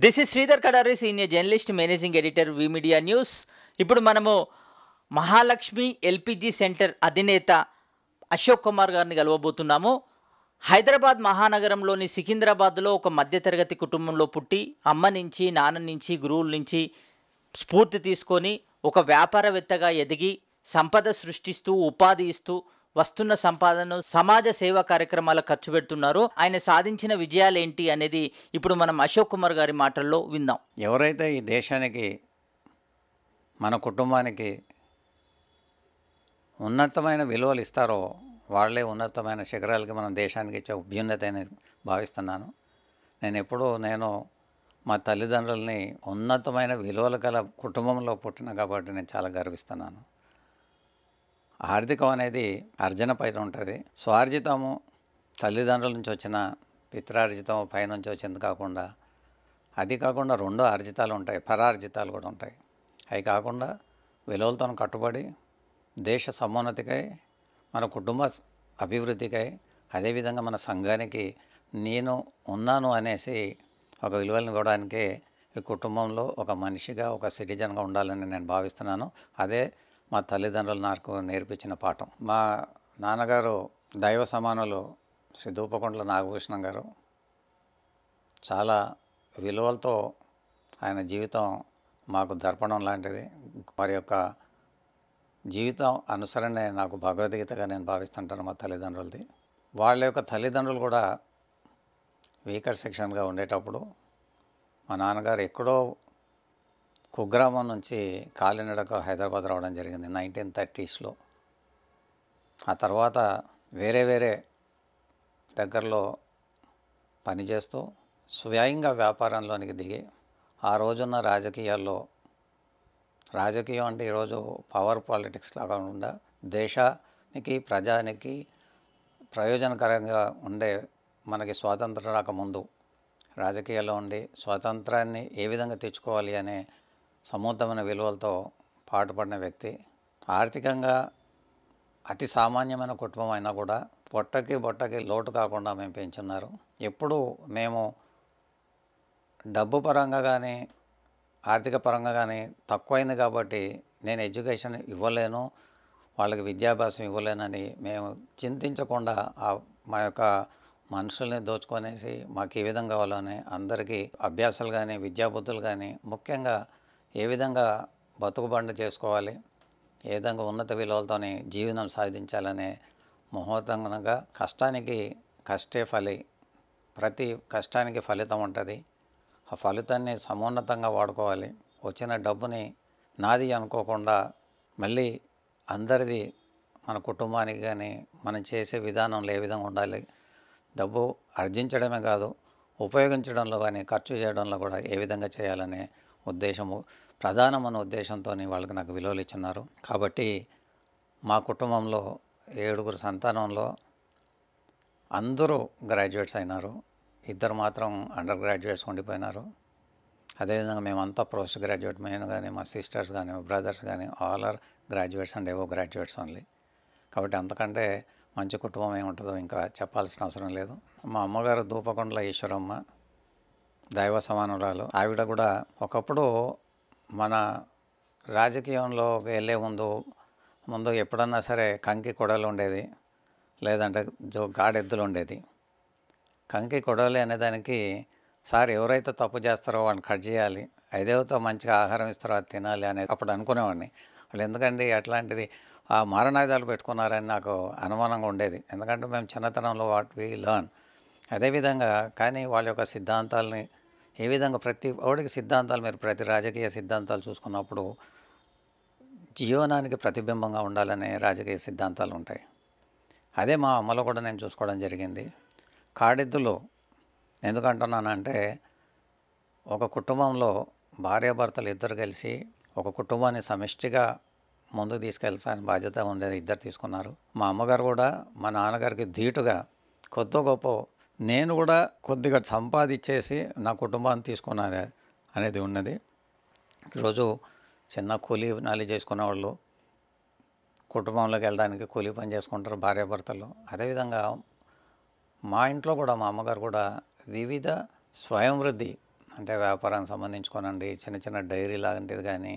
This is Sridhar Kadari, senior journalist, managing editor, we media news. ఇప్పుడు మనము Mahalakshmi LPG centre అధినేత అశోక్ కుమార్ గారిని కలవబోతున్నాము. హైదరాబాద్ మహానగరంలోని సికింద్రాబాద్లో ఒక మధ్యతరగతి కుటుంబంలో పుట్టి అమ్మ నుంచి, నాన్న నుంచి, గురువుల నుంచి స్ఫూర్తి తీసుకొని ఒక వ్యాపారవేత్తగా ఎదిగి సంపద సృష్టిస్తూ ఉపాధి ఇస్తూ వస్తున్న సంపాదనను సమాజ సేవా కార్యక్రమాలకు ఖర్చు పెడుతున్నారు. ఆయన సాధించిన విజయాలు ఏంటి అనేది ఇప్పుడు మనం అశోక్ కుమార్ గారి మాటల్లో విందాం. ఎవరైతే ఈ దేశానికి, మన కుటుంబానికి ఉన్నతమైన విలువలు ఇస్తారో వాళ్ళే ఉన్నతమైన శిఖరాలకి మనం దేశానికి ఇచ్చే అభ్యున్నత అని భావిస్తున్నాను. నేను మా తల్లిదండ్రులని ఉన్నతమైన విలువలు గల కుటుంబంలో పుట్టిన కాబట్టి నేను చాలా గర్విస్తున్నాను. ఆర్థికం అనేది అర్జన పైన ఉంటుంది. స్వార్జితము తల్లిదండ్రుల నుంచి వచ్చిన పిత్రార్జితం పైనుంచి వచ్చింది కాకుండా, అది కాకుండా రెండో ఆర్జితాలు ఉంటాయి, పరార్జితాలు కూడా ఉంటాయి. అవి కాకుండా విలువలతో కట్టుబడి దేశ సమున్నతికై, మన కుటుంబ అభివృద్ధికై, అదేవిధంగా మన సంఘానికి నేను ఉన్నాను అనేసి ఒక విలువలను ఇవ్వడానికే ఈ కుటుంబంలో ఒక మనిషిగా, ఒక సిటిజన్గా ఉండాలని నేను భావిస్తున్నాను. అదే మా తల్లిదండ్రులు నాకు నేర్పించిన పాఠం. మా నాన్నగారు దైవ సమానులు శ్రీ దూపకొండల నాగభూషణం గారు. చాలా విలువలతో ఆయన జీవితం మాకు దర్పణం లాంటిది. వారి యొక్క జీవితం అనుసరణే నాకు భగవద్గీతగా నేను భావిస్తుంటాను మా తల్లిదండ్రులది. వాళ్ళ యొక్క తల్లిదండ్రులు కూడా వీకర్ సెక్షన్గా ఉండేటప్పుడు మా నాన్నగారు ఎక్కడో కుగ్రామం నుంచి కాలినడక హైదరాబాద్ రావడం జరిగింది 1930s. ఆ తర్వాత వేరే దగ్గరలో పనిచేస్తూ స్వయంగా వ్యాపారంలోనికి దిగి ఆ రోజున్న రాజకీయం అంటే ఈరోజు పవర్ పాలిటిక్స్ లాగా ఉండా దేశానికి, ప్రజానికి ప్రయోజనకరంగా ఉండే, మనకి స్వాతంత్రం రాకముందు రాజకీయాల్లో ఉండి స్వాతంత్రాన్ని ఏ విధంగా తెచ్చుకోవాలి అనే సమూర్తమైన విలువలతో పాటుపడిన వ్యక్తి. ఆర్థికంగా అతి సామాన్యమైన కుటుంబం అయినా కూడా బొట్టకి లోటు కాకుండా మేము పెంచున్నారు. ఎప్పుడు మేము డబ్బు పరంగా కానీ ఆర్థిక పరంగా కానీ తక్కువైంది కాబట్టి నేను ఎడ్యుకేషన్ ఇవ్వలేను, వాళ్ళకి విద్యాభ్యాసం ఇవ్వలేనని మేము చింతించకుండా మా యొక్క మనుషుల్ని దోచుకొనేసి మాకు ఏ విధంగా కావాలని అందరికీ అభ్యాసాలు కానీ, విద్యాబుద్ధులు కానీ, ముఖ్యంగా ఏ విధంగా బతుకుబండ చేసుకోవాలి, ఏ విధంగా ఉన్నత విలువలతోని జీవనం సాధించాలనే మహోత్తరంగా కష్టానికి కష్టే ఫలి, ప్రతి కష్టానికి ఫలితం ఉంటుంది. ఆ ఫలితాన్ని సమున్నతంగా వాడుకోవాలి. వచ్చిన డబ్బుని నాది అనుకోకుండా మళ్ళీ అందరిది, మన కుటుంబానికి కానీ మనం చేసే విధానంలో ఏ విధంగా ఉండాలి, డబ్బు ఆర్జించడమే కాదు ఉపయోగించడంలో కానీ ఖర్చు చేయడంలో కూడా ఏ విధంగా చేయాలనే ఉద్దేశము, ప్రధానమైన ఉద్దేశంతో వాళ్ళకి నాకు విలువలు ఇచ్చినారు. కాబట్టి మా కుటుంబంలో 7 సంతానంలో అందరూ గ్రాడ్యుయేట్స్ అయినారు. 2 మాత్రం అండర్ గ్రాడ్యుయేట్స్ ఉండిపోయినారు. అదేవిధంగా మేమంతా పోస్ట్ గ్రాడ్యుయేట్, నేను కానీ, మా సిస్టర్స్ కానీ, మా బ్రదర్స్ కానీ ఆల్ ఆర్ గ్రాడ్యుయేట్స్ అండ్ ఏవో గ్రాడ్యుయేట్స్ ఓన్లీ. కాబట్టి అంతకంటే మంచి కుటుంబం ఏముంటుందో ఇంకా చెప్పాల్సిన అవసరం లేదు. మా అమ్మగారు దూపకొండల ఈశ్వరమ్మ, దైవ సమానురాలు. ఆవిడ కూడా ఒకప్పుడు మన రాజకీయంలో వెళ్ళే ముందు ఎప్పుడన్నా సరే కంకి కొడలు ఉండేది, లేదంటే గాడెద్దులు ఉండేది. కంకి కొడవలి అనేదానికి సార్ ఎవరైతే తప్పు చేస్తారో వాడిని కట్ చేయాలి, ఐదేవతో మంచిగా ఆహారం ఇస్తారో అది తినాలి అనేది అప్పుడు అనుకునేవాడిని. వాళ్ళు ఎందుకండి అట్లాంటిది ఆ మారణాయుధాలు పెట్టుకున్నారని నాకు అనుమానంగా ఉండేది. ఎందుకంటే మేము చిన్నతనంలో వాట్ వి లర్న్ అదేవిధంగా. కానీ వాళ్ళ యొక్క సిద్ధాంతాలని ఏ విధంగా ప్రతి వాడికి సిద్ధాంతాలు, మీరు ప్రతి రాజకీయ సిద్ధాంతాలు చూసుకున్నప్పుడు జీవనానికి ప్రతిబింబంగా ఉండాలనే రాజకీయ సిద్ధాంతాలు ఉంటాయి. అదే మా అమ్మలో కూడా నేను చూసుకోవడం జరిగింది. కాడెద్దులు ఎందుకంటున్నానంటే, ఒక కుటుంబంలో భార్యాభర్తలు ఇద్దరు కలిసి ఒక కుటుంబాన్ని సమిష్టిగా ముందుకు తీసుకెళ్తాని బాధ్యత ఉండేది, ఇద్దరు తీసుకున్నారు. మా అమ్మగారు కూడా మా నాన్నగారికి ధీటుగా కొద్ది గొప్ప నేను కూడా కొద్దిగా సంపాదించేసి నా కుటుంబాన్ని తీసుకున్నాను అనేది ఉన్నది. ఈరోజు చిన్న కూలీ నాలి చేసుకున్న వాళ్ళు కుటుంబంలోకి వెళ్ళడానికి కూలీ పని చేసుకుంటారు భార్యాభర్తలు. అదేవిధంగా మా ఇంట్లో కూడా మా అమ్మగారు కూడా వివిధ స్వయం వృద్ధి అంటే వ్యాపారానికి సంబంధించుకోనండి, చిన్న చిన్న డైరీ లాంటిది కానీ,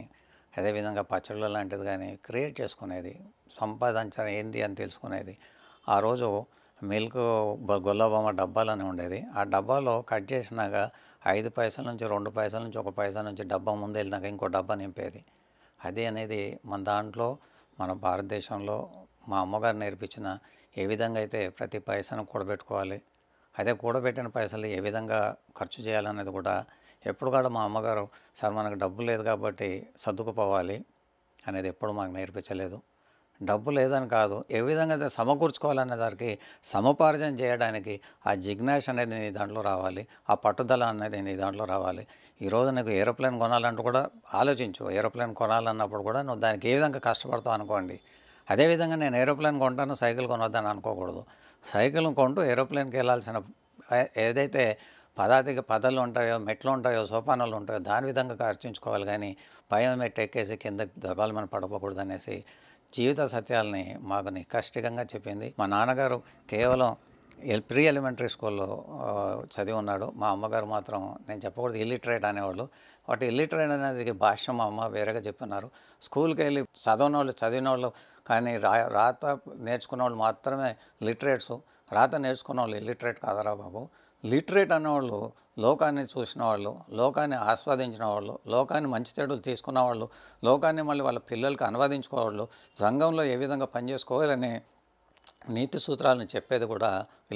అదేవిధంగా పచ్చళ్ళు లాంటిది కానీ క్రియేట్ చేసుకునేది, సంపాదించడం ఏంది అని తెలుసుకునేది. ఆ రోజు మిల్క్ గొల్లబొమ్మ డబ్బాలోనే ఉండేది. ఆ డబ్బాలో కట్ చేసినాక 5 పైసల నుంచి 2 పైసల నుంచి 1 పైసా నుంచి డబ్బా ముందు వెళ్ళినాక ఇంకో డబ్బా నింపేది. అది అనేది మన దాంట్లో, మన భారతదేశంలో మా అమ్మగారు నేర్పించిన ఏ విధంగా అయితే ప్రతి పైసను కూడబెట్టుకోవాలి, అదే కూడబెట్టిన పైసలు ఏ విధంగా ఖర్చు చేయాలనేది కూడా ఎప్పుడు కూడా మా అమ్మగారు సార్ మనకు డబ్బు లేదు కాబట్టి సర్దుకుపోవాలి అనేది ఎప్పుడు మాకు నేర్పించలేదు. డబ్బు లేదని కాదు, ఏ విధంగా అయితే సమకూర్చుకోవాలనే దానికి సముపార్జన చేయడానికి ఆ జిజ్ఞాస అనేది నీ దాంట్లో రావాలి, ఆ పట్టుదల అనేది నీ దాంట్లో రావాలి. ఈరోజు నీకు ఏరోప్లేన్ కొనాలంటూ కూడా ఆలోచించు. ఏరోప్లేన్ కొనాలన్నప్పుడు కూడా నువ్వు దానికి ఏ విధంగా కష్టపడతావు అనుకోండి. అదేవిధంగా నేను ఏరోప్లేన్ కొంటాను సైకిల్ కొనొద్దని అనుకోకూడదు. సైకిల్ కొంటూ ఏరోప్లేన్కి వెళ్ళాల్సిన ఏదైతే పదాలు ఉంటాయో, మెట్లు ఉంటాయో, సోపానాలు ఉంటాయో దాని విధంగా ఖర్చించుకోవాలి. కానీ పైన మెట్టు ఎక్కేసి కింద దబాలు మనం పడపోకూడదు అనేసి జీవిత సత్యాలని మాకు నికష్టంగా చెప్పింది. మా నాన్నగారు కేవలం ప్రీ ఎలిమెంటరీ స్కూల్లో చదివి ఉన్నాడు. మా అమ్మగారు మాత్రం నేను చెప్పకూడదు ఇల్లిటరేట్ అనేవాళ్ళు. వాటి ఇల్లిటరేట్ అనేది భాష మా అమ్మ వేరేగా చెప్పినారు. స్కూల్కి వెళ్ళి చదివిన వాళ్ళు కానీ రాత నేర్చుకున్న వాళ్ళు మాత్రమే లిటరేట్స్. రాత నేర్చుకున్న వాళ్ళు ఇల్లిటరేట్ కాదరా బాబు. లిటరేట్ అనేవాళ్ళు లోకాన్ని చూసిన వాళ్ళు, లోకాన్ని ఆస్వాదించిన వాళ్ళు, లోకాన్ని మంచి చెడులు తీసుకున్న వాళ్ళు, లోకాన్ని మళ్ళీ వాళ్ళ పిల్లలకి అనువాదించుకోవాళ్ళు, సంఘంలో ఏ విధంగా పనిచేసుకోవాలని నీతి సూత్రాలను చెప్పేది కూడా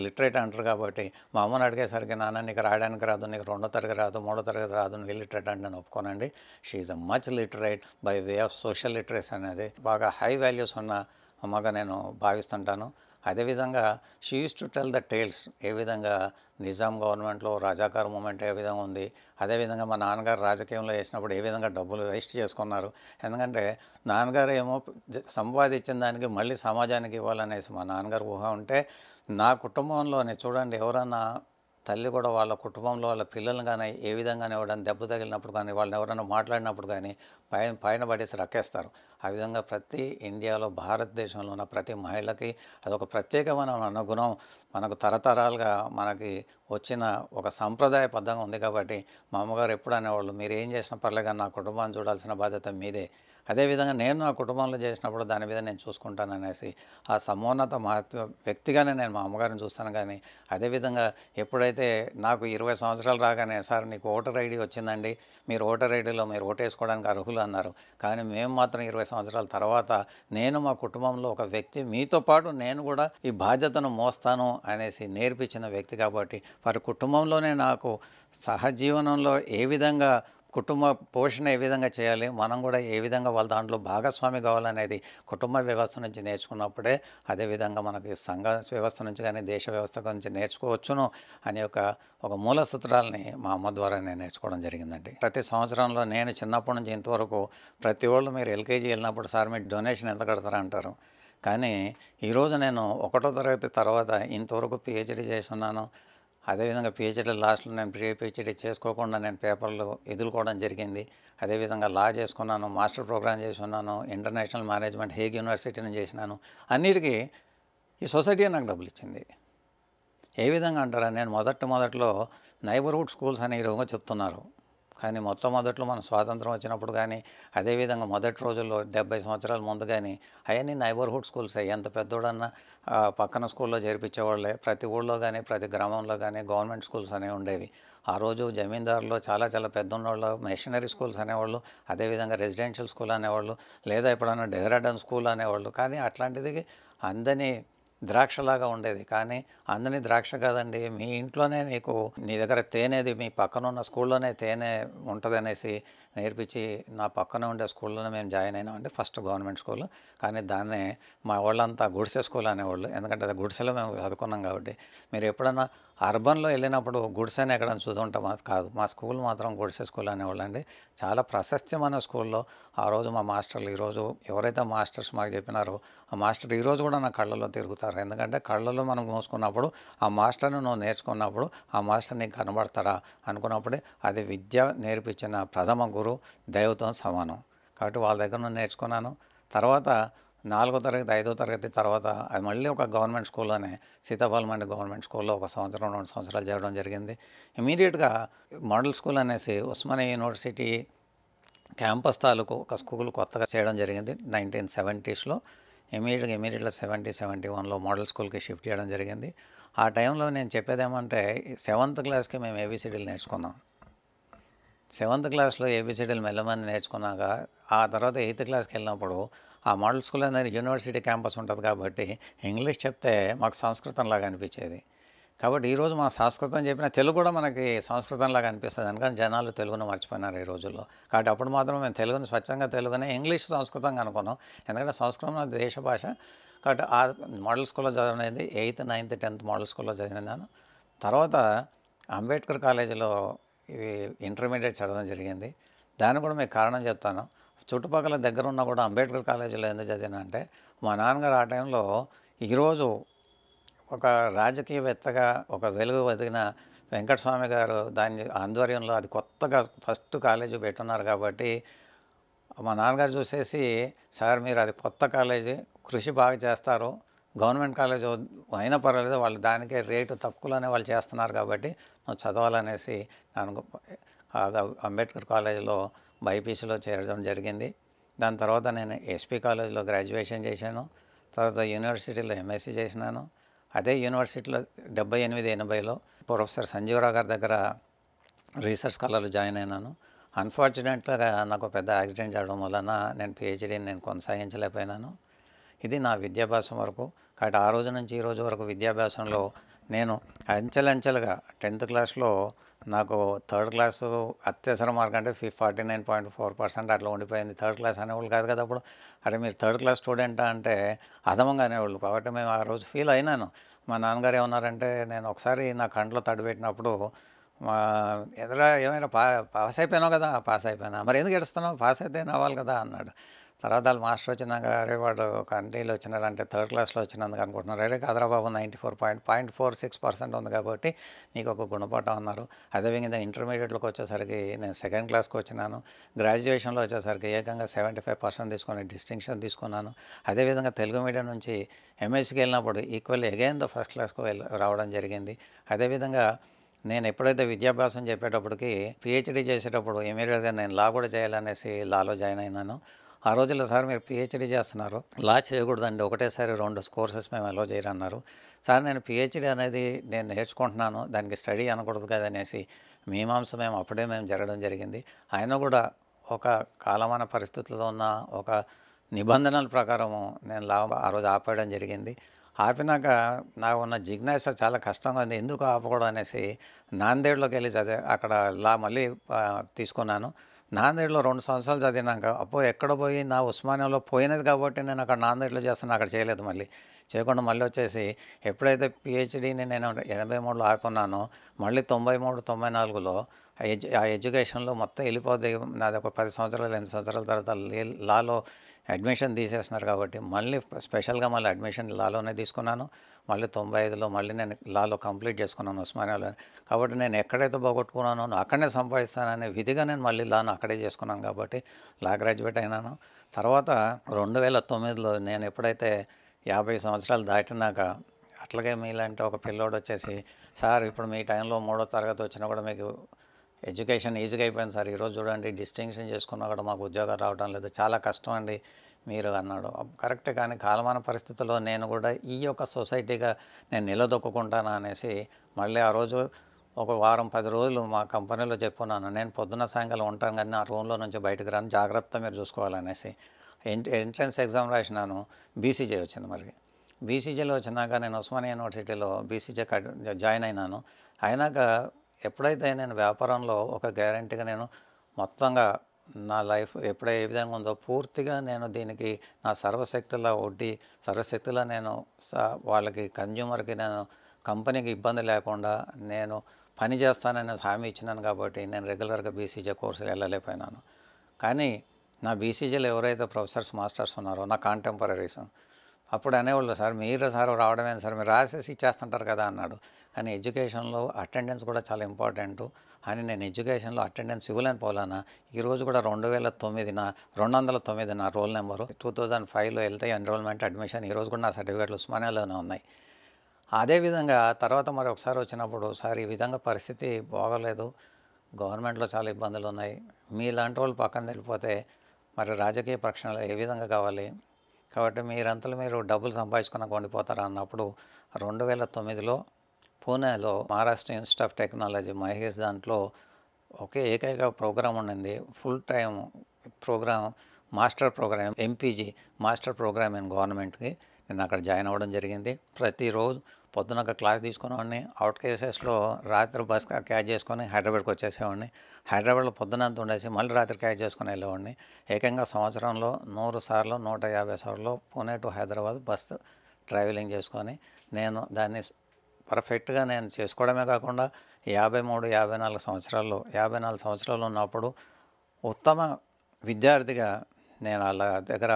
లిటరేట్ అంటారు. కాబట్టి మా అమ్మని అడిగేసరికి నాన్న నీకు రాయడానికి రాదు, నీకు 2వ తరగతి రాదు, 3వ తరగతి రాదు, నువ్వు లిటరేట్ అంటే నేను ఒప్పుకోనండి. She is a much literate by way of social literacy అనేది బాగా హై వాల్యూస్ ఉన్న అమ్మగా నేను భావిస్తుంటాను. అదేవిధంగా she use to tell the tales, ఏ విధంగా నిజాం గవర్నమెంట్లో రజాకార్ మూమెంట్ ఏ విధంగా ఉంది, అదేవిధంగా మా నాన్నగారు రాజకీయంలో వేసినప్పుడు ఏ విధంగా డబ్బులు వేస్ట్ చేసుకున్నారు. ఎందుకంటే నాన్నగారు ఏమో సంపాదించిన దానికి మళ్ళీ సమాజానికి ఇవ్వాలనేసి మా నాన్నగారు ఊహ ఉంటే, నా కుటుంబంలోనే చూడండి ఎవరన్నా తల్లి కూడా వాళ్ళ కుటుంబంలో వాళ్ళ పిల్లల్ని కానీ ఏ విధంగానే ఎవరైనా దెబ్బ తగిలినప్పుడు కానీ, వాళ్ళని ఎవరైనా మాట్లాడినప్పుడు కానీ పైన పడేసి రక్కేస్తారు. ఆ విధంగా ప్రతి ఇండియాలో, భారతదేశంలో ఉన్న ప్రతి మహిళకి అదొక ప్రత్యేకమైన అనుగుణం మనకు తరతరాలుగా మనకి వచ్చిన ఒక సంప్రదాయబద్ధంగా ఉంది. కాబట్టి మా అమ్మగారు ఎప్పుడు అనేవాళ్ళు, మీరు ఏం చేసినా పర్లేదు కానీ నా కుటుంబాన్ని చూడాల్సిన బాధ్యత మీదే. అదేవిధంగా నేను నా కుటుంబంలో చేసినప్పుడు దాని మీద నేను చూసుకుంటాను అనేసి ఆ సమున్నత మహత్వ వ్యక్తిగానే నేను మా అమ్మగారిని చూస్తాను. కానీ అదేవిధంగా ఎప్పుడైతే నాకు 20 సంవత్సరాలు రాగానే సార్ నీకు ఓటర్ ఐడి వచ్చిందండి, మీరు ఓటర్ ఐడిలో మీరు ఓటేసుకోవడానికి అర్హులు అన్నారు. కానీ మేము మాత్రం 20 సంవత్సరాల తర్వాత నేను మా కుటుంబంలో ఒక వ్యక్తి, మీతో పాటు నేను కూడా ఈ బాధ్యతను మోస్తాను అనేసి నేర్పించిన వ్యక్తి. కాబట్టి వారి కుటుంబంలోనే నాకు సహజీవనంలో ఏ విధంగా కుటుంబ పోషణ ఏ విధంగా చేయాలి, మనం కూడా ఏ విధంగా వాళ్ళ దాంట్లో భాగస్వామి కావాలనేది కుటుంబ వ్యవస్థ నుంచి నేర్చుకున్నప్పుడే అదేవిధంగా మనకి సంఘ వ్యవస్థ నుంచి కానీ దేశ వ్యవస్థ నుంచి నేర్చుకోవచ్చును అనే ఒక మూల సూత్రాలని మా అమ్మ ద్వారా నేను నేర్చుకోవడం జరిగిందండి. ప్రతి సంవత్సరంలో నేను చిన్నప్పటి నుంచి ఇంతవరకు ప్రతి వాళ్ళు మీరు ఎల్కేజీ వెళ్ళినప్పుడు సార్ మీరు డొనేషన్ ఎంత కడతారా అంటారు. కానీ ఈరోజు నేను 1వ తరగతి తర్వాత ఇంతవరకు పిహెచ్డీ చేస్తున్నాను. అదేవిధంగా పిహెచ్డీ లాస్ట్లో నేను పిహెచ్డీ చేసుకోకుండా నేను పేపర్లు ఎదుర్కోవడం జరిగింది. అదేవిధంగా లా చేసుకున్నాను, మాస్టర్ ప్రోగ్రామ్ చేసుకున్నాను, ఇంటర్నేషనల్ మేనేజ్మెంట్ హేగ్ యూనివర్సిటీని చేసినాను. అన్నిటికీ ఈ సొసైటీ నాకు డబ్బులు ఇచ్చింది. ఏ విధంగా అంటారా, నేను మొదట్లో నైబర్హుడ్ స్కూల్స్ అని ఈరోజు చెప్తున్నారు. కానీ మొట్టమొదట్లో మనం స్వాతంత్రం వచ్చినప్పుడు కానీ, అదేవిధంగా మొదటి రోజుల్లో 70 సంవత్సరాల ముందు కానీ అవన్నీ నైబర్హుడ్ స్కూల్స్. ఎంత పెద్దోడన్నా పక్కన స్కూల్లో చేర్పించేవాళ్ళే. ప్రతి ఊళ్ళో కానీ ప్రతి గ్రామంలో కానీ గవర్నమెంట్ స్కూల్స్ అనేవి ఉండేవి. ఆ రోజు జమీందారులో చాలా పెద్ద ఉన్నవాళ్ళు మిషనరీ స్కూల్స్ అనేవాళ్ళు, అదేవిధంగా రెసిడెన్షియల్ స్కూల్ అనేవాళ్ళు, లేదా ఎప్పుడన్నా డెహ్రాడూన్ స్కూల్ అనేవాళ్ళు. కానీ అట్లాంటిది అందని ద్రాక్షలాగా ఉండేది. కానీ అందని ద్రాక్ష కాదండి, మీ ఇంట్లోనే నీ దగ్గర తేనేది మీ పక్కన ఉన్న స్కూల్లోనే తేనె ఉంటుంది అనేసి నేర్పించి నా పక్కన ఉండే స్కూల్లోనే మేము జాయిన్ అయినామండి. First government school. కానీ దాన్నే మా వాళ్ళంతా గుడిసె స్కూల్ అనేవాళ్ళు. ఎందుకంటే అది గుడిసెలో మేము చదువుకున్నాం కాబట్టి. మీరు ఎప్పుడన్నా అర్బన్లో వెళ్ళినప్పుడు గుడిసెని ఎక్కడైనా చూసుంటాం కాదు, మా స్కూల్ మాత్రం గుడిసె స్కూల్ అనేవాళ్ళు అండి. చాలా ప్రశస్త్యమైన స్కూల్లో ఆ రోజు మా మాస్టర్లు, ఈరోజు ఎవరైతే మాస్టర్స్ మాకు చెప్పినారో ఆ మాస్టర్ ఈరోజు కూడా నా కళ్ళలో తిరుగుతారు. ఎందుకంటే కళ్ళలో మనం మోసుకున్నప్పుడు ఆ మాస్టర్ను నువ్వు నేర్చుకున్నప్పుడు ఆ మాస్టర్ నీకు కనబడతారా అనుకున్నప్పుడే అది విద్య నేర్పించిన ప్రథమ గురు దైవతో సమానం. కాబట్టి వాళ్ళ దగ్గర నేను నేర్చుకున్నాను. తర్వాత 4వ తరగతి 5వ తరగతి తర్వాత అది మళ్ళీ ఒక గవర్నమెంట్ స్కూల్లోనే సీతాఫలమండి గవర్నమెంట్ స్కూల్లో 1 సంవత్సరం 2 సంవత్సరాలు చేయడం జరిగింది. ఇమీడియట్గా మోడల్ స్కూల్ అనేసి ఉస్మానియా యూనివర్సిటీ క్యాంపస్ తాలూకు ఒక స్కూల్ కొత్తగా చేయడం జరిగింది 1970స్లో. ఇమీడియట్గా 71లో మోడల్ స్కూల్కి షిఫ్ట్ చేయడం జరిగింది. ఆ టైంలో నేను చెప్పేదేమంటే 7th క్లాస్కి మేము ఏబిసిడీలు నేర్చుకున్నాం. 7th క్లాస్లో ఏబిసిడీలు మెల్లమని నేర్చుకున్నాక ఆ తర్వాత 8th క్లాస్కి వెళ్ళినప్పుడు ఆ మోడల్ స్కూల్ అనేది యూనివర్సిటీ క్యాంపస్ ఉంటుంది కాబట్టి ఇంగ్లీష్ చెప్తే మాకు సంస్కృతంలాగా అనిపించేది. కాబట్టి ఈరోజు మా సంస్కృతం చెప్పిన తెలుగు కూడా మనకి సంస్కృతంలాగా అనిపిస్తుంది. ఎందుకంటే జనాలు తెలుగును మర్చిపోయినారు ఈ రోజుల్లో. కాబట్టి అప్పుడు మాత్రం మేము తెలుగుని స్వచ్ఛంగా తెలుగునే ఇంగ్లీష్ సంస్కృతంగా అనుకున్నాం. ఎందుకంటే సంస్కృతం మన దేశ భాష. కాబట్టి ఆ మోడల్ స్కూల్లో చదివినది 8th, 9th, 10th మోడల్ స్కూల్లో చదివినాను. తర్వాత అంబేద్కర్ కాలేజీలో ఇంటర్మీడియట్ చదవడం జరిగింది. దానికి కూడా మీకు కారణం చెప్తాను. చుట్టుపక్కల దగ్గర ఉన్న కూడా అంబేద్కర్ కాలేజీలో ఎందుకు చదివినా అంటే మా నాన్నగారు ఆ టైంలో ఈరోజు ఒక రాజకీయవేత్తగా ఒక వెలుగు వెతికిన వెంకటస్వామి గారు దాని ఆధ్వర్యంలో అది కొత్తగా ఫస్ట్ కాలేజీ పెట్టున్నారు. కాబట్టి మా నాన్నగారు చూసేసి, సార్ మీరు అది కొత్త కాలేజీ, కృషి బాగా చేస్తారు, గవర్నమెంట్ కాలేజ్ అయినా పర్వాలేదు, వాళ్ళు దానికే రేటు తక్కువలోనే వాళ్ళు చేస్తున్నారు కాబట్టి నువ్వు చదవాలనేసి నాకు అంబేద్కర్ కాలేజీలో బైపీసీలో చేరడం జరిగింది. దాని తర్వాత నేను ఎస్పీ కాలేజీలో గ్రాడ్యుయేషన్ చేశాను. తర్వాత యూనివర్సిటీలో ఎంఎస్సీ చేసినాను. అదే యూనివర్సిటీలో 78-80లో ప్రొఫెసర్ సంజీవరావు గారి దగ్గర రీసెర్చ్ స్కాలర్లో జాయిన్ అయినాను. అన్ఫార్చునేట్గా నాకు పెద్ద యాక్సిడెంట్ జరగడం వలన నేను పిహెచ్డీని నేను కొనసాగించలేకపోయినాను. ఇది నా విద్యాభ్యాసం వరకు. కాబట్టి ఆ రోజు నుంచి ఈ రోజు వరకు విద్యాభ్యాసంలో నేను అంచెలంచెలుగా 10th క్లాస్లో నాకు 3rd క్లాసు అత్యవసర మార్క్ అంటే 49.4% అట్లా ఉండిపోయింది. 3rd క్లాస్ అనేవాళ్ళు కాదు కదా అప్పుడు. అరే మీరు 3rd క్లాస్ స్టూడెంటా అంటే అధమంగా అనేవాళ్ళు. కాబట్టి మేము ఆ రోజు ఫీల్ అయినాను. మా నాన్నగారు ఏమన్నారంటే, నేను ఒకసారి నా కంట్లో తడిపెట్టినప్పుడు మా ఎదురా ఏమైనా పాస్ అయిపోయినావు కదా, పాస్ అయిపోయినా, మరి ఎందుకు ఏడుస్తున్నావు, పాస్ అయితే అవ్వాలి కదా అన్నాడు. తర్వాత వాళ్ళు మాస్టర్ వచ్చినాక, అరే వాడు కంట్రీలో వచ్చినాడంటే 3rd క్లాస్లో వచ్చినందుకు అనుకుంటున్నారు. అరే కాదరా బాబు 94.46% ఉంది కాబట్టి నీకు ఒక గుణపాఠం అన్నారు. అదేవిధంగా ఇంటర్మీడియట్లోకి వచ్చేసరికి నేను 2nd క్లాస్కి వచ్చినాను. గ్రాడ్యుయేషన్లో వచ్చేసరికి ఏకంగా 75% తీసుకొని డిస్టింక్షన్ తీసుకున్నాను. అదేవిధంగా తెలుగు మీడియం నుంచి ఎంఎస్సీకి వెళ్ళినప్పుడు ఈక్వల్లీ అగైన్ ద 1st క్లాస్కు రావడం జరిగింది. అదేవిధంగా నేను ఎప్పుడైతే విద్యాభ్యాసం చెప్పేటప్పటికి పిహెచ్డీ చేసేటప్పుడు ఇమీడియట్గా నేను లా కూడా చేయాలనేసి లాలో జాయిన్ అయినాను. ఆ రోజుల్లో సార్ మీరు పిహెచ్డీ చేస్తున్నారు, లా చేయకూడదండి, ఒకటేసారి 2 కోర్సెస్ మేము అలో చేయరన్నారు. సార్ నేను పిహెచ్డీ అనేది నేను నేర్చుకుంటున్నాను, దానికి స్టడీ అనకూడదు కదనేసి మీమాంస అప్పుడే జరగడం జరిగింది. ఆయన కూడా ఒక కాలమాన పరిస్థితుల్లో ఉన్న ఒక నిబంధనల ప్రకారము నేను లా ఆ రోజు ఆపేయడం జరిగింది. ఆపినాక నాకు ఉన్న జిజ్ఞాస చాలా కష్టంగా ఉంది, ఎందుకు ఆపకూడదు అనేసి నాందేడ్లోకి వెళ్ళి అక్కడ లా మళ్ళీ తీసుకున్నాను. నాందేడ్లో 2 సంవత్సరాలు చదివినాక ఎక్కడ పోయి నా ఉస్మానియాలో పోయినది కాబట్టి నేను అక్కడ నాందేడ్లో చేస్తాను, అక్కడ చేయలేదు. మళ్ళీ చేయకుండా మళ్ళీ వచ్చేసి ఎప్పుడైతే పిహెచ్డీని నేను 83లో ఆపున్నానో మళ్ళీ 93-94లో ఆ ఎడ్యుకేషన్లో మొత్తం వెళ్ళిపోతే నాది ఒక 10 సంవత్సరాలు 8 సంవత్సరాల తర్వాత లాలో అడ్మిషన్ తీసేస్తున్నారు. కాబట్టి మళ్ళీ స్పెషల్గా మళ్ళీ అడ్మిషన్ లాలోనే తీసుకున్నాను. మళ్ళీ 95లో మళ్ళీ నేను లాలో కంప్లీట్ చేసుకున్నాను ఉస్మానియాలో. కాబట్టి నేను ఎక్కడైతే పోగొట్టుకున్నానో అక్కడనే సంపాదిస్తాననే విధిగా నేను మళ్ళీ లాను అక్కడే చేసుకున్నాను. కాబట్టి లా గ్రాడ్యుయేట్ అయినాను. తర్వాత 2009లో నేను ఎప్పుడైతే 50 సంవత్సరాలు దాటినాక అట్లాగే మీలాంటి ఒక పిల్లోడు వచ్చేసి, సార్ ఇప్పుడు మీ టైంలో 3వ తరగతి వచ్చినా కూడా మీకు ఎడ్యుకేషన్ ఈజీగా అయిపోయింది సార్, ఈరోజు చూడండి డిస్టింక్షన్ చేసుకున్నా కూడా మాకు ఉద్యోగాలు రావడం లేదు, చాలా కష్టం అండి మీరు అన్నాడు. కరెక్టే, కానీ కాలమాన పరిస్థితుల్లో నేను కూడా ఈ యొక్క సొసైటీగా నేను నిలదొక్కుంటాను అనేసి మళ్ళీ ఆ రోజు ఒక వారం 10 రోజులు మా కంపెనీలో చెప్పుకున్నాను, నేను పొద్దున్న సాయంకాలం ఉంటాను కానీ నా రూమ్లో నుంచి బయటకు రాను, జాగ్రత్త మీరు చూసుకోవాలనేసి. ఎంట్రన్స్ ఎగ్జామ్ రాసినాను, బీసీజే వచ్చింది. మరి బీసీజేలో వచ్చినాక నేను ఉస్మానియా యూనివర్సిటీలో బీసీజే జాయిన్ అయినాను. అయినాక ఎప్పుడైతే నేను వ్యాపారంలో ఒక గ్యారంటీగా నేను మొత్తంగా నా లైఫ్ ఏ విధంగా ఉందో పూర్తిగా నేను దీనికి నా సర్వశక్తులా ఒడ్డి సర్వశక్తులా నేను వాళ్ళకి కన్జ్యూమర్కి నేను కంపెనీకి ఇబ్బంది లేకుండా నేను పని చేస్తానని హామీ ఇచ్చినాను. కాబట్టి నేను రెగ్యులర్గా బీసీజే కోర్సులు వెళ్ళలేకపోయినాను. కానీ నా బీసీజేలో ఎవరైతే ప్రొఫెసర్స్ మాస్టర్స్ ఉన్నారో నా కాంటెంపరీస్ అప్పుడు అనేవాళ్ళు, సార్ మీరు సార్ రావడమే సార్, మీరు రాసేసి ఇచ్చేస్తుంటారు కదా అన్నాడు. కానీ ఎడ్యుకేషన్లో అటెండెన్స్ కూడా చాలా ఇంపార్టెంట్ అని నేను ఎడ్యుకేషన్లో అటెండెన్స్ ఇవ్వలేని పోలానా. ఈరోజు కూడా 209 నా రోల్ నెంబరు. 2005లో వెళ్తే ఎన్రోల్మెంట్ అడ్మిషన్. ఈరోజు కూడా నా సర్టిఫికేట్లు ఉస్మానియాలోనే ఉన్నాయి. అదేవిధంగా తర్వాత మరి ఒకసారి వచ్చినప్పుడు, సార్ ఈ విధంగా పరిస్థితి బాగోలేదు, గవర్నమెంట్లో చాలా ఇబ్బందులు ఉన్నాయి, మీలాంటి వాళ్ళు పక్కన వెళ్ళిపోతే మరి రాజకీయ ప్రక్షాళన ఏ విధంగా కావాలి, కాబట్టి మీరంతలో మీరు డబ్బులు సంపాదించుకున్న కొండిపోతారా అన్నప్పుడు 2009లో పూణేలో Maharashtra Institute of Technology Mahesh దాంట్లో ఏకైక ప్రోగ్రాం ఉండింది, full time programme, master programme, MPG master programme in గవర్నమెంట్కి. నేను అక్కడ జాయిన్ అవ్వడం జరిగింది. ప్రతిరోజు పొద్దున ఒక క్లాస్ తీసుకునేవాడిని. అవుట్ కేసెస్లో రాత్రి బస్ క్యాచ్ చేసుకొని హైదరాబాద్కి వచ్చేసేవాడిని. హైదరాబాద్లో పొద్దునంత ఉండేసి మళ్ళీ రాత్రి క్యాచ్ చేసుకుని వెళ్ళేవాడిని. ఏకంగా సంవత్సరంలో 100 సార్లు 150 సార్లు Pune to Hyderabad bus travelling చేసుకొని నేను దాన్ని పర్ఫెక్ట్గా నేను చేసుకోవడమే కాకుండా 54 సంవత్సరాలు ఉన్నప్పుడు ఉత్తమ విద్యార్థిగా నేను వాళ్ళ దగ్గర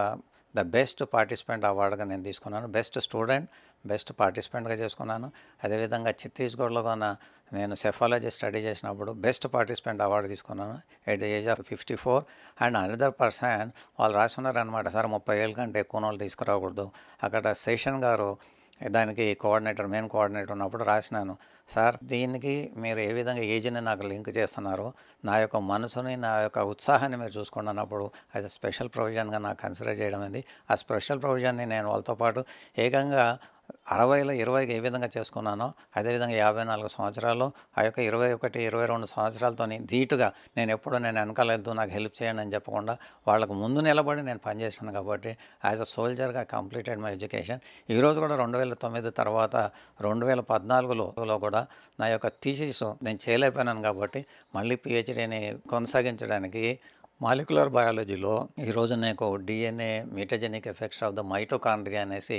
ద బెస్ట్ పార్టిసిపెంట్ అవార్డుగా నేను తీసుకున్నాను. బెస్ట్ స్టూడెంట్, బెస్ట్ పార్టిసిపెంట్గా చేసుకున్నాను. అదేవిధంగా ఛత్తీస్గఢ్లో కూడా నేను సెఫాలజీ స్టడీ చేసినప్పుడు బెస్ట్ పార్టిసిపెంట్ అవార్డు తీసుకున్నాను at the age of 54. And another person వాళ్ళు రాసుకున్నారనమాట, సార్ 30 ఏళ్ళ కంటే ఎక్కువ వాళ్ళు తీసుకురాకూడదు. అక్కడ శేషన్ గారు దానికి మెయిన్ కోఆర్డినేటర్ ఉన్నప్పుడు రాసినాను, సార్ దీనికి మీరు ఏ విధంగా ఏజ్ని నాకు లింక్ చేస్తున్నారు, నా యొక్క మనసుని, నా యొక్క ఉత్సాహాన్ని మీరు చూసుకోండి అన్నప్పుడు యాజ్ అ స్పెషల్ ప్రొవిజన్గా నాకు కన్సిడర్ చేయడం అయింది. ఆ స్పెషల్ ప్రొవిజన్ని నేను వాళ్ళతో పాటు ఏకంగా 60లో 20కి ఏ విధంగా చేసుకున్నానో అదేవిధంగా 54 సంవత్సరాల్లో ఆ యొక్క 21-22 సంవత్సరాలతో ధీటుగా నేను వెనకాల వెళ్తూ నాకు హెల్ప్ చేయండి అని చెప్పకుండా వాళ్ళకు ముందు నిలబడి నేను పనిచేశాను. కాబట్టి యాజ్ అ సోల్జర్గా కంప్లీటెడ్ మై ఎడ్యుకేషన్. ఈరోజు కూడా 2009 తర్వాత 2014లో కూడా నా యొక్క థీసిస్ నేను చేయలేకపోయినాను. కాబట్టి మళ్ళీ పిహెచ్డీని కొనసాగించడానికి మాలిక్యులర్ బయాలజీలో ఈరోజు నాకు DNA mutagenic effects of the mitochondria అనేసి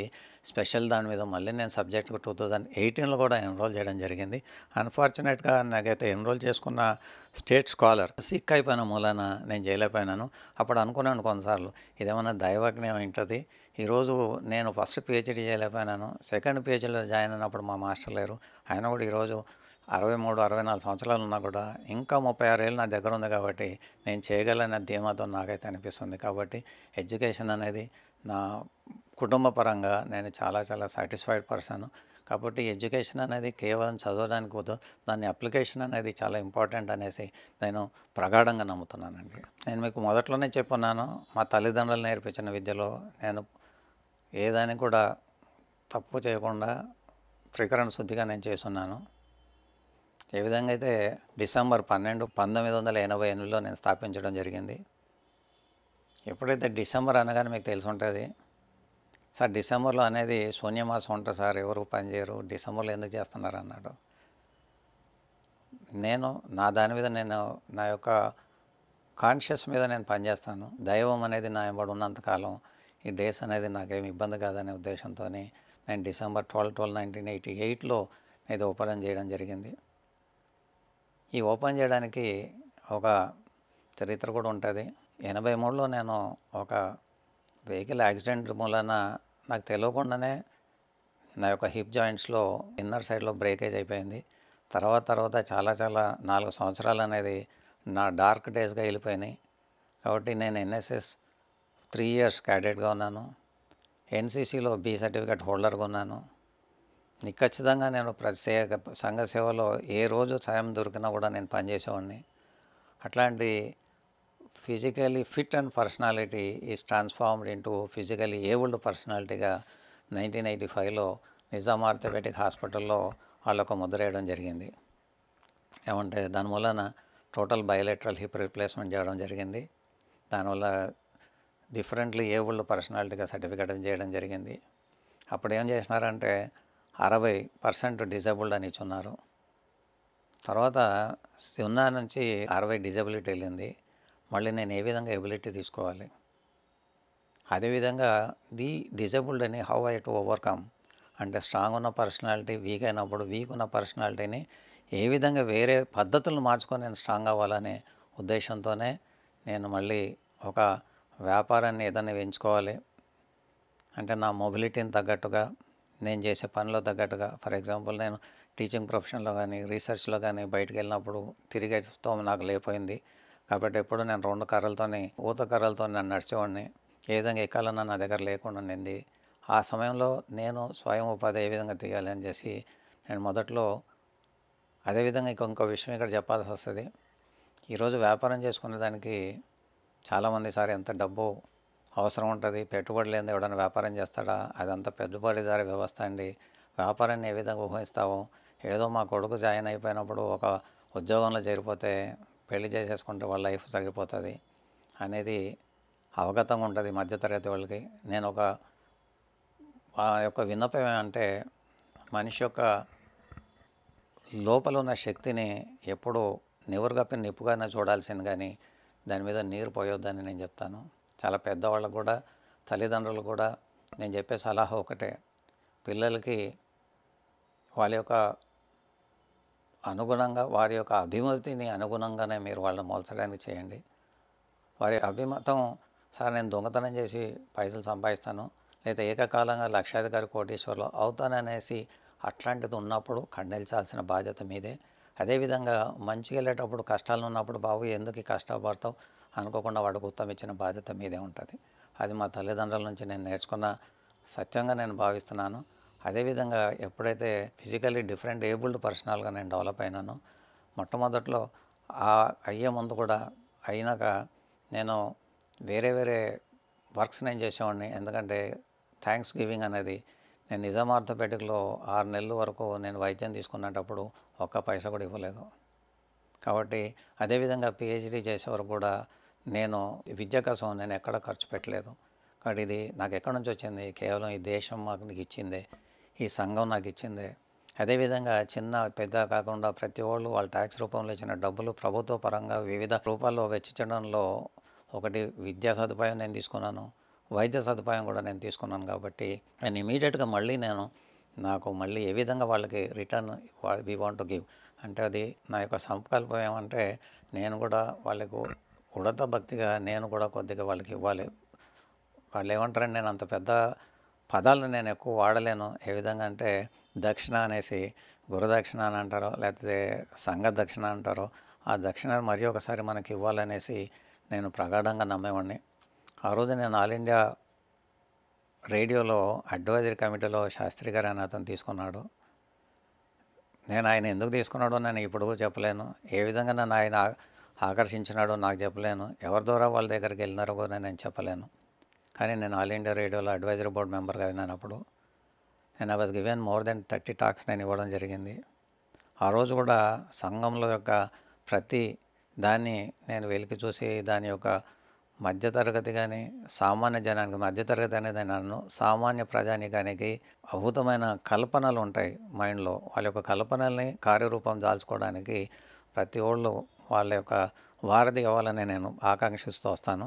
స్పెషల్ దాని మీద మళ్ళీ నేను సబ్జెక్ట్ 2018లో కూడా ఎన్రోల్ చేయడం జరిగింది. అన్ఫార్చునేట్గా నాకైతే ఎన్రోల్ చేసుకున్న స్టేట్ స్కాలర్ సిక్ అయిపోయిన మూలాన నేను చేయలేకపోయినాను. అప్పుడు అనుకున్నాను కొన్నిసార్లు ఇదేమన్నా దైవజ్ఞం ఉంటుంది. ఈరోజు నేను ఫస్ట్ పిహెచ్డీ చేయలేకపోయినాను. సెకండ్ పిహెచ్డీలో జాయిన్ అయినప్పుడు మా మాస్టర్ లేరు. ఆయన కూడా ఈరోజు 63-64 సంవత్సరాలు ఉన్నా కూడా ఇంకా 36 ఏళ్ళు నా దగ్గర ఉంది. కాబట్టి నేను చేయగలన ధీమాతో నాకైతే అనిపిస్తుంది. కాబట్టి ఎడ్యుకేషన్ అనేది నా కుటుంబ పరంగా నేను చాలా సాటిస్ఫైడ్ పర్సన్. కాబట్టి ఎడ్యుకేషన్ అనేది కేవలం చదవడానికి వద్దు, దాని అప్లికేషన్ అనేది చాలా ఇంపార్టెంట్ అనేసి నేను ప్రగాఢంగా నమ్ముతున్నానండి. నేను మీకు మొదట్లోనే చెప్పున్నాను, మా తల్లిదండ్రులు నేర్పించిన విద్యలో నేను ఏదాన్ని కూడా తప్పు చేయకుండా త్రికరణ శుద్ధిగా నేను చేస్తున్నాను. ఏ విధంగా అయితే డిసెంబర్ 12, 1988లో నేను స్థాపించడం జరిగింది. ఎప్పుడైతే డిసెంబర్ అనగానే మీకు తెలిసి ఉంటుంది, సార్ డిసెంబర్లో అనేది శూన్యమాసం ఉంటుంది సార్, ఎవరు పనిచేయరు, డిసెంబర్లో ఎందుకు చేస్తున్నారు అన్నాడు. నేను దాని మీద నా యొక్క కాన్షియస్ మీద నేను పనిచేస్తాను. దైవం అనేది నా వెంబడి ఉన్నంతకాలం ఈ డేస్ అనేది నాకేమి ఇబ్బంది కాదనే ఉద్దేశంతో నేను డిసెంబర్ 12, 1988లో ఇది ఓపెన్ చేయడం జరిగింది. ఈ ఓపెన్ చేయడానికి ఒక చరిత్ర కూడా ఉంటుంది. 83లో నేను ఒక వెహికల్ యాక్సిడెంట్ మూలన నాకు తెలియకుండానే నా యొక్క హిప్ జాయింట్స్లో ఇన్నర్ సైడ్లో బ్రేకేజ్ అయిపోయింది. తర్వాత చాలా 4 సంవత్సరాలు అనేది నా డార్క్ డేస్గా వెళ్ళిపోయినాయి. కాబట్టి నేను ఎన్ఎస్ఎస్ 3 ఇయర్స్ క్యాడెట్గా ఉన్నాను. ఎన్సీసీలో బి సర్టిఫికేట్ హోల్డర్గా ఉన్నాను. ఖచ్చితంగా నేను సంఘ సేవలో ఏ రోజు సాయం దొరికినా కూడా నేను పనిచేసేవాడిని. అట్లాంటి physically fit and personality is transformed into physically abled పర్సనాలిటీగా 1985లో నిజాం ఆర్థోపెడిక్ హాస్పిటల్లో వాళ్ళకు ముద్ర వేయడం జరిగింది. ఏమంటే దాని వలన టోటల్ బయోలెటరల్ హిప్ రీప్లేస్మెంట్ చేయడం జరిగింది. దానివల్ల డిఫరెంట్లీ ఏబుల్డ్ పర్సనాలిటీగా సర్టిఫికేట్ చేయడం జరిగింది. అప్పుడు ఏం చేసినారంటే 60% డిజేబుల్డ్ అని ఇచ్చున్నారు. తర్వాత 0 నుంచి 60 డిజబిలిటీ వెళ్ళింది. మళ్ళీ నేను ఏ విధంగా ఎబిలిటీ తీసుకోవాలి, అదేవిధంగా ది డిజేబుల్డ్ అని హౌ ఐ టు ఓవర్కమ్, అంటే స్ట్రాంగ్ ఉన్న పర్సనాలిటీ వీక్ అయినప్పుడు వీక్ ఉన్న పర్సనాలిటీని ఏ విధంగా వేరే పద్ధతులను మార్చుకొని నేను స్ట్రాంగ్ అవ్వాలనే ఉద్దేశంతోనే నేను మళ్ళీ ఒక వ్యాపారాన్ని ఏదైనా ఎంచుకోవాలి అంటే నా మొబిలిటీని తగ్గట్టుగా, నేను చేసే పనిలో తగ్గట్టుగా. ఫర్ ఎగ్జాంపుల్, నేను టీచింగ్ ప్రొఫెషన్లో కానీ రీసెర్చ్లో కానీ బయటికి వెళ్ళినప్పుడు తిరిగే స్తోమత నాకు లేకపోయింది. కాబట్టి ఎప్పుడు నేను 2 కర్రలతోని, ఊత కర్రలతో నేను నడిచేవాడిని. ఏ విధంగా ఎక్కాలన్నా నా దగ్గర లేకుండా ఉండింది. ఆ సమయంలో నేను స్వయం ఉపాధి ఏ విధంగా తీయాలి అని చేసి నేను మొదట్లో, అదేవిధంగా ఇంకో విషయం ఇక్కడ చెప్పాల్సి వస్తుంది. ఈరోజు వ్యాపారం చేసుకునే దానికి చాలామంది సార్ ఎంత డబ్బు అవసరం ఉంటుంది, పెట్టుబడి లేని ఎవడైనా వ్యాపారం చేస్తాడా, అదంతా పెట్టుబడిదారి వ్యవస్థ అండి, వ్యాపారాన్ని ఏ విధంగా ఊహిస్తావు, ఏదో మా కొడుకు జాయిన్ అయిపోయినప్పుడు ఒక ఉద్యోగంలో చేరిపోతే పెళ్లి చేసేసుకుంటే వాళ్ళ లైఫ్ తగ్గిపోతుంది అనేది అవగతంగా ఉంటుంది మధ్యతరగతి వాళ్ళకి. నేను ఆ యొక్క విన్నపం ఏమంటే, మనిషి యొక్క లోపల ఉన్న శక్తిని ఎప్పుడు నివురుగప్పిన నిప్పుగానే చూడాల్సింది, కానీ దాని మీద నీరు పోయొద్దని నేను చెప్తాను. చాలా పెద్దవాళ్ళకు కూడా, తల్లిదండ్రులు కూడా నేను చెప్పే సలహా ఒకటే, పిల్లలకి వాళ్ళ యొక్క అనుగుణంగా, వారి యొక్క అభిమతిని అనుగుణంగానే మీరు వాళ్ళని మోల్చడానికి చేయండి. వారి అభిమతం, సార్ నేను దొంగతనం చేసి పైసలు సంపాదిస్తాను, లేదా ఏకకాలంగా లక్షాధికారి కోటీశ్వర్లు అవుతాననేసి అట్లాంటిది ఉన్నప్పుడు ఖండించాల్సిన బాధ్యత మీదే. అదేవిధంగా మంచిగా వెళ్ళేటప్పుడు, కష్టాలు ఉన్నప్పుడు బాబు ఎందుకు కష్టపడతావు అనుకోకుండా వాడికి ఉత్తరం ఇచ్చిన బాధ్యత మీదే ఉంటుంది. అది మా తల్లిదండ్రుల నుంచి నేను నేర్చుకున్న సత్యంగా నేను భావిస్తున్నాను. అదేవిధంగా ఎప్పుడైతే ఫిజికల్లీ డిఫరెంట్ ఏబుల్డ్ పర్సనల్గా నేను డెవలప్ అయినానో, మొట్టమొదట్లో అయ్యే ముందు కూడా, అయినాక నేను వేరే వర్క్స్ నేను చేసేవాడిని. ఎందుకంటే థ్యాంక్స్ గివింగ్ అనేది, నేను నిజాం ఆర్థోపెడిక్లో 6 నెలల వరకు నేను వైద్యం తీసుకునేటప్పుడు ఒక్క పైసా కూడా ఇవ్వలేదు. కాబట్టి అదేవిధంగా పిహెచ్డీ చేసే వరకు కూడా నేను విద్య కోసం నేను ఎక్కడ ఖర్చు పెట్టలేదు. కాబట్టి ఇది నాకు ఎక్కడి నుంచి వచ్చింది, కేవలం ఈ దేశం నాకు ఇచ్చిందే, ఈ సంఘం నాకు ఇచ్చిందే. అదేవిధంగా చిన్న పెద్ద కాకుండా ప్రతి వాళ్ళు వాళ్ళ ట్యాక్స్ రూపంలో ఇచ్చిన డబ్బులు ప్రభుత్వ పరంగా వివిధ రూపాల్లో వెచ్చించడంలో ఒకటి విద్యా సదుపాయం నేను తీసుకున్నాను, వైద్య సదుపాయం కూడా నేను తీసుకున్నాను. కాబట్టి నేను ఇమీడియట్గా మళ్ళీ నాకు మళ్ళీ ఏ విధంగా వాళ్ళకి return we want to give అంటే, అది నా యొక్క సంకల్పం ఏమంటే, నేను కూడా వాళ్ళకు ఉడత భక్తిగా నేను కూడా కొద్దిగా వాళ్ళకి ఇవ్వాలి. వాళ్ళు ఏమంటారంటే, నేను అంత పెద్ద పదాలను నేను ఎక్కువ వాడలేను. ఏ విధంగా అంటే, దక్షిణ అనేసి గురుదక్షిణ అని అంటారో, లేకపోతే సంఘ దక్షిణ అంటారో, ఆ దక్షిణ మరి ఒకసారి మనకి ఇవ్వాలనేసి నేను ప్రగాఢంగా నమ్మేవాడిని. ఆ రోజు నేను ఆల్ ఇండియా రేడియోలో అడ్వైజరీ కమిటీలో శాస్త్రి గారు అని అతను తీసుకున్నాడు. నేను ఆయన ఎందుకు తీసుకున్నాడో నేను ఇప్పుడు చెప్పలేను. ఏ విధంగా నన్ను ఆయన ఆకర్షించినాడో నాకు చెప్పలేను. ఎవరి ద్వారా వాళ్ళ దగ్గరికి వెళ్ళినారో కూడా నేను చెప్పలేను. కానీ నేను ఆల్ ఇండియా రేడియోలో అడ్వైజరీ బోర్డు మెంబర్గా అయినప్పుడు నేను was given more than 30 talks నేను ఇవ్వడం జరిగింది. ఆ రోజు కూడా సంఘంలో యొక్క ప్రతి దాన్ని నేను వెలికి చూసి, దాని యొక్క మధ్యతరగతి కానీ సామాన్య జనానికి, మధ్యతరగతి అనేది నన్ను సామాన్య ప్రజానికానికి అద్భుతమైన కల్పనలు ఉంటాయి మైండ్లో. వాళ్ళ యొక్క కల్పనల్ని కార్యరూపం దాల్చుకోవడానికి ప్రతి ఒళ్ళు వాళ్ళ యొక్క వారధి కావాలని నేను ఆకాంక్షిస్తూ వస్తాను.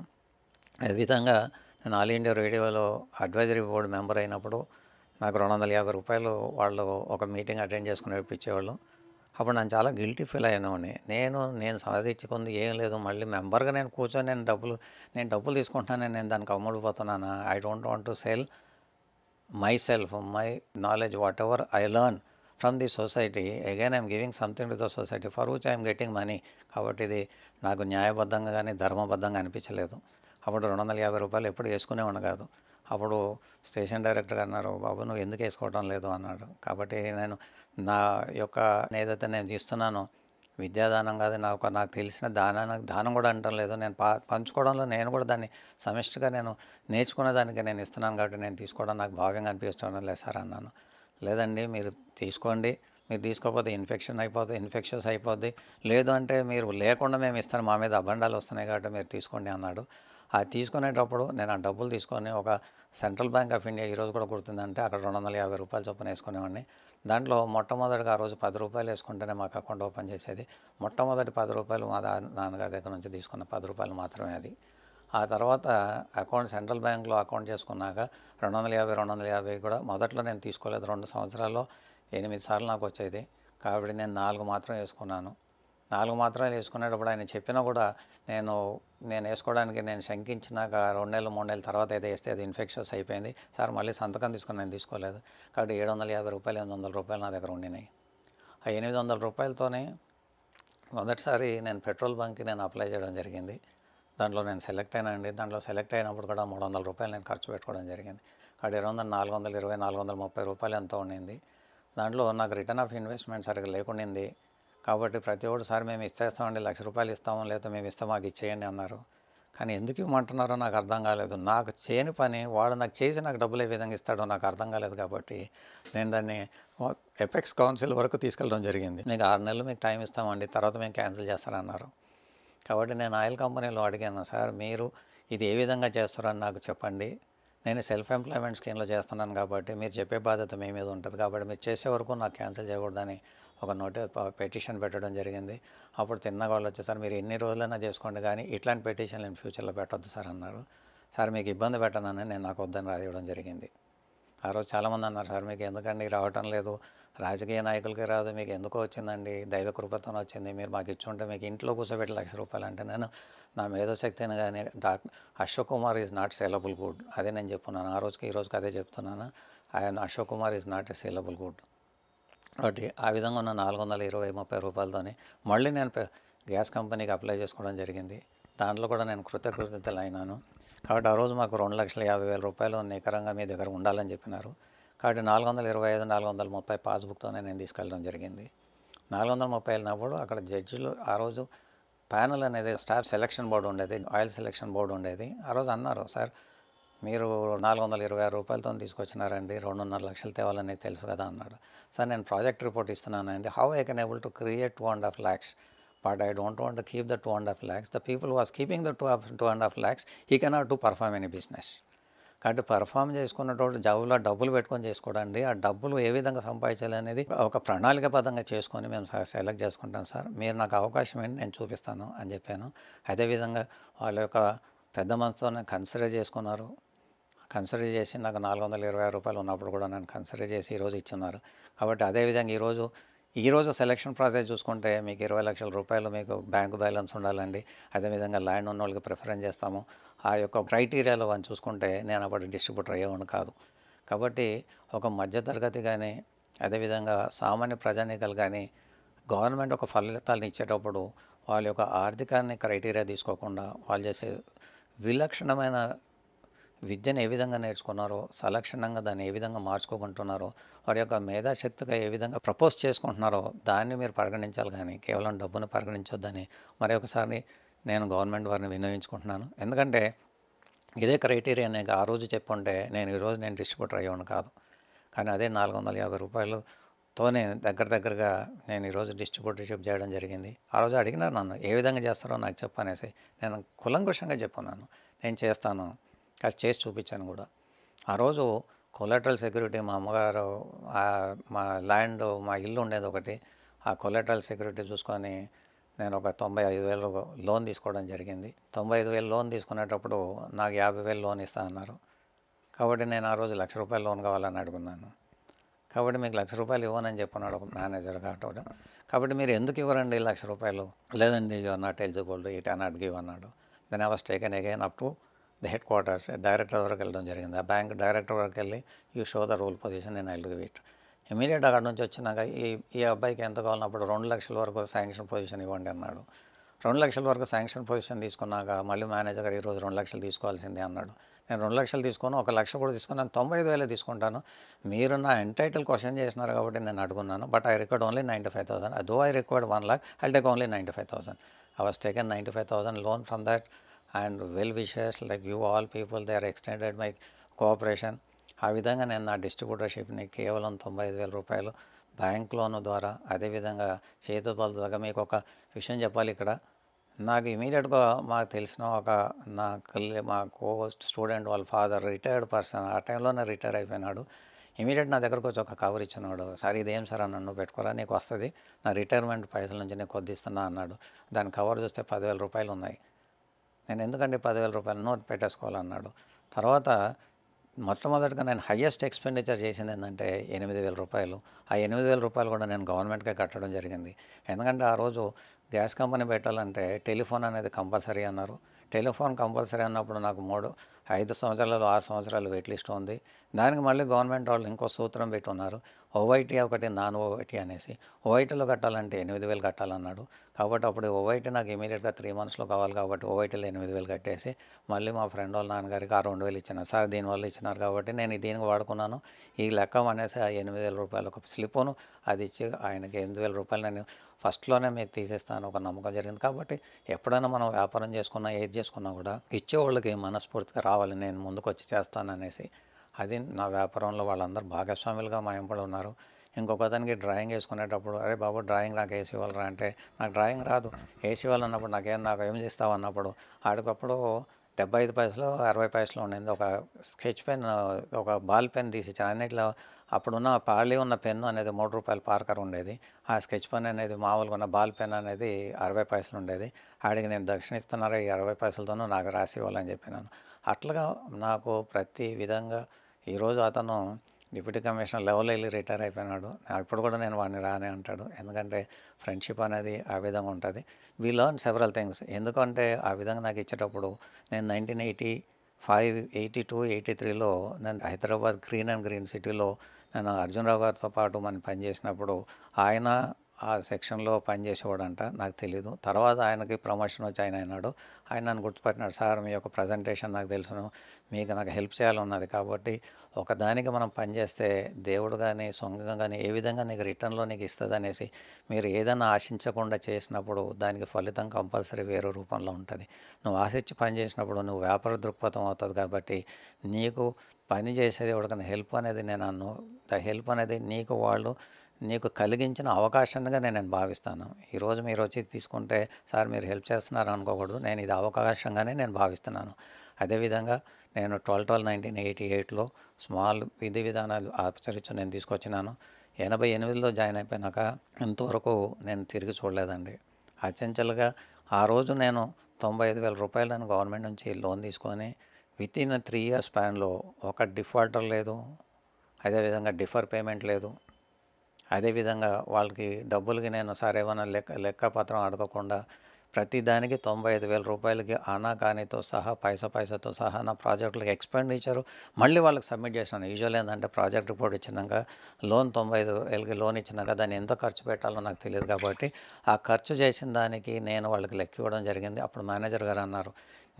అదేవిధంగా నేను ఆల్ ఇండియా రేడియోలో అడ్వైజరీ బోర్డు మెంబర్ అయినప్పుడు నాకు 250 రూపాయలు వాళ్ళు ఒక మీటింగ్ అటెండ్ చేసుకుని ఇప్పించేవాళ్ళు. అప్పుడు నేను చాలా గిల్టీ ఫీల్ అయ్యాను. నేను సాధించుకుంది ఏం లేదు, మళ్ళీ మెంబర్గా నేను కూర్చొని నేను డబ్బులు తీసుకుంటున్నాను, నేను దానికి అమ్ముడిపోతున్నాను. I don't want to sell myself, my knowledge, whatever I learn from the society, again I'm giving something to the society for which I'm getting money. కాబట్టి ఇది నాకు న్యాయబద్ధంగా కానీ ధర్మబద్ధంగా అనిపించలేదు. అప్పుడు 250 రూపాయలు ఎప్పుడు వేసుకునేవాడిని కాదు. అప్పుడు స్టేషన్ డైరెక్టర్ అన్నారు, బాబు నువ్వు ఎందుకు వేసుకోవడం లేదు అన్నాడు. కాబట్టి నేను నా యొక్క ఏదైతే నేను తీస్తున్నానో విద్యాదానం కాదు, నాకు తెలిసిన దానం కూడా అంటం లేదు. నేను పంచుకోవడంలో నేను కూడా దాన్ని సమిష్టిగా నేను నేర్చుకునే దానికి నేను ఇస్తున్నాను. కాబట్టి నేను తీసుకోవడం నాకు భావ్యంగా అనిపిస్తుండడం లేదు సార్ అన్నాను. లేదండి మీరు తీసుకోండి, మీరు తీసుకోకపోతే ఇన్ఫెక్షన్స్ అయిపోద్ది, లేదు అంటే మీరు లేకుండా మేము ఇస్తాను, మా మీద అబండాలు వస్తున్నాయి కాబట్టి మీరు తీసుకోండి అన్నాడు. అది తీసుకునేటప్పుడు నేను ఆ డబ్బులు తీసుకొని ఒక సెంట్రల్ బ్యాంక్ ఆఫ్ ఇండియా ఈరోజు కూడా గుర్తుందంటే అక్కడ 250 రూపాయలు చొప్పున వేసుకునేవాడిని. దాంట్లో మొట్టమొదటిగా ఆ రోజు 10 రూపాయలు వేసుకుంటేనే మాకు అకౌంట్ ఓపెన్ చేసేది. మొట్టమొదటి 10 రూపాయలు మా నాన్నగారి దగ్గర నుంచి తీసుకున్న 10 రూపాయలు మాత్రమే అది. ఆ తర్వాత సెంట్రల్ బ్యాంక్లో అకౌంట్ చేసుకున్నాక 250 కూడా మొదట్లో నేను తీసుకోలేదు. 2 సంవత్సరాల్లో 8 సార్లు నాకు వచ్చేది. కాబట్టి నేను 4 మాత్రం వేసుకున్నాను. 4 మాత్రలు వేసుకునేటప్పుడు ఆయన చెప్పినా కూడా నేను వేసుకోవడానికి నేను శంకించినాక 2 నెలలు 3 నెలల తర్వాత అయితే వేస్తే అది ఇన్ఫెక్షన్స్ అయిపోయింది సార్, మళ్ళీ సంతకం తీసుకుని నేను తీసుకోలేదు. కాబట్టి 750 రూపాయలు 800 రూపాయలు నా దగ్గర ఉండినాయి. ఆ 800 రూపాయలతోనే మొదటిసారి నేను పెట్రోల్ బంక్కి నేను అప్లై చేయడం జరిగింది. దాంట్లో నేను సెలెక్ట్ అయినండి. దాంట్లో సెలెక్ట్ అయినప్పుడు కూడా 300 రూపాయలు నేను ఖర్చు పెట్టుకోవడం జరిగింది. కాబట్టి 420 430 రూపాయలు ఎంతో ఉండింది. దాంట్లో నాకు రిటర్న్ ఆఫ్ ఇన్వెస్ట్మెంట్ సరిగ్గా లేకుండింది. కాబట్టి ప్రతి ఒక్కటి సార్ మేము ఇచ్చేస్తామండి, 1,00,000 రూపాయలు ఇస్తాము, లేదా మేము ఇస్తాం మాకు ఇచ్చేయండి అన్నారు. కానీ ఎందుకు ఇవ్వమంటున్నారో నాకు అర్థం కాలేదు. నాకు చేయని పని వాడు నాకు చేసి నాకు డబ్బులు ఏ విధంగా ఇస్తాడో నాకు అర్థం కాలేదు. కాబట్టి నేను దాన్ని ఎపెక్స్ కౌన్సిల్ వరకు తీసుకెళ్ళడం జరిగింది. మీకు 6 నెలలు మీకు టైం ఇస్తామండి, తర్వాత మేము క్యాన్సిల్ చేస్తారన్నారు. కాబట్టి నేను ఆయిల్ కంపెనీలో అడిగాను, సార్ మీరు ఇది ఏ విధంగా చేస్తారని నాకు చెప్పండి. నేను సెల్ఫ్ ఎంప్లాయ్మెంట్ స్కీమ్లో చేస్తున్నాను కాబట్టి మీరు చెప్పే బాధ్యత మీ మీద ఉంటుంది. కాబట్టి మీరు చేసే వరకు నాకు క్యాన్సిల్ చేయకూడదని ఒక పెటిషన్ పెట్టడం జరిగింది. అప్పుడు తిన్నగా వాళ్ళు వచ్చేసారు, మీరు ఎన్ని రోజులైనా చేసుకోండి కానీ ఇట్లాంటి పెటిషన్ నేను ఫ్యూచర్లో పెట్టొద్దు సార్ అన్నారు. సార్ మీకు ఇబ్బంది పెట్టనని నేను నాకు వద్దని రాయడం జరిగింది. ఆ రోజు చాలామంది అన్నారు, సార్ మీకు ఎందుకండి రావటం లేదు, రాజకీయ నాయకులకి రాదు, మీకు ఎందుకో వచ్చిందండి, దైవ కృపతో వచ్చింది, మీరు మాకు ఇచ్చుంటే మీకు ఇంట్లో కూర్చోబెట్టి 1,00,000 రూపాయలు అంటే నేను నా మేధోశక్తిని కానీ Ashok Kumar is not saleable good అదే నేను చెప్తున్నాను. ఆ రోజుకి ఈ రోజుకి అదే చెప్తున్నాను. ఆయన Ashok Kumar is not a saleable good. కాబట్టి ఆ విధంగా ఉన్న 420-30 రూపాయలతోని మళ్ళీ నేను గ్యాస్ కంపెనీకి అప్లై చేసుకోవడం జరిగింది. దాంట్లో కూడా నేను కృతజ్ఞతలు అయినాను. కాబట్టి ఆ రోజు మాకు 2,50,000 రూపాయలు నికరంగా మీ దగ్గర ఉండాలని చెప్పినారు. కాబట్టి 425 430 పాస్బుక్తోనే నేను తీసుకెళ్ళడం జరిగింది. 430 వెళ్ళినప్పుడు అక్కడ జడ్జిలు ఆ రోజు ప్యానల్ అనేది స్టాఫ్ సెలక్షన్ బోర్డు ఉండేది, ఆయిల్ సెలక్షన్ బోర్డు ఉండేది. ఆ రోజు అన్నారు, సార్ మీరు 426 రూపాయలతో తీసుకొచ్చినారండి, 2.5 లక్షలు తేవాలని తెలుసు కదా అన్నాడు. సార్ నేను ప్రాజెక్ట్ రిపోర్ట్ ఇస్తున్నానండి, how I can able to create 2.5 lakhs, but I don't want to keep the 2.5 lakhs. The people was keeping the 2.5 lakhs, he cannot to perform any business. కాబట్టి పర్ఫామ్ చేసుకున్నటువంటి జబ్బులో డబ్బులు పెట్టుకొని చేసుకోవడండి, ఆ డబ్బులు ఏ విధంగా సంపాదించాలి అనేది ఒక ప్రణాళికబద్ధంగా చేసుకొని మేము సెలెక్ట్ చేసుకుంటాం సార్, మీరు నాకు అవకాశం ఏంటి నేను చూపిస్తాను అని చెప్పాను. అదేవిధంగా వాళ్ళ యొక్క పెద్ద మనసుతో కన్సిడర్ చేసుకున్నారు. కన్సిడర్ చేసి నాకు 426 రూపాయలు ఉన్నప్పుడు కూడా నన్ను కన్సిడర్ చేసి ఈరోజు ఇచ్చున్నారు. కాబట్టి అదేవిధంగా ఈరోజు సెలక్షన్ ప్రాసెస్ చూసుకుంటే మీకు 20 లక్షల రూపాయలు మీకు బ్యాంకు బ్యాలెన్స్ ఉండాలండి. అదేవిధంగా ల్యాండ్ ఉన్న వాళ్ళకి ప్రిఫరెన్స్ చేస్తాము. ఆ యొక్క క్రైటీరియాలో అని చూసుకుంటే నేను అప్పుడు డిస్ట్రిబ్యూటర్ అయ్యేవాడిని కాదు. కాబట్టి ఒక మధ్యతరగతి కానీ అదేవిధంగా సామాన్య ప్రజానీకాలు కానీ గవర్నమెంట్ ఒక ఫలితాలను ఇచ్చేటప్పుడు వాళ్ళ యొక్క ఆర్థికాన్ని క్రైటీరియా తీసుకోకుండా వాళ్ళు చేసే విలక్షణమైన విద్యను ఏ విధంగా నేర్చుకున్నారో, సలక్షణంగా దాన్ని ఏ విధంగా మార్చుకోకుంటున్నారో, వారి యొక్క మేధాశక్తిగా ఏ విధంగా ప్రపోజ్ చేసుకుంటున్నారో దాన్ని మీరు పరిగణించాలి. కానీ కేవలం డబ్బును పరిగణించొద్దని మరొకసారి నేను గవర్నమెంట్ వారిని విన్నవించుకుంటున్నాను. ఎందుకంటే ఇదే క్రైటీరియా నేను ఆ రోజు చెప్పుంటే ఈరోజు నేను డిస్ట్రిబ్యూటర్ అయ్యేవాడిని కాదు. కానీ అదే 450 రూపాయలతోనే దగ్గరగా నేను ఈరోజు డిస్ట్రిబ్యూటర్షిప్ చేయడం జరిగింది. ఆ రోజు అడిగినారు నన్ను, ఏ విధంగా చేస్తారో నాకు చెప్పనేసి. నేను కులంకుషంగా చెప్పున్నాను, నేను చేస్తాను, అది చేసి చూపించాను కూడా. ఆ రోజు కొలాటరల్ సెక్యూరిటీ మా అమ్మగారు మా ల్యాండ్ మా ఇల్లు ఉండేది ఒకటి, ఆ కొలాటరల్ సెక్యూరిటీ చూసుకొని నేను ఒక 95,000 లోన్ తీసుకోవడం జరిగింది. 95,000 లోన్ తీసుకునేటప్పుడు నాకు 50,000 లోన్ ఇస్తా అన్నారు. కాబట్టి నేను ఆ రోజు 1,00,000 రూపాయలు లోన్ కావాలని అడుగున్నాను. కాబట్టి మీకు 1,00,000 రూపాయలు ఇవ్వనని చెప్పన్నాడు ఒక మేనేజర్ కాబట్టి. కాబట్టి మీరు ఎందుకు ఇవ్వరండి 1,00,000 రూపాయలు? లేదండి, you are not eligible, it అన్నాడు గివ్ అన్నాడు. Then I was taken again up to the headquarters, director వరకు వెళ్ళడం జరిగింది. ఆ బ్యాంక్ డైరెక్టర్ వరకు వెళ్ళి you show the rule position నేను I will give it. Immediate అక్కడ నుంచి వచ్చినాక ఈ అబ్బాయికి ఎంత కావాలన్నప్పుడు 2 లక్షల వరకు శాంక్షన్ పొజిషన్ ఇవ్వండి అన్నాడు. 2 లక్షల వరకు శాంక్షన్ పొజిషన్ తీసుకున్నాక మళ్ళీ మేనేజర్ గారు ఈరోజు 2 లక్షలు తీసుకోవాల్సిందే అన్నాడు. నేను 2 లక్షలు తీసుకొని 1 లక్ష కూడా తీసుకున్నాను, 95,000 తీసుకుంటాను. మీరు నా ఎంటైటిల్ క్వశ్చన్ చేసినారు కాబట్టి నేను అడుగున్నాను. But I record only 95,000. Though I required 1 lakh, I take only 95,000. I was taken 95,000 loan from that. And well wishes like you all people, they are extended my cooperation. ఆ విధంగా నేను నా డిస్ట్రిబ్యూటర్షిప్ని కేవలం 95,000 రూపాయలు బ్యాంక్ లోను ద్వారా, అదేవిధంగా చేతుబల దగ్గర. మీకు ఒక విషయం చెప్పాలి ఇక్కడ, నాకు ఇమీడియట్గా మాకు తెలిసిన మా స్టూడెంట్ వాళ్ళ ఫాదర్ రిటైర్డ్ పర్సన్, ఆ టైంలోనే రిటైర్ అయిపోయినాడు. ఇమీడియట్ నా దగ్గరకు వచ్చి ఒక కవర్ ఇచ్చినాడు. సార్ ఇదేం సార్ అన్న, నువ్వు పెట్టుకోరా, నీకు వస్తుంది, నా రిటైర్మెంట్ పైసల నుంచి నేను కొద్దిస్తున్నా అన్నాడు. దాని కవర్ చూస్తే 10,000 రూపాయలు ఉన్నాయి. నేను ఎందుకంటే 10,000 రూపాయలు నోట్ పెట్టేసుకోవాలన్నాడు. తర్వాత మొట్టమొదటిగా నేను హయ్యెస్ట్ ఎక్స్పెండిచర్ చేసింది ఏంటంటే 8,000 రూపాయలు. ఆ 8,000 రూపాయలు కూడా నేను గవర్నమెంట్‌కే కట్టడం జరిగింది. ఎందుకంటే ఆ రోజు గ్యాస్ కంపెనీ పెట్టాలంటే టెలిఫోన్ అనేది కంపల్సరీ అన్నారు. టెలిఫోన్ కంపల్సరీ అన్నప్పుడు నాకు 5 సంవత్సరాలు 6 సంవత్సరాలు వెయిట్ లిస్ట్ ఉంది. దానికి మళ్ళీ గవర్నమెంట్ వాళ్ళు ఇంకో సూత్రం పెట్టున్నారు. ఓవైటీ ఒకటి నాన్ ఓవైటీ అనేసి. ఓవైటీలో కట్టాలంటే 8,000 కట్టాలన్నాడు. కాబట్టి అప్పుడు ఓవైటీ నాకు ఇమీడియట్గా 3 మంత్స్లో కావాలి కాబట్టి ఓవైటీలో 8,000 కట్టేసి మళ్ళీ మా ఫ్రెండ్ వాళ్ళ నాన్నగారికి ఆ 2,000 ఇచ్చిన. సార్ దీనివల్ల ఇచ్చినారు కాబట్టి నేను దీనికి వాడుకున్నాను, ఈ లెక్క అనేసి ఆ 8,000 రూపాయలు ఒక స్లిప్పును అది ఇచ్చి ఆయనకి 8,000 రూపాయలు నేను ఫస్ట్లోనే మీకు తీసేస్తాను ఒక నమ్మకం జరిగింది. కాబట్టి ఎప్పుడైనా మనం వ్యాపారం చేసుకున్నా ఏది చేసుకున్నా కూడా ఇచ్చేవాళ్ళకి మనస్ఫూర్తిగా రావాలి, నేను ముందుకు వచ్చి చేస్తాననేసి. అది నా వ్యాపారంలో వాళ్ళందరూ భాగస్వాములుగా మా వెంబడి ఉన్నారు. ఇంకొక అతనికి డ్రాయింగ్ వేసుకునేటప్పుడు అరే బాబు డ్రాయింగ్ నాకు వేసి ఇవ్వాలరా అంటే నాకు డ్రాయింగ్ రాదు, వేసి ఇవ్వాలన్నప్పుడు నాకు ఏం చేస్తావు అన్నప్పుడు ఆడికప్పుడు 75 పైసలు 60 పైసలు ఉండింది. ఒక స్కెచ్ పెన్ ఒక బాల్ పెన్ తీసి ఇచ్చాను. అన్నిట్లో అప్పుడున్న ఖాళీ ఉన్న పెన్ను అనేది 3 రూపాయలు పార్కర్ ఉండేది. ఆ స్కెచ్ పెన్ అనేది మామూలుగా ఉన్న బాల్ పెన్ అనేది 60 పైసలు ఉండేది. ఆడికి నేను దక్షిణ ఇస్తున్నారా ఈ 60 పైసలతోనూ నాకు రాసి ఇవ్వాలని చెప్పినాను. అట్లాగా నాకు ప్రతి విధంగా ఈరోజు అతను డిప్యూటీ కమిషనర్ లెవెల్లో వెళ్ళి రిటైర్ అయిపోయినాడు. ఇప్పుడు కూడా నేను వాడిని రానే అంటాడు. ఎందుకంటే ఫ్రెండ్షిప్ అనేది ఆ విధంగా ఉంటుంది. We learn several things. ఎందుకంటే ఆ విధంగా నాకు ఇచ్చేటప్పుడు నేను 1985, 82, 83లో నేను హైదరాబాద్ గ్రీన్ సిటీలో నేను అర్జునరావు గారితో పాటు మనం పనిచేసినప్పుడు ఆయన ఆ సెక్షన్లో పనిచేసేవాడంట, నాకు తెలీదు. తర్వాత ఆయనకి ప్రమోషన్ వచ్చి ఆయన అయినాడు. ఆయన నన్ను గుర్తుపట్టినాడు, సార్ మీ యొక్క ప్రజెంటేషన్ నాకు తెలుసును, మీకు నాకు హెల్ప్ చేయాలన్నది కాబట్టి ఒకదానికి మనం పనిచేస్తే దేవుడు కానీ సొంగం కానీ ఏ విధంగా నీకు రిటర్న్లో నీకు ఇస్తుంది అనేసి మీరు ఏదైనా ఆశించకుండా చేసినప్పుడు దానికి ఫలితం కంపల్సరీ వేరే రూపంలో ఉంటుంది. నువ్వు ఆశించి పని చేసినప్పుడు నువ్వు వ్యాపార దృక్పథం అవుతుంది కాబట్టి నీకు పని చేసేది ఎవరికైనా హెల్ప్ అనేది నేను అన్ను ద హెల్ప్ అనేది నీకు కలిగించిన అవకాశంగా నేను భావిస్తాను. ఈరోజు మీరు వచ్చి తీసుకుంటే సార్ మీరు హెల్ప్ చేస్తున్నారు అనుకోకూడదు, నేను ఇది అవకాశంగానే నేను భావిస్తున్నాను. అదేవిధంగా నేను 12/12/1988లో స్మాల్ విధి విధానాలు ఆచరించి నేను తీసుకొచ్చినాను. 88లో జాయిన్ అయిపోయినాక ఇంతవరకు నేను తిరిగి చూడలేదండి. అచంచలుగా ఆ రోజు నేను 95,000 రూపాయలు నేను గవర్నమెంట్ నుంచి లోన్ తీసుకొని వితిన్ 3 ఇయర్స్ స్పాన్లో ఒక డిఫాల్టర్ లేదు, అదేవిధంగా డిఫర్ పేమెంట్ లేదు, అదేవిధంగా వాళ్ళకి డబ్బులకి నేను ఏమైనా లెక్కపత్రం అడగకుండా ప్రతి దానికి 95,000 రూపాయలకి ఆనాకానితో సహా పైసాతో సహా నా ప్రాజెక్టులకు ఎక్స్పెండిచరు మళ్ళీ వాళ్ళకి సబ్మిట్ చేశాను. యూజువల్ ఏంటంటే ప్రాజెక్ట్ రిపోర్ట్ ఇచ్చినాక లోన్ 95,000కి లోన్ ఇచ్చినాక దాన్ని ఎంత ఖర్చు పెట్టాలో నాకు తెలియదు కాబట్టి ఆ ఖర్చు చేసిన దానికి నేను వాళ్ళకి లెక్క ఇవ్వడం జరిగింది. అప్పుడు మేనేజర్ గారు అన్నారు,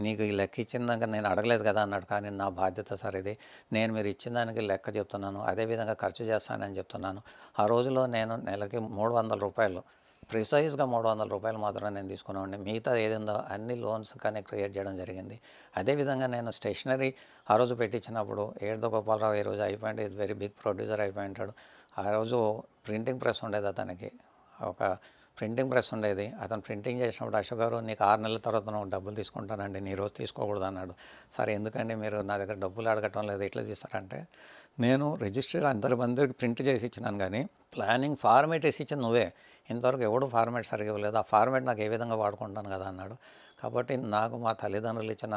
నీకు ఈ లెక్క ఇచ్చిందాక నేను అడగలేదు కదా అన్నాడు. కానీ నా బాధ్యత సార్ ఇది, నేను మీరు ఇచ్చిన దానికి లెక్క చెప్తున్నాను, అదేవిధంగా ఖర్చు చేస్తానని చెప్తున్నాను. ఆ రోజులో నేను నెలకి 300 రూపాయలు ప్రిసైజ్గా 300 రూపాయలు మాత్రమే నేను తీసుకున్నామండి. మిగతా ఏదిందో అన్ని లోన్స్ కానీ క్రియేట్ చేయడం జరిగింది. అదేవిధంగా నేను స్టేషనరీ ఆ రోజు పెట్టించినప్పుడు ఏడుదో గోపాలరావు ఈ రోజు అయిపోయింది, వెరీ బిగ్ ప్రొడ్యూసర్ అయిపోయింటాడు. ఆ రోజు ప్రింటింగ్ ప్రెస్ ఉండేది, అతనికి ఒక ప్రింటింగ్ ప్రెస్ ఉండేది. అతను ప్రింటింగ్ చేసినప్పుడు అశోక్ గారు నీకు 6 నెలల తర్వాత నువ్వు డబ్బులు తీసుకుంటానండి, నీ రోజు తీసుకోకూడదు అన్నాడు. సరే ఎందుకండి మీరు నా దగ్గర డబ్బులు అడగటం లేదు, ఎట్లా తీస్తారంటే నేను రిజిస్టర్ అందరికి ప్రింట్ చేసి ఇచ్చినాను కానీ ప్లానింగ్ ఫార్మేట్ వేసి ఇచ్చింది నువ్వే, ఇంతవరకు ఎవడు ఫార్మేట్ సరిగా ఇవ్వలేదు, ఆ ఫార్మేట్ నాకు ఏ విధంగా వాడుకుంటాను కదా అన్నాడు. కాబట్టి నాకు మా తల్లిదండ్రులు ఇచ్చిన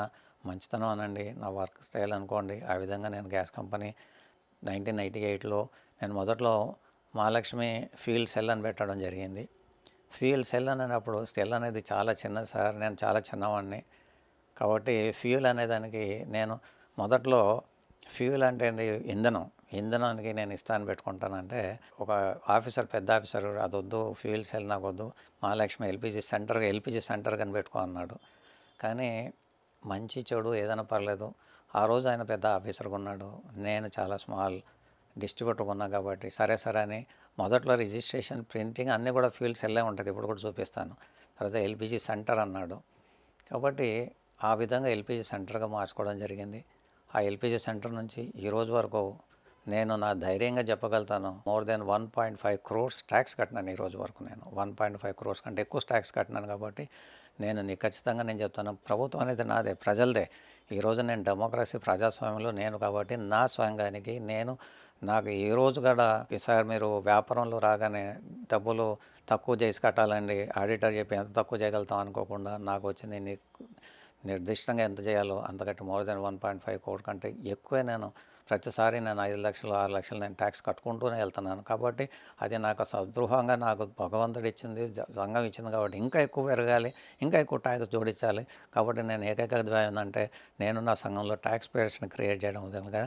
మంచితనం అనండి, నా వర్క్ స్టైల్ అనుకోండి, ఆ విధంగా నేను గ్యాస్ కంపెనీ 1998లో నేను మొదట్లో మహాలక్ష్మి ఫ్యూయల్ సెల్ అని పెట్టడం జరిగింది. ఫ్యూయల్ సెల్ అనేటప్పుడు సెల్ అనేది చాలా చిన్నది సార్, నేను చాలా చిన్నవాడిని కాబట్టి ఫ్యూయల్ అనేదానికి నేను మొదట్లో ఫ్యూయల్ అంటే ఇంధనానికి నేను ఇస్తాను పెట్టుకుంటానంటే ఒక ఆఫీసర్, పెద్ద ఆఫీసర్ అది వద్దు ఫ్యూయల్ సెల్ నాకు వద్దు, మహాలక్ష్మి ఎల్పిజి సెంటర్ అని పెట్టుకో అన్నాడు. కానీ మంచి చెడు ఏదైనా పర్లేదు, ఆ రోజు ఆయన పెద్ద ఆఫీసర్గా ఉన్నాడు, నేను చాలా స్మాల్ డిస్ట్రిబ్యూటర్గా ఉన్నా కాబట్టి సరే అని మొదట్లో రిజిస్ట్రేషన్ ప్రింటింగ్ అన్నీ కూడా ఫ్యూయల్ సెల్లే ఉంటుంది, ఇప్పుడు కూడా చూపిస్తాను. తర్వాత ఎల్పిజి సెంటర్ అన్నాడు కాబట్టి ఆ విధంగా ఎల్పిజి సెంటర్గా మార్చుకోవడం జరిగింది. ఆ ఎల్పిజి సెంటర్ నుంచి ఈ రోజు వరకు నేను నా ధైర్యంగా చెప్పగలుగుతాను మోర్ దెన్ 1.5 crores ట్యాక్స్ కట్టినాను. ఈ రోజు వరకు నేను 1.5 crores కంటే ఎక్కువ ట్యాక్స్ కట్టినాను కాబట్టి నేను ఖచ్చితంగా నేను చెప్తాను, ప్రభుత్వం అనేది నాదే, ప్రజలదే. ఈరోజు నేను డెమోక్రసీ ప్రజాస్వామ్యంలో నేను కాబట్టి నా స్వయంగానికి నాకు ఈ రోజు కూడా సార్ మీరు వ్యాపారంలో రాగానే డబ్బులు తక్కువ చేసి కట్టాలండి, ఆడిటర్ చెప్పి ఎంత తక్కువ చేయగలుగుతాం అనుకోకుండా నాకు వచ్చింది నిర్దిష్టంగా ఎంత చేయాలో అంతకంటే మోర్ దెన్ 1.5 కోటి కంటే ఎక్కువే నేను ప్రతిసారి నేను 5 లక్షలు 6 లక్షలు నేను ట్యాక్స్ కట్టుకుంటూనే వెళ్తున్నాను. కాబట్టి అది నాకు సద్గృహంగా నాకు భగవంతుడు ఇచ్చింది, సంఘం ఇచ్చింది కాబట్టి ఇంకా ఎక్కువ పెరగాలి, ఇంకా ఎక్కువ ట్యాక్స్ జోడించాలి. కాబట్టి నేను ఏకైక ద్వయం ఏంటంటే నేను నా సంఘంలో ట్యాక్స్ పేయర్స్ని క్రియేట్ చేయడం విధంగా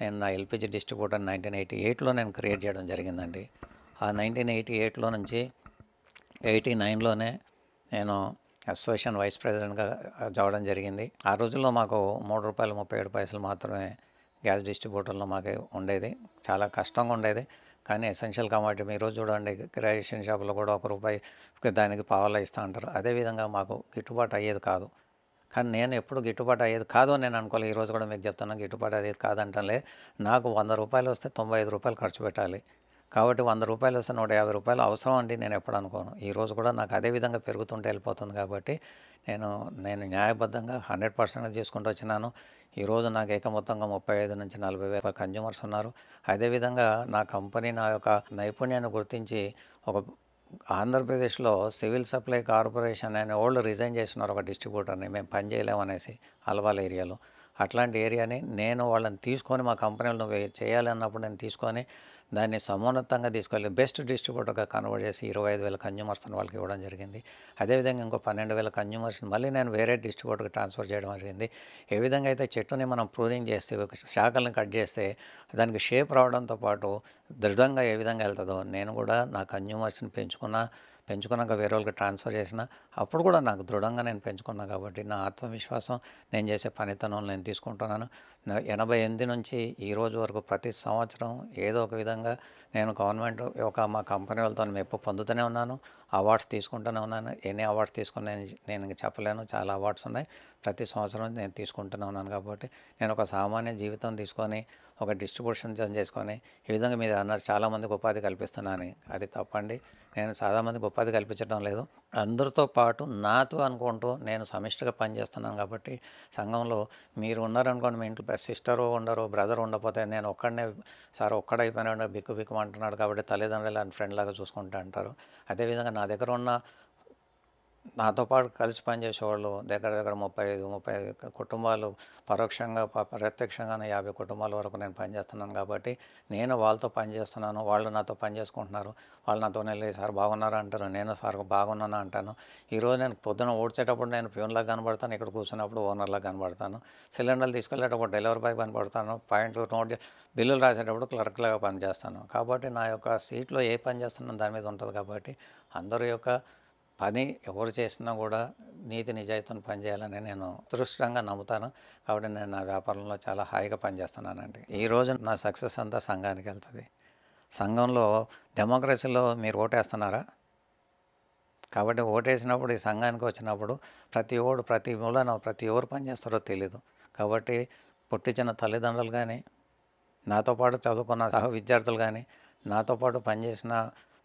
నేను నా ఎల్పిజి డిస్ట్రిబ్యూటర్ 1988లో నేను క్రియేట్ చేయడం జరిగిందండి. ఆ 1988లో నుంచి 89లోనే నేను అసోసియేషన్ వైస్ ప్రెసిడెంట్గా చదవడం జరిగింది. ఆ రోజుల్లో మాకు ₹3.37 మాత్రమే గ్యాస్ డిస్ట్రిబ్యూటర్లో మాకు ఉండేది. చాలా కష్టంగా ఉండేది. కానీ ఎసెన్షియల్ కమాడిటీ ఈరోజు చూడండి, రేషన్ షాపులో కూడా ₹1 దానికి పావలా ఇస్తూ ఉంటారు. అదేవిధంగా మాకు గిట్టుబాటు అయ్యేది కాదు. కానీ నేను ఎప్పుడు గిట్టుబాటు అయ్యేది కాదు అని నేను అనుకోలేదు. ఈరోజు కూడా మీకు చెప్తున్నాను, గిట్టుబాటు అయ్యేది కాదంటలే. నాకు ₹100 వస్తే ₹95 ఖర్చు పెట్టాలి. కాబట్టి ₹100 వస్తే ₹150 అవసరం అండి నేను ఎప్పుడు అనుకోను. ఈరోజు కూడా నాకు అదే విధంగా పెరుగుతుంటే వెళ్ళిపోతుంది. కాబట్టి నేను న్యాయబద్ధంగా 100% చేసుకుంటూ వచ్చినాను. ఈరోజు నాకు ఏకమొత్తంగా 35 నుంచి 40 వేల కన్జ్యూమర్స్ ఉన్నారు. అదేవిధంగా నా కంపెనీ నా యొక్క నైపుణ్యాన్ని గుర్తించి ఒక ఆంధ్రప్రదేశ్లో సివిల్ సప్లై కార్పొరేషన్ అనే వాళ్ళు రిజైన్ చేస్తున్నారు ఒక డిస్ట్రిబ్యూటర్ని, మేము పని చేయలేమనేసి అల్వాల్ ఏరియాలో. అట్లాంటి ఏరియాని నేను వాళ్ళని తీసుకొని మా కంపెనీలో చేయాలి అన్నప్పుడు నేను తీసుకొని దాన్ని సమున్నతంగా తీసుకెళ్ళి బెస్ట్ డిస్ట్రిబ్యూటర్గా కన్వర్ట్ చేసి 25,000 కన్జ్యూమర్స్ని వాళ్ళకి ఇవ్వడం జరిగింది. అదేవిధంగా ఇంకో 12,000 కన్జ్యూమర్స్ని మళ్ళీ నేను వేరే డిస్ట్రిబ్యూటర్కి ట్రాన్స్ఫర్ చేయడం జరిగింది. ఏ విధంగా అయితే చెట్టుని మనం ప్రూనింగ్ చేస్తే శాఖలను కట్ చేస్తే దానికి షేప్ రావడంతో పాటు దృఢంగా ఏ విధంగా వెళ్తుందో నేను కూడా నా కన్జ్యూమర్స్ని పెంచుకున్నాక వేరే వాళ్ళకి ట్రాన్స్ఫర్ చేసిన అప్పుడు కూడా నాకు దృఢంగా నేను పెంచుకున్నాను. కాబట్టి నా ఆత్మవిశ్వాసం, నేను చేసే పనితనం నేను తీసుకుంటున్నాను. 88 నుంచి ఈ రోజు వరకు ప్రతి సంవత్సరం ఏదో ఒక విధంగా నేను గవర్నమెంట్ మా కంపెనీ వాళ్ళతో మెప్పు పొందుతూనే ఉన్నాను. అవార్డ్స్ తీసుకుంటూనే ఉన్నాను. ఎన్ని అవార్డ్స్ తీసుకుని నేను ఇంక చెప్పలేను, చాలా అవార్డ్స్ ఉన్నాయి. ప్రతి సంవత్సరం నేను తీసుకుంటూనే ఉన్నాను. కాబట్టి నేను ఒక సామాన్య జీవితం తీసుకొని ఒక డిస్ట్రిబ్యూషన్ చేసుకొని ఈ విధంగా మీరు అన్నారు చాలామందికి ఉపాధి కల్పిస్తున్నాను. అది తప్పండి. నేను చాలామందికి ఉపాధి కల్పించడం లేదు. అందరితో పాటు నాతో అనుకుంటూ నేను సమిష్టిగా పనిచేస్తున్నాను. కాబట్టి సంఘంలో మీరు ఉన్నారనుకోండి, మీ ఇంట్లో సిస్టరు ఉండరు, బ్రదర్ ఉండకపోతే నేను ఒక్కడనే సార్ ఒక్కడైపోయినాడు బిక్కు అంటున్నాడు కాబట్టి తల్లిదండ్రులు అని ఫ్రెండ్ లాగా చూసుకుంటూ అంటారు. అదేవిధంగా నా దగ్గర ఉన్న నాతో పాటు కలిసి పనిచేసేవాళ్ళు దగ్గర 35 కుటుంబాలు, పరోక్షంగా ప్రత్యక్షంగా 50 కుటుంబాల వరకు నేను పనిచేస్తున్నాను. కాబట్టి నేను వాళ్ళతో పనిచేస్తున్నాను, వాళ్ళు నాతో పని చేసుకుంటున్నారు. వాళ్ళు నాతో వెళ్ళి సార్ బాగున్నారా అంటారు, నేను సార్ బాగున్నాను అంటాను. ఈరోజు నేను పొద్దున ఊడ్చేటప్పుడు నేను ప్యూన్లాగా కనబడతాను, ఇక్కడ కూర్చున్నప్పుడు ఓనర్లాగా కనబడతాను. సిలిండర్లు తీసుకెళ్ళేటప్పుడు డెలివరీ బాయ్ కనబడతాను, పాయింట్లు నోట్ బిల్లులు రాసేటప్పుడు క్లర్క్లాగా పనిచేస్తాను. కాబట్టి నా యొక్క సీట్లో ఏ పని చేస్తున్నాను దాని మీద ఉంటుంది. కాబట్టి అందరి యొక్క పని ఎవరు చేసినా కూడా నీతి నిజాయితీని పనిచేయాలని నేను దృష్టంగా నమ్ముతాను. కాబట్టి నేను నా వ్యాపారంలో చాలా హాయిగా పనిచేస్తున్నానండి. ఈరోజు నా సక్సెస్ అంతా సంఘానికి వెళ్తుంది. సంఘంలో డెమోక్రసీలో మీరు ఓటేస్తున్నారా? కాబట్టి ఓటేసినప్పుడు ఈ సంఘానికి వచ్చినప్పుడు ప్రతి మూలన ప్రతి ఎవరు పనిచేస్తారో తెలీదు. కాబట్టి పుట్టించిన తల్లిదండ్రులు కానీ, నాతో పాటు చదువుకున్న సహ విద్యార్థులు కానీ, నాతో పాటు పనిచేసిన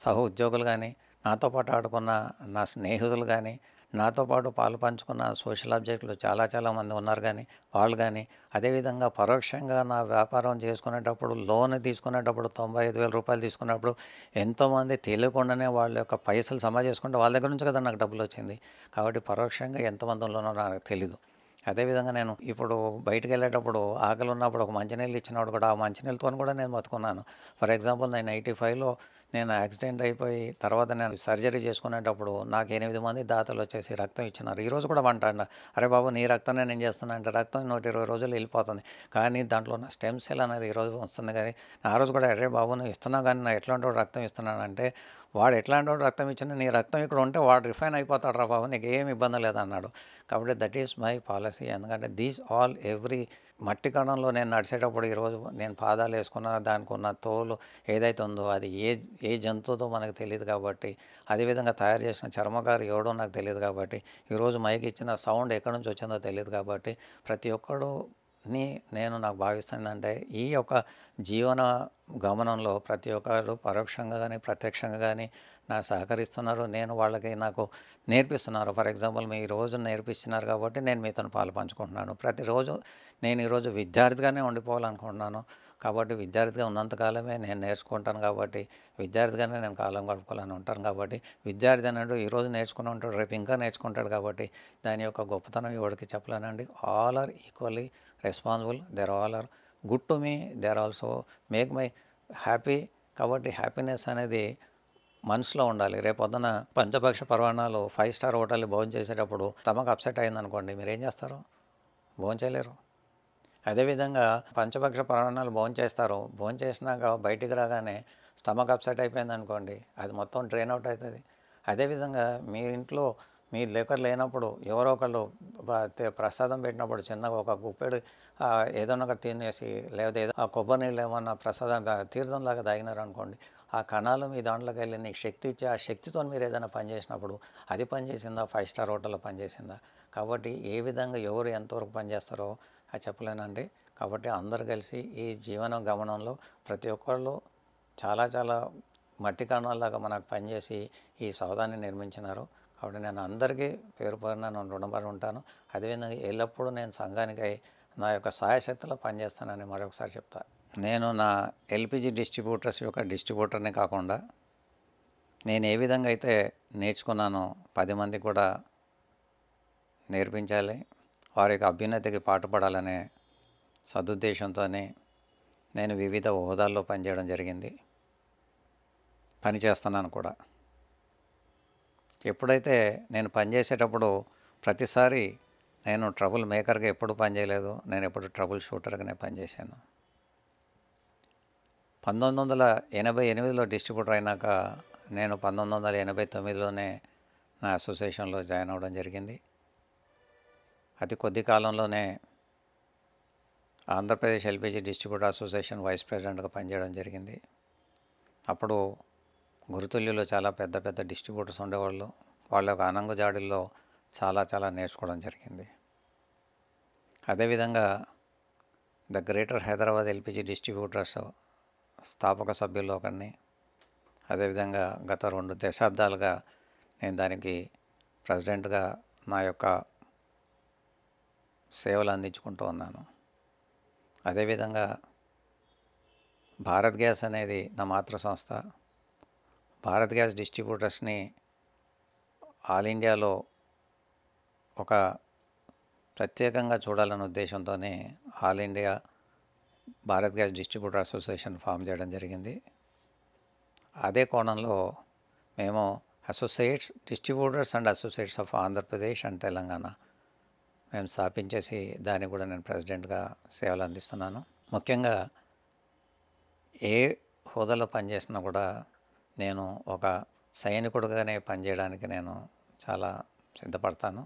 సహ ఉద్యోగులు కానీ, నాతో పాటు ఆడుకున్న నా స్నేహితులు కానీ, నాతో పాటు పాలు పంచుకున్న సోషల్ ఆబ్జెక్టులు చాలామంది ఉన్నారు. కానీ వాళ్ళు కానీ అదేవిధంగా పరోక్షంగా నా వ్యాపారం చేసుకునేటప్పుడు లోన్ తీసుకునేటప్పుడు ₹95,000 తీసుకున్నప్పుడు ఎంతోమంది తెలియకుండానే వాళ్ళ యొక్క పైసలు జమ చేసుకుంటే వాళ్ళ దగ్గర నుంచి కదా నాకు డబ్బులు వచ్చింది. కాబట్టి పరోక్షంగా ఎంతమంది ఉన్నారో నాకు తెలీదు. అదేవిధంగా నేను ఇప్పుడు బయటికి వెళ్ళేటప్పుడు ఆకలి ఉన్నప్పుడు ఒక మంచినీళ్ళు ఇచ్చినప్పుడు కూడా ఆ మంచినీళ్ళతో కూడా నేను బతుకున్నాను. ఫర్ ఎగ్జాంపుల్ నేను 85లో నేను యాక్సిడెంట్ అయిపోయి తర్వాత నేను సర్జరీ చేసుకునేటప్పుడు నాకు 8 మంది దాతలు వచ్చేసి రక్తం ఇచ్చినారు. ఈరోజు కూడా అంటాను, అరే బాబు నీ రక్తాన్ని నేను చేస్తున్నా అంటే రక్తం 120 రోజులు వెళ్ళిపోతుంది. కానీ దాంట్లో నా స్టెమ్ సెల్ అనేది ఈరోజు వస్తుంది. కానీ ఆ రోజు కూడా అరే బాబు నువ్వు ఇస్తున్నావు కానీ నా ఎట్లాంటి వాడు రక్తం ఇస్తున్నానంటే వాడు ఎట్లాంటి వాడు రక్తం ఇచ్చినా నీ రక్తం ఇక్కడ ఉంటే వాడు రిఫైన్ అయిపోతాడు రా బాబు, నీకు ఏమి ఇబ్బంది లేదన్నాడు. కాబట్టి దట్ ఈస్ మై పాలసీ. ఎందుకంటే దీస్ ఆల్ ఎవ్రీ మట్టి కణంలో నేను నడిచేటప్పుడు ఈరోజు నేను పాదాలు వేసుకున్న దానికి ఉన్న తోలు ఏదైతే ఉందో అది ఏ జంతువుతో మనకు తెలియదు. కాబట్టి అదేవిధంగా తయారు చేసిన చర్మకారు ఎవడో నాకు తెలియదు. కాబట్టి ఈరోజు మైకి ఇచ్చిన సౌండ్ ఎక్కడి నుంచి వచ్చిందో తెలియదు. కాబట్టి ప్రతి ఒక్కడుని నాకు భావిస్తుందంటే ఈ యొక్క జీవన గమనంలో ప్రతి ఒక్కరు పరోక్షంగా కానీ ప్రత్యక్షంగా కానీ నాకు సహకరిస్తున్నారు. నేను వాళ్ళకి నాకు నేర్పిస్తున్నారు. ఫర్ ఎగ్జాంపుల్ మీ రోజు నేర్పిస్తున్నారు కాబట్టి నేను మీతో పాలు పంచుకుంటున్నాను. ప్రతిరోజు నేను ఈరోజు విద్యార్థిగానే ఉండిపోవాలనుకుంటున్నాను. కాబట్టి విద్యార్థిగా ఉన్నంతకాలమే నేను నేర్చుకుంటాను కాబట్టి విద్యార్థిగానే నేను కాలం గడపాలని ఉంటాను కాబట్టి విద్యార్థి అన్నాడు ఈరోజు నేర్చుకుని ఉంటాడు రేపు ఇంకా నేర్చుకుంటాడు కాబట్టి దాని యొక్క గొప్పతనం ఎవరికి చెప్పలేనండి. All are equally responsible, there all are good to me, there also make my happy. కాబట్టి హ్యాపీనెస్ అనేది మనసులో ఉండాలి. రేపొద్దున పంచపక్ష పర్వాణాలు 5 స్టార్ హోటల్ భోజనం చేసేటప్పుడు స్టమక్ అప్సెట్ అయిందనుకోండి, మీరు ఏం చేస్తారు? భోజనం చేయలేరు. అదేవిధంగా పంచపక్ష పర్వాణాలు భోజనం చేస్తారు, భోజనం చేసినాక బయటికి రాగానే స్టమక్ అప్సెట్ అయిపోయింది అనుకోండి, అది మొత్తం డ్రైన్ అవుట్ అవుతుంది. అదేవిధంగా మీ ఇంట్లో మీ లిక్కర్ లేనప్పుడు ఎవరో ఒకళ్ళు ప్రసాదం పెట్టినప్పుడు చిన్నగా ఒక గుప్పెడు ఏదైనా ఒకటి తినేసి లేదా ఏదో ఆ కొబ్బరి నీళ్ళు ఏమన్నా ప్రసాదం తీర్థంలాగా తాగినారు అనుకోండి, ఆ కణాలు మీ దాంట్లోకి వెళ్ళి నీకు శక్తి ఇచ్చి ఆ శక్తితో మీరు ఏదైనా పని చేసినప్పుడు అది పనిచేసిందా, 5 స్టార్ హోటల్లో పనిచేసిందా? కాబట్టి ఏ విధంగా ఎవరు ఎంతవరకు పనిచేస్తారో అది చెప్పలేనండి. కాబట్టి అందరు కలిసి ఈ జీవన గమనంలో ప్రతి ఒక్కళ్ళు చాలా చాలా మట్టి కణాల్లాగా మనకు పనిచేసి ఈ సౌధాన్ని నిర్మించినారు. కాబట్టి నేను అందరికీ పేరు పేరున నేను రుణపడి ఉంటాను. అదేవిధంగా ఎల్లప్పుడూ నేను సంఘానికై నా యొక్క సాయశక్తిలో పనిచేస్తానని మరొకసారి చెప్తాను. నేను నా ఎల్పిజి డిస్ట్రిబ్యూటర్స్ యొక్క డిస్ట్రిబ్యూటర్నే కాకుండా నేను ఏ విధంగా అయితే నేర్చుకున్నానో 10 మందికి కూడా నేర్పించాలి, వారి యొక్క అభ్యున్నతికి పాటుపడాలనే సదుద్దేశంతోనే నేను వివిధ హోదాల్లో పనిచేయడం జరిగింది, పనిచేస్తున్నాను కూడా. ఎప్పుడైతే నేను పనిచేసేటప్పుడు ప్రతిసారి నేను ట్రబుల్ మేకర్గా ఎప్పుడు పనిచేయలేదు, నేను ఎప్పుడు ట్రబుల్ షూటర్గానే పనిచేశాను. 1988లో డిస్ట్రిబ్యూటర్ అయినాక నేను 1989లోనే నా అసోసియేషన్లో జాయిన్ అవ్వడం జరిగింది. అతి కొద్ది కాలంలోనే Andhra Pradesh LPG distributor association vice ప్రెసిడెంట్గా పనిచేయడం జరిగింది. అప్పుడు గురుతుల్యులో చాలా పెద్ద పెద్ద డిస్ట్రిబ్యూటర్స్ ఉండేవాళ్ళు. వాళ్ళ యొక్క అనంగుజాడిల్లో చాలా చాలా నేర్చుకోవడం జరిగింది. అదేవిధంగా the greater Hyderabad LPG distributors స్థాపక సభ్యుల్లో ఒకరిని. అదేవిధంగా గత 2 దశాబ్దాలుగా నేను దానికి ప్రెసిడెంట్గా నా యొక్క సేవలు అందించుకుంటూ ఉన్నాను. అదేవిధంగా భారత్ గ్యాస్ అనేది నా మాతృ సంస్థ. భారత్ గ్యాస్ డిస్ట్రిబ్యూటర్స్ని ఆల్ ఇండియాలో ఒక ప్రత్యేకంగా చూడాలనే ఉద్దేశంతోనే all India Bharat gas distributor association form చేయడం జరిగింది. అదే కోణంలో మేము associates distributors and associates of Andhra Pradesh and Telangana మేము స్థాపించేసి దానికి కూడా నేను ప్రెసిడెంట్గా సేవలు అందిస్తున్నాను. ముఖ్యంగా ఏ హోదాలో పనిచేసినా కూడా నేను ఒక సైనికుడిగానే పనిచేయడానికి నేను చాలా సిద్ధపడతాను.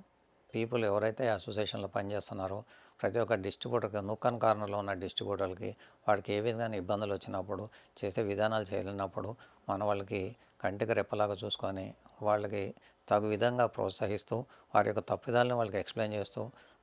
పీపుల్ ఎవరైతే అసోసియేషన్లో పనిచేస్తున్నారో ప్రతి ఒక్క డిస్ట్రిబ్యూటర్కి, నూకన్ కార్నర్లో ఉన్న డిస్ట్రిబ్యూటర్కి వాడికి ఏ విధంగా ఇబ్బందులు వచ్చినప్పుడు, చేసే విధానాలు చేయలేనప్పుడు మన వాళ్ళకి కంటికి రెప్పలాగా చూసుకొని వాళ్ళకి తగు విధంగా ప్రోత్సహిస్తూ వారి యొక్క తప్పిదాలను వాళ్ళకి ఎక్స్ప్లెయిన్ చేస్తూ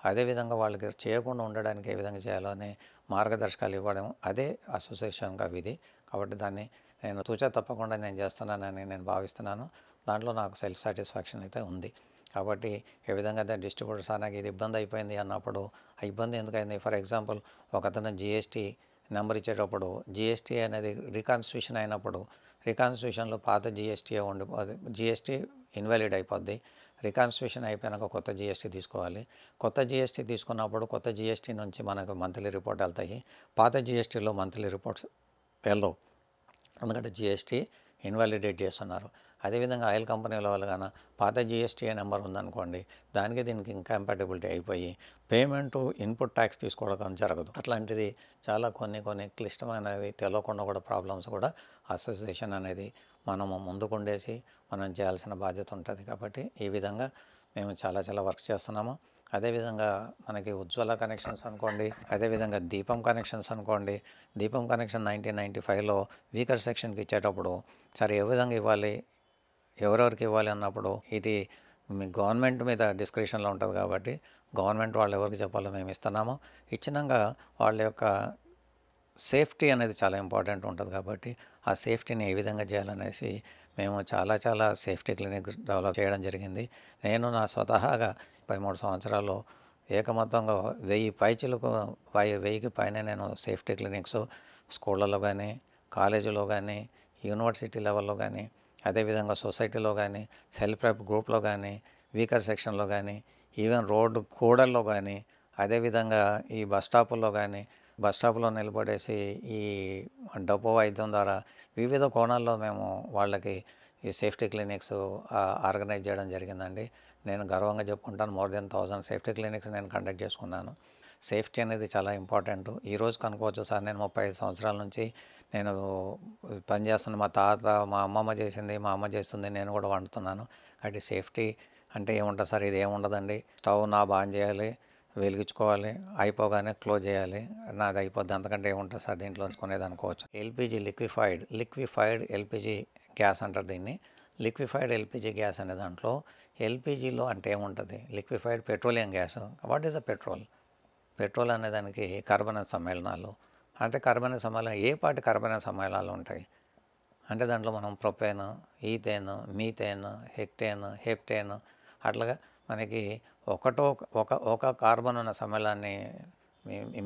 అదేవిధంగా వాళ్ళకి చేయకుండా ఉండడానికి ఏ విధంగా చేయాలో అనే మార్గదర్శకాలు ఇవ్వడం అదే అసోసియేషన్గా విధి. కాబట్టి దాన్ని నేను తూచా తప్పకుండా నేను చేస్తున్నానని నేను భావిస్తున్నాను. దాంట్లో నాకు సెల్ఫ్ సాటిస్ఫాక్షన్ అయితే ఉంది. కాబట్టి ఏ విధంగా అయితే డిస్ట్రిబ్యూటర్స్ నాకు ఇది ఇబ్బంది అయిపోయింది అన్నప్పుడు ఆ ఇబ్బంది ఎందుకైంది, ఫర్ ఎగ్జాంపుల్ ఒకతను జిఎస్టీ నెంబర్ ఇచ్చేటప్పుడు జిఎస్టీ అనేది రీకాన్స్టిట్యూషన్ అయినప్పుడు రీకాన్స్టిట్యూషన్లో పాత జిఎస్టీ ఉండిపోద్ది, జిఎస్టీ ఇన్వాలిడ్ అయిపోద్ది. రీకాన్స్టిట్యూషన్ అయిపోయినాక కొత్త జిఎస్టీ తీసుకోవాలి. కొత్త జిఎస్టీ తీసుకున్నప్పుడు కొత్త జిఎస్టీ నుంచి మనకు మంత్లీ రిపోర్ట్ వెళ్తాయి. పాత జిఎస్టీలో మంత్లీ రిపోర్ట్స్ వెళ్ళవు, ఎందుకంటే జిఎస్టీ ఇన్వాలిడేట్ చేస్తున్నారు. అదేవిధంగా ఆయిల్ కంపెనీల వాళ్ళు కానీ పాత జిఎస్టీ నెంబర్ ఉందనుకోండి, దానికి దీనికి ఇంకంపాటబిలిటీ అయిపోయి పేమెంటు ఇన్పుట్ ట్యాక్స్ తీసుకోవడం జరగదు. అట్లాంటిది చాలా కొన్ని క్లిష్టమైనది తెలియకుండా కూడా ప్రాబ్లమ్స్ కూడా అసోసియేషన్ అనేది మనము ముందుకుండేసి మనం చేయాల్సిన బాధ్యత ఉంటుంది. కాబట్టి ఈ విధంగా మేము చాలా చాలా వర్క్ చేస్తున్నాము. అదేవిధంగా మనకి ఉజ్వల కనెక్షన్స్ అనుకోండి, అదేవిధంగా దీపం కనెక్షన్స్ అనుకోండి. దీపం కనెక్షన్ 1995లో వీకర్ సెక్షన్కి ఇచ్చేటప్పుడు సరే ఏ విధంగా ఇవ్వాలి, ఎవరెవరికి ఇవ్వాలి అన్నప్పుడు ఇది మీ గవర్నమెంట్ మీద డిస్క్రిప్షన్లో ఉంటుంది. కాబట్టి గవర్నమెంట్ వాళ్ళు ఎవరికి చెప్పాలో మేము ఇస్తున్నాము. ఇచ్చినాక వాళ్ళ యొక్క సేఫ్టీ అనేది చాలా ఇంపార్టెంట్ ఉంటుంది. కాబట్టి ఆ సేఫ్టీని ఏ విధంగా చేయాలనేసి మేము చాలా చాలా సేఫ్టీ క్లినిక్స్ డెవలప్ చేయడం జరిగింది. నేను నా స్వతహాగా 13 సంవత్సరాల్లో ఏకమొత్తంగా 1000 పైచిలకు 1000కి పైన నేను సేఫ్టీ క్లినిక్స్ స్కూళ్ళలో కానీ, కాలేజీలో కానీ, యూనివర్సిటీ లెవెల్లో కానీ, అదేవిధంగా సొసైటీలో కానీ, సెల్ఫ్ హెల్ప్ గ్రూప్లో కానీ, వీకర్ సెక్షన్లో కానీ, ఈవెన్ రోడ్డు కూడల్లో కానీ, అదేవిధంగా ఈ బస్ స్టాపులో నిలబడేసి ఈ డబ్బు వైద్యం ద్వారా వివిధ కోణాల్లో మేము వాళ్ళకి ఈ సేఫ్టీ క్లినిక్స్ ఆర్గనైజ్ చేయడం జరిగిందండి. నేను గర్వంగా చెప్పుకుంటాను, మోర్ దెన్ 1000 సేఫ్టీ క్లినిక్స్ నేను కండక్ట్ చేసుకున్నాను. సేఫ్టీ అనేది చాలా ఇంపార్టెంట్. ఈరోజు కనుక్కోవచ్చు సార్, నేను 35 సంవత్సరాల నుంచి నేను పనిచేస్తున్న, మా తాత మా అమ్మమ్మ చేసింది, మా అమ్మ చేస్తుంది, నేను కూడా వండుతున్నాను. కాబట్టి సేఫ్టీ అంటే ఏముంటుంది సార్, ఇది ఏముండదండి. స్టవ్ ఆన్ చేయాలి, వెలిగించుకోవాలి, అయిపోగానే క్లోజ్ చేయాలి, నాది అయిపోద్ది, అంతకంటే ఏముంటుంది సార్ దీంట్లో కొనేది అనుకోవచ్చు. ఎల్పిజి లిక్విఫైడ్ ఎల్పిజి గ్యాస్ అంటారు దీన్ని. లిక్విఫైడ్ ఎల్పిజి గ్యాస్ అనే దాంట్లో ఎల్పిజిలో అంటే ఏముంటుంది, liquefied petroleum gas. What is the petrol అనే దానికి కార్బన సమ్మేళనాలు. అంటే కార్బన సమ్మేళనం ఏ పాటి కార్బన సమ్మేళనాలు ఉంటాయి అంటే దాంట్లో మనం ప్రొపేన్, ఈథేన్, మీథేన్, హెప్టేన్ అట్లాగా మనకి ఒక కార్బన్ ఉన్న సమ్మేళనాన్ని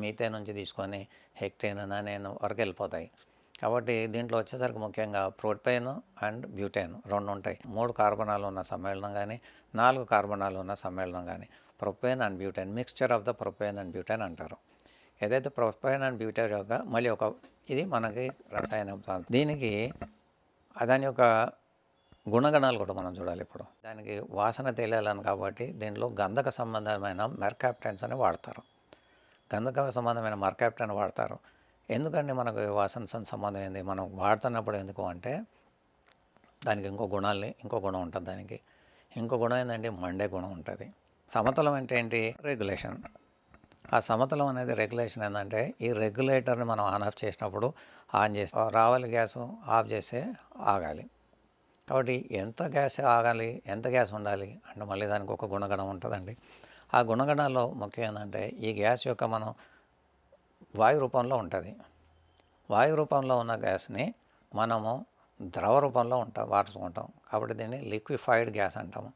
మీథేన్ నుంచి తీసుకొని హెక్టేన్, నానేన్ వరకు వెళ్ళిపోతాయి. కాబట్టి దీంట్లో వచ్చేసరికి ముఖ్యంగా ప్రొపేన్ అండ్ బ్యూటేన్ 2 ఉంటాయి. 3 కార్బనాలు ఉన్న సమ్మేళనం కానీ, 4 కార్బనాలు ఉన్న సమ్మేళనం కానీ propane and butane, mixture of the propane and butane అంటారు. ఏదైతే ప్రొపేన్ అండ్ బ్యూటేన్ యొక్క మళ్ళీ ఇది మనకి రసాయన, దీనికి దాని యొక్క గుణగణాలు కూడా మనం చూడాలి. ఇప్పుడు దానికి వాసన తెలియాలని కాబట్టి దీంట్లో గంధక సంబంధమైన మెర్కాప్టైన్స్ అని వాడతారు. గంధక సంబంధమైన మెర్కాప్టైన్ వాడతారు. ఎందుకంటే మనకు వాసన సంబంధం ఏంది, మనం వాడుతున్నప్పుడు ఎందుకు అంటే దానికి ఇంకో గుణం ఉంటుంది. దానికి ఇంకో గుణం ఏంటంటే మండే గుణం ఉంటుంది. సమతలం అంటే ఏంటి, రెగ్యులేషన్. ఆ సమతలం అనేది రెగ్యులేషన్ ఏంటంటే ఈ రెగ్యులేటర్ని మనం ఆన్ ఆఫ్ చేసినప్పుడు ఆన్ చేసి రావాలి గ్యాసు, ఆఫ్ చేస్తే ఆగాలి. కాబట్టి ఎంత గ్యాస్ ఆగాలి, ఎంత గ్యాస్ ఉండాలి అంటే మళ్ళీ దానికి ఒక గుణగణం ఉంటుందండి. ఆ గుణగణాల్లో ముఖ్యం ఏంటంటే ఈ గ్యాస్ యొక్క మనం వాయు రూపంలో ఉంటుంది. వాయు రూపంలో ఉన్న గ్యాస్ని మనము ద్రవ రూపంలో మార్చుకుంటాం. కాబట్టి దీన్ని లిక్విఫైడ్ గ్యాస్ అంటాము.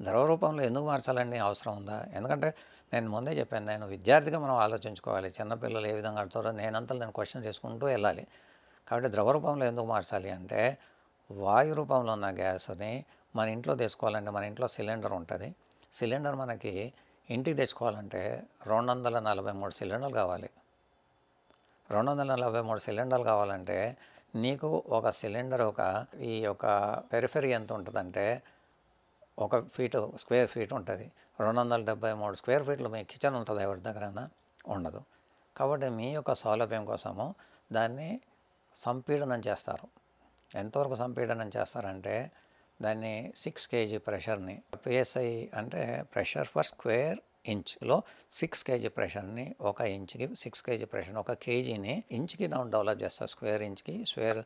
ద్రవ రూపంలో ఎందుకు మార్చాలండి, అవసరం ఉందా? ఎందుకంటే నేను ముందే చెప్పాను, నేను విద్యార్థిగా మనం ఆలోచించుకోవాలి. చిన్నపిల్లలు ఏ విధంగా ఆడుతారో నేను క్వశ్చన్ చేసుకుంటూ వెళ్ళాలి. కాబట్టి ద్రవ రూపంలో ఎందుకు మార్చాలి అంటే వాయు రూపంలో ఉన్న గ్యాస్ని మన ఇంట్లో తెచ్చుకోవాలంటే మన ఇంట్లో సిలిండర్ ఉంటుంది. సిలిండర్ మనకి ఇంటికి తెచ్చుకోవాలంటే 243 సిలిండర్లు కావాలి. 243 సిలిండర్లు కావాలంటే నీకు ఒక సిలిండర్ ఈ యొక్క పెరిఫెరీ ఎంత ఉంటుందంటే 1 స్క్వేర్ ఫీట్ ఉంటుంది. 273 స్క్వేర్ ఫీట్లు మీ కిచెన్ ఉంటుంది, ఎవరి దగ్గరైనా ఉండదు. కాబట్టి మీ యొక్క సౌలభ్యం కోసము దాన్ని సంపీడనం చేస్తారు. ఎంతవరకు సంపీడనం చేస్తారంటే దాన్ని 6 kg ప్రెషర్ని, పిఎస్ఐ అంటే ప్రెషర్ పర్ స్క్వేర్ ఇంచ్లో 6 kg ప్రెషర్ని, 1 ఇంచుకి 6 kg ప్రెషర్, 1 kgని ఇంచుకి డెవలప్ చేస్తారు. స్క్వేర్ ఇంచ్కి స్క్వేర్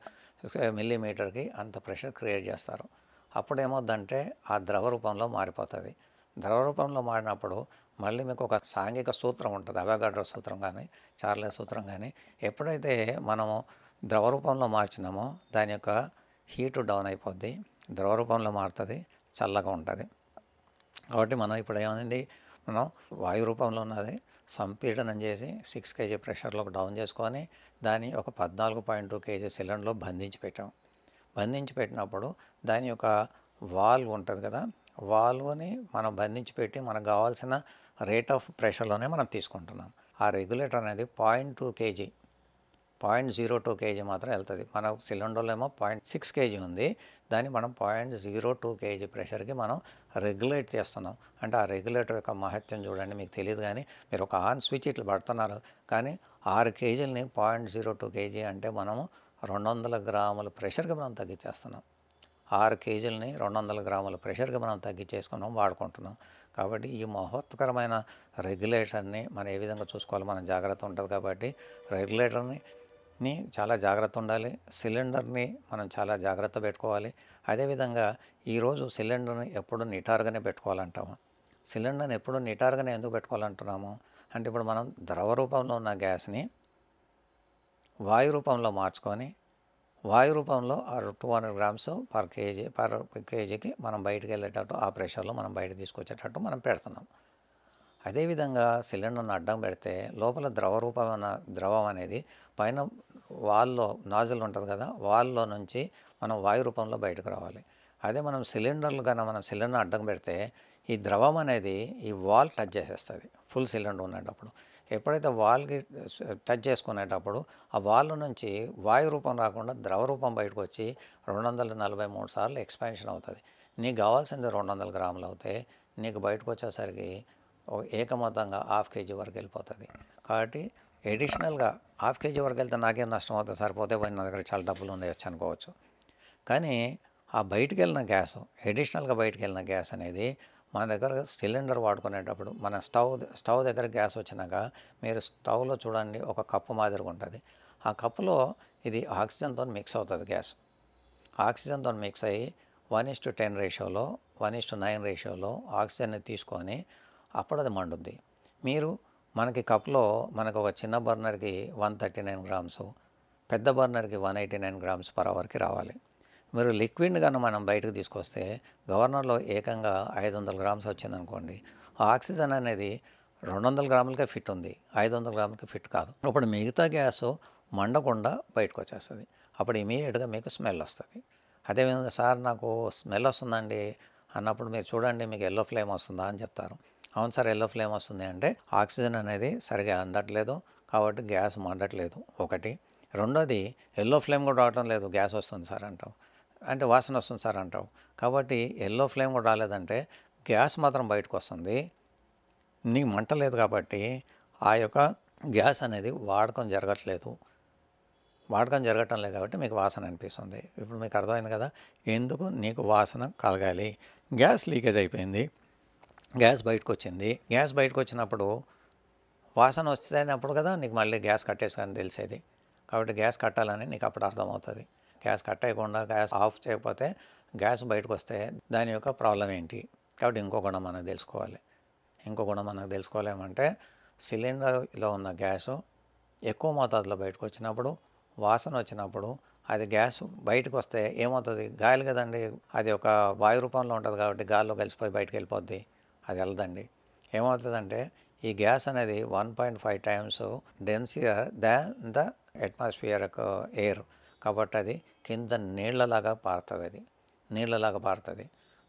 మిల్లీమీటర్కి అంత ప్రెషర్ క్రియేట్ చేస్తారు. అప్పుడు ఏమవుద్దంటే ఆ ద్రవ రూపంలో మారిపోతుంది. ద్రవ రూపంలో మారినప్పుడు మళ్ళీ మీకు ఒక సాంఘిక సూత్రం ఉంటుంది, అవగాడ్రో సూత్రం కానీ చార్లెస్ సూత్రం కానీ. ఎప్పుడైతే మనము ద్రవ రూపంలో మార్చినామో దాని యొక్క హీటు డౌన్ అయిపోద్ది, ద్రవ రూపంలో మారుతుంది, చల్లగా ఉంటుంది. కాబట్టి మనం ఇప్పుడు ఏమైంది, మనం వాయు రూపంలో ఉన్నది సంపీడనం చేసి 6 kg ప్రెషర్లోకి డౌన్ చేసుకొని దాన్ని ఒక 14.2 kg సిలిండర్లో బంధించి పెట్టాం. బంధించి పెట్టినప్పుడు దాని యొక్క వాల్వ్ ఉంటుంది కదా, వాల్వ్ని మనం బంధించి పెట్టి మనకు కావాల్సిన రేట్ ఆఫ్ ప్రెషర్లోనే మనం తీసుకుంటున్నాం. ఆ రెగ్యులేటర్ అనేది 0.2 kg 0.02 kg మాత్రం వెళ్తుంది. మన సిలిండర్లో ఏమో 0.6 kg ఉంది, దాన్ని మనం 0.02 kg ప్రెషర్కి మనం రెగ్యులేట్ చేస్తున్నాం. అంటే ఆ రెగ్యులేటర్ యొక్క మహత్యం చూడండి, మీకు తెలియదు. కానీ మీరు ఒక ఆన్ స్విచ్ ఇట్లా పడుతున్నారు, కానీ 6 kgని 0.02 kg అంటే మనము 200 గ్రాముల ప్రెషర్కి మనం తగ్గించేస్తున్నాం. 6 kgని 200 గ్రాముల ప్రెషర్కి మనం తగ్గించేసుకున్నాం, వాడుకుంటున్నాం. కాబట్టి ఈ మహోత్కరమైన రెగ్యులేటర్ని మనం ఏ విధంగా చూసుకోవాలి, మనం జాగ్రత్త ఉంటుంది. కాబట్టి రెగ్యులేటర్ని చాలా జాగ్రత్త ఉండాలి. సిలిండర్ని మనం చాలా జాగ్రత్త పెట్టుకోవాలి. అదేవిధంగా ఈరోజు సిలిండర్ని ఎప్పుడు నిటారుగానే పెట్టుకోవాలంటాము. సిలిండర్ని ఎప్పుడు నిటారుగానే ఎందుకు పెట్టుకోవాలంటున్నాము అంటే ఇప్పుడు మనం ద్రవ రూపంలో ఉన్న గ్యాస్ని వాయు రూపంలో మార్చుకొని వాయు రూపంలో 200 grams పర్ కేజీకి మనం బయటికి వెళ్ళేటట్టు ఆ ప్రెషర్లో మనం బయటకు తీసుకొచ్చేటట్టు మనం పెడుతున్నాం. అదేవిధంగా సిలిండర్ను అడ్డం పెడితే లోపల ద్రవం అనేది పైన వాల్లో నాజిల్ ఉంటుంది కదా, వాల్లో నుంచి మనం వాయు రూపంలో బయటకు రావాలి. అదే మనం సిలిండర్లు కన్నా మనం సిలిండర్ అడ్డం పెడితే ఈ ద్రవం అనేది ఈ వాల్ టచ్ చేసేస్తుంది ఫుల్ సిలిండర్ ఉండేటప్పుడు. ఎప్పుడైతే వాల్కి టచ్ చేసుకునేటప్పుడు ఆ వాల్ నుంచి వాయు రూపం రాకుండా ద్రవ రూపం బయటకు వచ్చి 243 సార్లు ఎక్స్పాన్షన్ అవుతుంది. నీకు కావాల్సింది 200 గ్రాములు అవుతే నీకు బయటకు వచ్చేసరికి ఏకమొత్తంగా 1/2 kg వరకు వెళ్ళిపోతుంది. కాబట్టి ఎడిషనల్గా 1/2 kg వరకు వెళ్తే నాకేం నష్టం అవుతుంది, సరిపోతే నా దగ్గర చాలా డబ్బులు ఉండవచ్చు అనుకోవచ్చు. కానీ ఆ బయటికి వెళ్ళిన గ్యాస్, ఎడిషనల్గా బయటికి వెళ్ళిన గ్యాస్ అనేది మన దగ్గర సిలిండర్ వాడుకునేటప్పుడు మన స్టవ్ దగ్గర గ్యాస్ వచ్చినాక మీరు స్టవ్లో చూడండి ఒక కప్పు మాదిరిగా ఉంటుంది. ఆ కప్పులో ఇది ఆక్సిజన్తో మిక్స్ అవుతుంది. గ్యాస్ ఆక్సిజన్తో మిక్స్ అయ్యి 1:10 రేషియోలో 1:9 రేషియోలో ఆక్సిజన్ని తీసుకొని అప్పుడు అది మండుద్ది. మీరు మనకి కప్లో మనకు ఒక చిన్న బర్నర్కి 139 గ్రామ్స్, పెద్ద బర్నర్కి 189 గ్రామ్స్ పర్ అవర్కి రావాలి. మీరు లిక్విడ్ కన్నా మనం బయటకు తీసుకొస్తే గవర్నర్లో ఏకంగా 500 గ్రామ్స్ వచ్చిందనుకోండి, ఆక్సిజన్ అనేది 200 గ్రాములకే ఫిట్ ఉంది, 500 గ్రాములకి ఫిట్ కాదు. అప్పుడు మిగతా గ్యాస్ మండకుండా బయటకు వచ్చేస్తుంది. అప్పుడు ఇమీడియట్గా మీకు స్మెల్ వస్తుంది. అదేవిధంగా సార్ నాకు స్మెల్ వస్తుందండి అన్నప్పుడు మీరు చూడండి మీకు ఎల్లో ఫ్లేమ్ వస్తుందా అని చెప్తారు. అవును సార్ ఎల్లో ఫ్లేమ్ వస్తుంది అంటే ఆక్సిజన్ అనేది సరిగా అందట్లేదు కాబట్టి గ్యాస్ మండట్లేదు ఒకటి. రెండోది ఎల్లో ఫ్లేమ్ కూడా రావటం లేదు, గ్యాస్ వస్తుంది సార్ అంటావు, అంటే వాసన వస్తుంది సార్ అంటావు. కాబట్టి ఎల్లో ఫ్లేమ్ కూడా రాలేదంటే గ్యాస్ మాత్రం బయటకు వస్తుంది, నీకు మంట లేదు కాబట్టి ఆ యొక్క గ్యాస్ అనేది వాడకం జరగటం లేదు కాబట్టి మీకు వాసన అనిపిస్తుంది. ఇప్పుడు మీకు అర్థమైంది కదా ఎందుకు నీకు వాసన కలగాలి. గ్యాస్ లీకేజ్ అయిపోయింది, గ్యాస్ బయటకు వచ్చింది. గ్యాస్ బయటకు వచ్చినప్పుడు వాసన వస్తుందన్నప్పుడు కదా నీకు మళ్ళీ గ్యాస్ కట్టేసుకొని తెలిసేది. కాబట్టి గ్యాస్ కట్టాలని నీకు అప్పుడు అర్థమవుతుంది. గ్యాస్ కట్ అయ్యకుండా గ్యాస్ ఆఫ్ చేయకపోతే గ్యాస్ బయటకు వస్తే దాని యొక్క ప్రాబ్లం ఏంటి. కాబట్టి ఇంకో గుణం మనకు తెలుసుకోలేమంటే సిలిండర్లో ఉన్న గ్యాసు ఎక్కువ మోతాదులో బయటకు వచ్చినప్పుడు, వాసన వచ్చినప్పుడు, అది గ్యాస్ బయటకు వస్తే ఏమవుతుంది, గాలి కదండి, అది ఒక వాయు రూపంలో ఉంటుంది కాబట్టి గాల్లో కలిసిపోయి బయటకు వెళ్ళిపోద్ది, అది వెళ్ళదండి. ఏమవుతుందంటే ఈ గ్యాస్ అనేది 1.5 times denser than the atmospheric air కాబట్టి అది కింద నీళ్లలాగా పారుతుంది.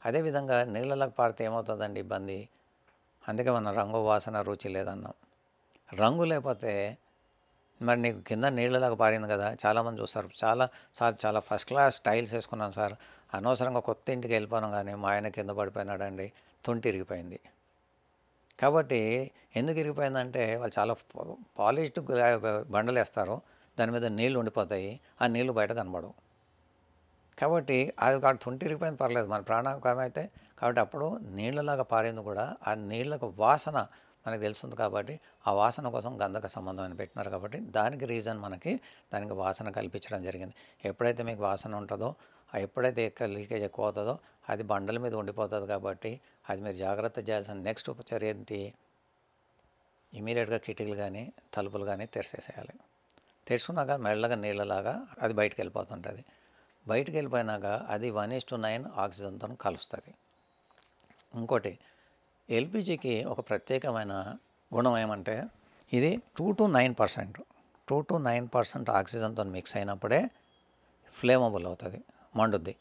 అదేవిధంగా నీళ్లలాగా పారితే ఏమవుతుందండి ఇబ్బంది. అందుకే మన రంగు వాసన రుచి లేదన్నాం. రంగు లేకపోతే మరి నీకు కింద నీళ్ళలాగా పారింది కదా. చాలామంది చూస్తారు, చాలా ఫస్ట్ క్లాస్ టైల్స్ వేసుకున్నాను సార్, అనవసరంగా కొత్త ఇంటికి వెళ్ళిపోయాను కానీ మా ఆయన కింద పడిపోయినాడండి, తుంటి ఇరిగిపోయింది. కాబట్టి ఎందుకు ఇరిగిపోయిందంటే వాళ్ళు చాలా పాలిష్డ్ బండలు వేస్తారు, దాని మీద నీళ్ళు ఉండిపోతాయి, ఆ నీళ్లు బయట కనబడవు. కాబట్టి అది కాదు తుంటి ఇరిగిపోయింది పర్లేదు, మన ప్రాణాపాయం అయితే. కాబట్టి అప్పుడు నీళ్ళలాగా పారింది కూడా ఆ నీళ్ళకు వాసన మనకు తెలుస్తుంది కాబట్టి ఆ వాసన కోసం గంధక సంబంధం అని పెట్టినారు కాబట్టి దానికి రీజన్ దానికి వాసన కల్పించడం జరిగింది. ఎప్పుడైతే మీకు వాసన ఉంటుందో, ఎప్పుడైతే లీకేజ్ ఎక్కువ అవుతుందో అది బండల మీద ఉండిపోతుంది. కాబట్టి అది మీరు జాగ్రత్త చేయాల్సిన నెక్స్ట్ ఉపచర్య ఏంటి, ఇమీడియట్గా కిటికీలు కానీ తలుపులు కానీ తెరిచేసేయాలి. తెరుచుకున్నాక మెల్లగా నీళ్ళలాగా అది బయటకు వెళ్ళిపోతుంటుంది. బయటకు వెళ్ళిపోయినాక అది 1:9 ఆక్సిజన్తో కలుస్తుంది. ఇంకోటి ఎల్పిజికి ఒక ప్రత్యేకమైన గుణం ఏమంటే ఇది 2 to 9% ఆక్సిజన్తో మిక్స్ అయినప్పుడే ఫ్లేమబుల్ అవుతుంది, మండుద్ది.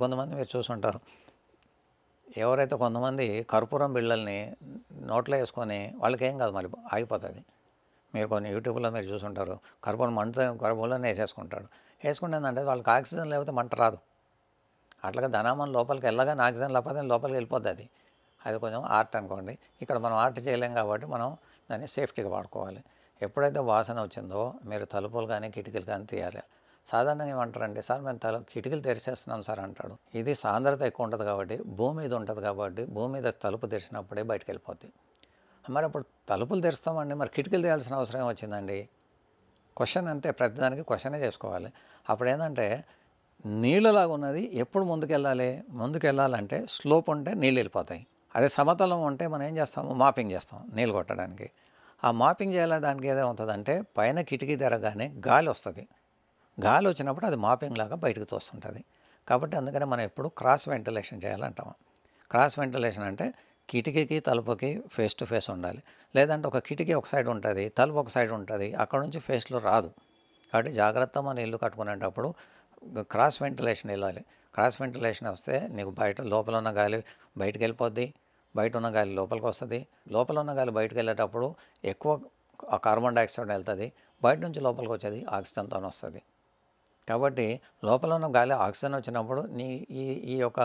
కొంతమంది మీరు చూసుంటారు, ఎవరైతే కొంతమంది కర్పూరం బిళ్ళల్ని నోట్లో వేసుకొని వాళ్ళకి ఏం కాదు, మరి ఆగిపోతుంది. మీరు కొన్ని యూట్యూబ్లో మీరు చూసుంటారు, కర్పూరం కర్పూరంలోనే వేసుకుంటే ఏంటంటే వాళ్ళకి ఆక్సిజన్ లేకపోతే మంట రాదు. అట్లాగా ధనామం లోపలికి వెళ్ళగానే ఆక్సిజన్ లేకపోతే లోపలికి వెళ్ళిపోతుంది. అది కొంచెం ఆర్ట్ అనుకోండి. ఇక్కడ మనం ఆర్ట్ చేయలేం కాబట్టి మనం దాన్ని సేఫ్టీగా వాడుకోవాలి. ఎప్పుడైతే వాసన వచ్చిందో మీరు తలుపులు కానీ కిటికీలు కానీ తీయాలి. సాధారణంగా ఏమంటారంటే సార్ మేము కిటికీలు తెరిచేస్తున్నాం సార్ అంటాడు. ఇది సాంద్రత ఎక్కువ ఉంటుంది కాబట్టి భూమి మీద ఉంటుంది కాబట్టి భూమి మీద తలుపు తెరిచినప్పుడే బయటకు వెళ్ళిపోద్ది. మరి అప్పుడు తలుపులు తెరుస్తామండి, మరి కిటికీలు తీయాల్సిన అవసరం వచ్చిందండి. క్వశ్చన్ అంతే, ప్రతిదానికి క్వశ్చనే చేసుకోవాలి. అప్పుడు ఏంటంటే నీళ్ళలాగా ఉన్నది ఎప్పుడు ముందుకెళ్ళాలంటే స్లోప్ ఉంటే నీళ్ళు వెళ్ళిపోతాయి. అదే సమతలం ఉంటే మనం ఏం చేస్తాము, మాపింగ్ చేస్తాం నీళ్ళు కొట్టడానికి. ఆ మాపింగ్ చేయాలి దానికి ఏదేమవుతుందంటే పైన కిటికీ తెరగానే గాలి వస్తుంది. గాలి వచ్చినప్పుడు అది మాపింగ్ లాగా బయటకు తోస్తుంటుంది. కాబట్టి అందుకని మనం ఎప్పుడు క్రాస్ వెంటిలేషన్ చేయాలంటాం. క్రాస్ వెంటిలేషన్ అంటే కిటికీకి తలుపుకి ఫేస్ టు ఫేస్ ఉండాలి. లేదంటే ఒక కిటికీ ఒక సైడ్ ఉంటుంది, తలుపు ఒక సైడ్ ఉంటుంది, అక్కడ నుంచి ఫేస్లో రాదు. కాబట్టి జాగ్రత్త మన ఇల్లు కట్టుకునేటప్పుడు క్రాస్ వెంటిలేషన్ వెళ్ళాలి. క్రాస్ వెంటిలేషన్ వస్తే నీకు బయట లోపల ఉన్న గాలి బయటకు వెళ్ళిపోద్ది, బయట ఉన్న గాలి లోపలికి వస్తుంది. లోపల ఉన్న గాలి బయటకు వెళ్ళేటప్పుడు ఎక్కువ కార్బన్ డైఆక్సైడ్ వెళ్తుంది, బయట నుంచి లోపలికి వచ్చేది ఆక్సిజన్తో వస్తుంది. కాబట్టి లోపల ఉన్న గాలి ఆక్సిజన్ వచ్చినప్పుడు నీ ఈ ఈ యొక్క